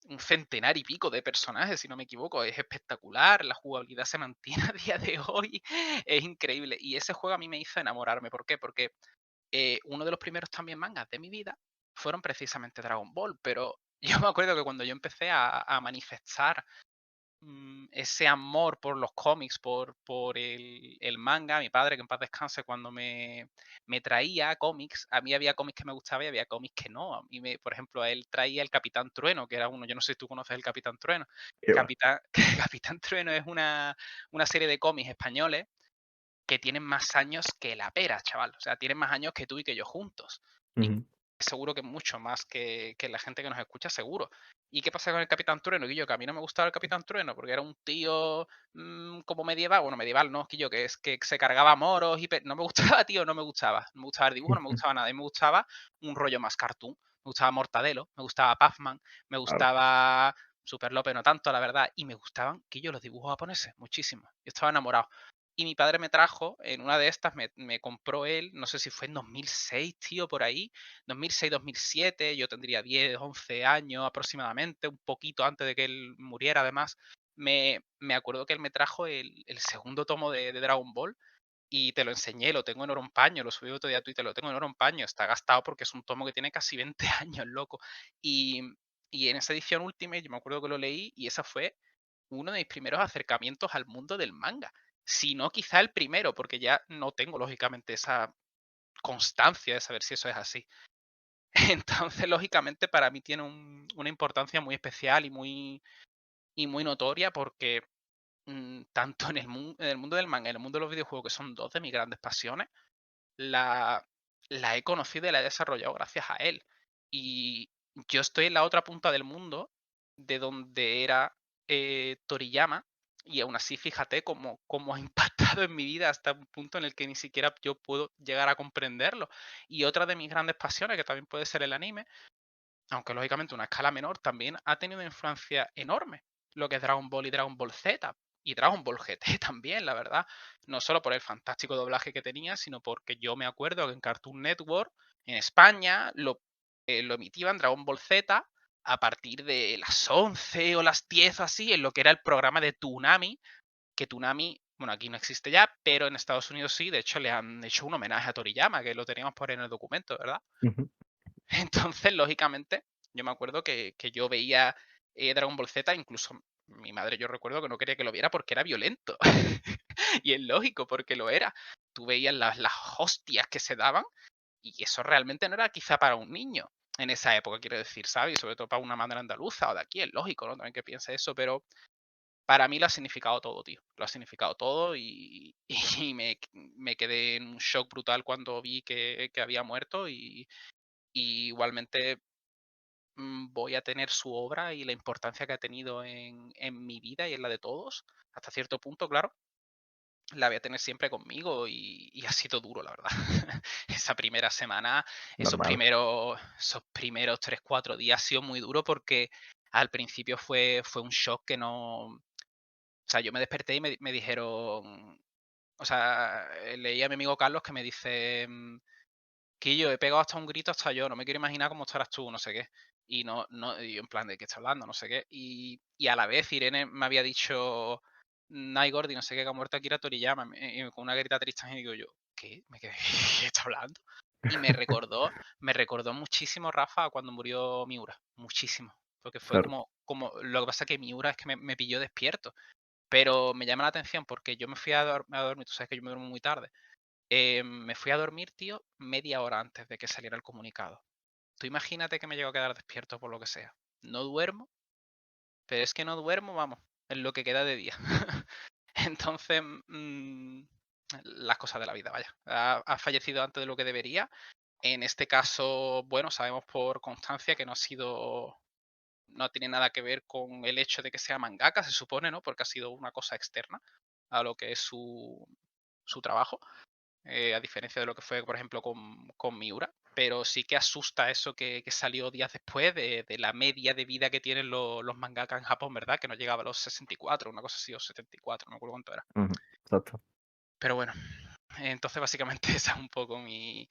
un centenar y pico de personajes, si no me equivoco. Es espectacular, la jugabilidad se mantiene a día de hoy. Es increíble. Y ese juego a mí me hizo enamorarme. ¿Por qué? Porque uno de los primeros también mangas de mi vida fueron precisamente Dragon Ball, pero yo me acuerdo que cuando yo empecé a manifestar ese amor por los cómics, por el manga, mi padre, que en paz descanse, cuando me traía cómics, a mí había cómics que me gustaban y había cómics que no. A mí por ejemplo, a él traía el Capitán Trueno, que era uno, yo no sé si tú conoces el Capitán Trueno. Qué va. Capitán, Capitán Trueno es una serie de cómics españoles que tienen más años que la pera, chaval. O sea, tienen más años que tú y que yo juntos. Y Ujú. seguro que mucho más que la gente que nos escucha, seguro. ¿Y qué pasa con el Capitán Trueno, Guillo? Que a mí no me gustaba el Capitán Trueno porque era un tío como medieval. Bueno, medieval no, Guillo, que es que se cargaba moros y... No me gustaba, tío, no me gustaba. No me gustaba el dibujo, no me gustaba nada. A mí me gustaba un rollo más cartoon. Me gustaba Mortadelo, me gustaba Puffman, me Claro. gustaba Super López, no tanto, la verdad. Y me gustaban, Guillo, los dibujos japoneses, muchísimo. Yo estaba enamorado. Y mi padre me trajo, en una de estas, me compró él, no sé si fue en 2006, tío, por ahí, 2006-2007, yo tendría 10, 11 años aproximadamente, un poquito antes de que él muriera además. Me acuerdo que él me trajo el segundo tomo de Dragon Ball y te lo enseñé, lo tengo en oro en paño, lo subí otro día a Twitter, lo tengo en oro en paño, está gastado porque es un tomo que tiene casi 20 años, loco. Y, y en esa edición última, yo me acuerdo que lo leí y esa fue uno de mis primeros acercamientos al mundo del manga. Si no, quizá el primero, porque ya no tengo lógicamente esa constancia de saber si eso es así. Entonces, lógicamente, para mí tiene una importancia muy especial y muy notoria porque tanto en el mundo del manga y en el mundo de los videojuegos, que son dos de mis grandes pasiones, la, la he conocido y la he desarrollado gracias a él. Y yo estoy en la otra punta del mundo de donde era Toriyama y aún así fíjate cómo ha impactado en mi vida hasta un punto en el que ni siquiera yo puedo llegar a comprenderlo. Y otra de mis grandes pasiones, que también puede ser el anime, aunque lógicamente a una escala menor, también ha tenido una influencia enorme lo que es Dragon Ball y Dragon Ball Z. Y Dragon Ball GT también, la verdad. No solo por el fantástico doblaje que tenía, sino porque yo me acuerdo que en Cartoon Network, en España, lo emitían Dragon Ball Z a partir de las 11 o las 10 o así, en lo que era el programa de Toonami, que Toonami, bueno, aquí no existe ya, pero en Estados Unidos sí, de hecho le han hecho un homenaje a Toriyama, que lo teníamos por ahí en el documento, ¿verdad? Ujú. Entonces, lógicamente, yo me acuerdo que yo veía Dragon Ball Z, incluso mi madre yo recuerdo que no quería que lo viera porque era violento. Y es lógico, porque lo era. Tú veías las hostias que se daban y eso realmente no era quizá para un niño en esa época, quiero decir, ¿sabes? Y sobre todo para una madre andaluza o de aquí, es lógico, ¿no? También que piense eso, pero para mí lo ha significado todo, tío. Lo ha significado todo y, y me quedé en un shock brutal cuando vi que había muerto y igualmente voy a tener su obra y la importancia que ha tenido en mi vida y en la de todos, hasta cierto punto, claro, la voy a tener siempre conmigo y ha sido duro, la verdad. Esa primera semana, esos Normal. primeros, esos primeros 3, 4 días ha sido muy duro porque al principio fue un shock que no... O sea, yo me desperté y me dijeron... O sea, leí a mi amigo Carlos que me dice... Quillo, he pegado hasta un grito hasta yo, no me quiero imaginar cómo estarás tú, no sé qué. Y no, y yo en plan de qué está hablando, no sé qué. Y a la vez Irene me había dicho, Night Gordy, no sé qué, que ha muerto Akira Toriyama, y con una grita triste, y digo yo, ¿qué? Me quedé, ¿qué está hablando? Y me recordó muchísimo, Rafa, a cuando murió Miura, muchísimo. Porque fue Claro. lo que pasa es que Miura es que me pilló despierto. Pero me llama la atención porque yo me fui a dormir, tú sabes que yo me duermo muy tarde. Me fui a dormir, tío, media hora antes de que saliera el comunicado. Tú imagínate que me llego a quedar despierto por lo que sea. No duermo, pero es que no duermo, vamos, en lo que queda de día. Entonces, las cosas de la vida, vaya. Ha fallecido antes de lo que debería. En este caso, bueno, sabemos por constancia que no tiene nada que ver con el hecho de que sea mangaka, se supone, ¿no? Porque ha sido una cosa externa a lo que es su trabajo, a diferencia de lo que fue, por ejemplo, con Miura. Pero sí que asusta eso que salió días después de la media de vida que tienen los mangaka en Japón, ¿verdad? Que no llegaba a los 64, una cosa así, o 74, no me acuerdo cuánto era. Ujú, exacto. Pero bueno, entonces básicamente esa es un poco mi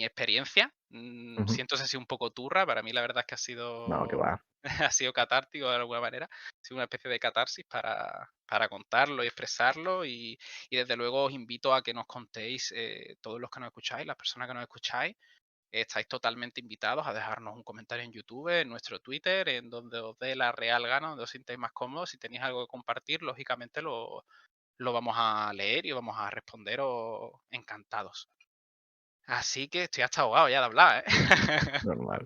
experiencia. Ujú. Siento así un poco turra, para mí la verdad es que No, que va. ha sido catártico de alguna manera, ha sido una especie de catarsis para contarlo y expresarlo y desde luego os invito a que nos contéis, todos los que nos escucháis, las personas que nos escucháis, estáis totalmente invitados a dejarnos un comentario en YouTube, en nuestro Twitter, en donde os dé la real gana, donde os sintáis más cómodos. Si tenéis algo que compartir, lógicamente lo vamos a leer y vamos a responderos encantados. Así que estoy hasta ahogado ya de hablar, ¿eh? Normal.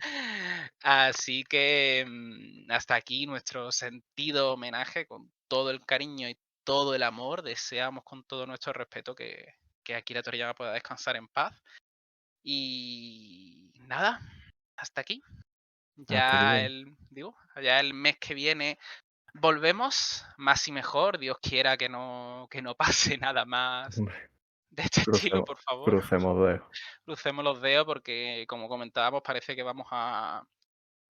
Así que hasta aquí nuestro sentido homenaje con todo el cariño y todo el amor. Deseamos con todo nuestro respeto que Akira Toriyama pueda descansar en paz. Y nada, hasta aquí. Hasta aquí bien. Ya el mes que viene volvemos más y mejor. Dios quiera que no pase nada más Hombre, de este estilo, crucemos, por favor. crucemos dedos. Crucemos los dedos porque, como comentábamos, parece que vamos a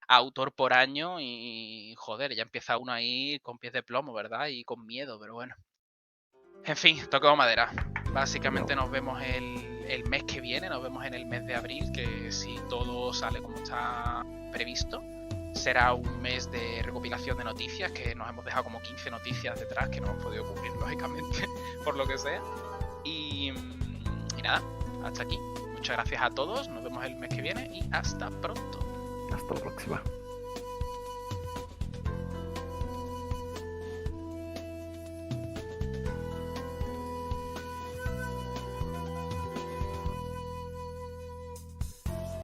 autor por año y, joder, ya empieza uno ahí con pies de plomo, ¿verdad? Y con miedo, pero bueno. En fin, toco madera. Básicamente No, nos vemos el mes que viene, nos vemos en el mes de abril, que si todo sale como está previsto, será un mes de recopilación de noticias, que nos hemos dejado como 15 noticias detrás que no hemos podido cubrir, lógicamente, por lo que sea. Y nada, hasta aquí. Muchas gracias a todos, nos vemos el mes que viene y hasta pronto. hasta la próxima.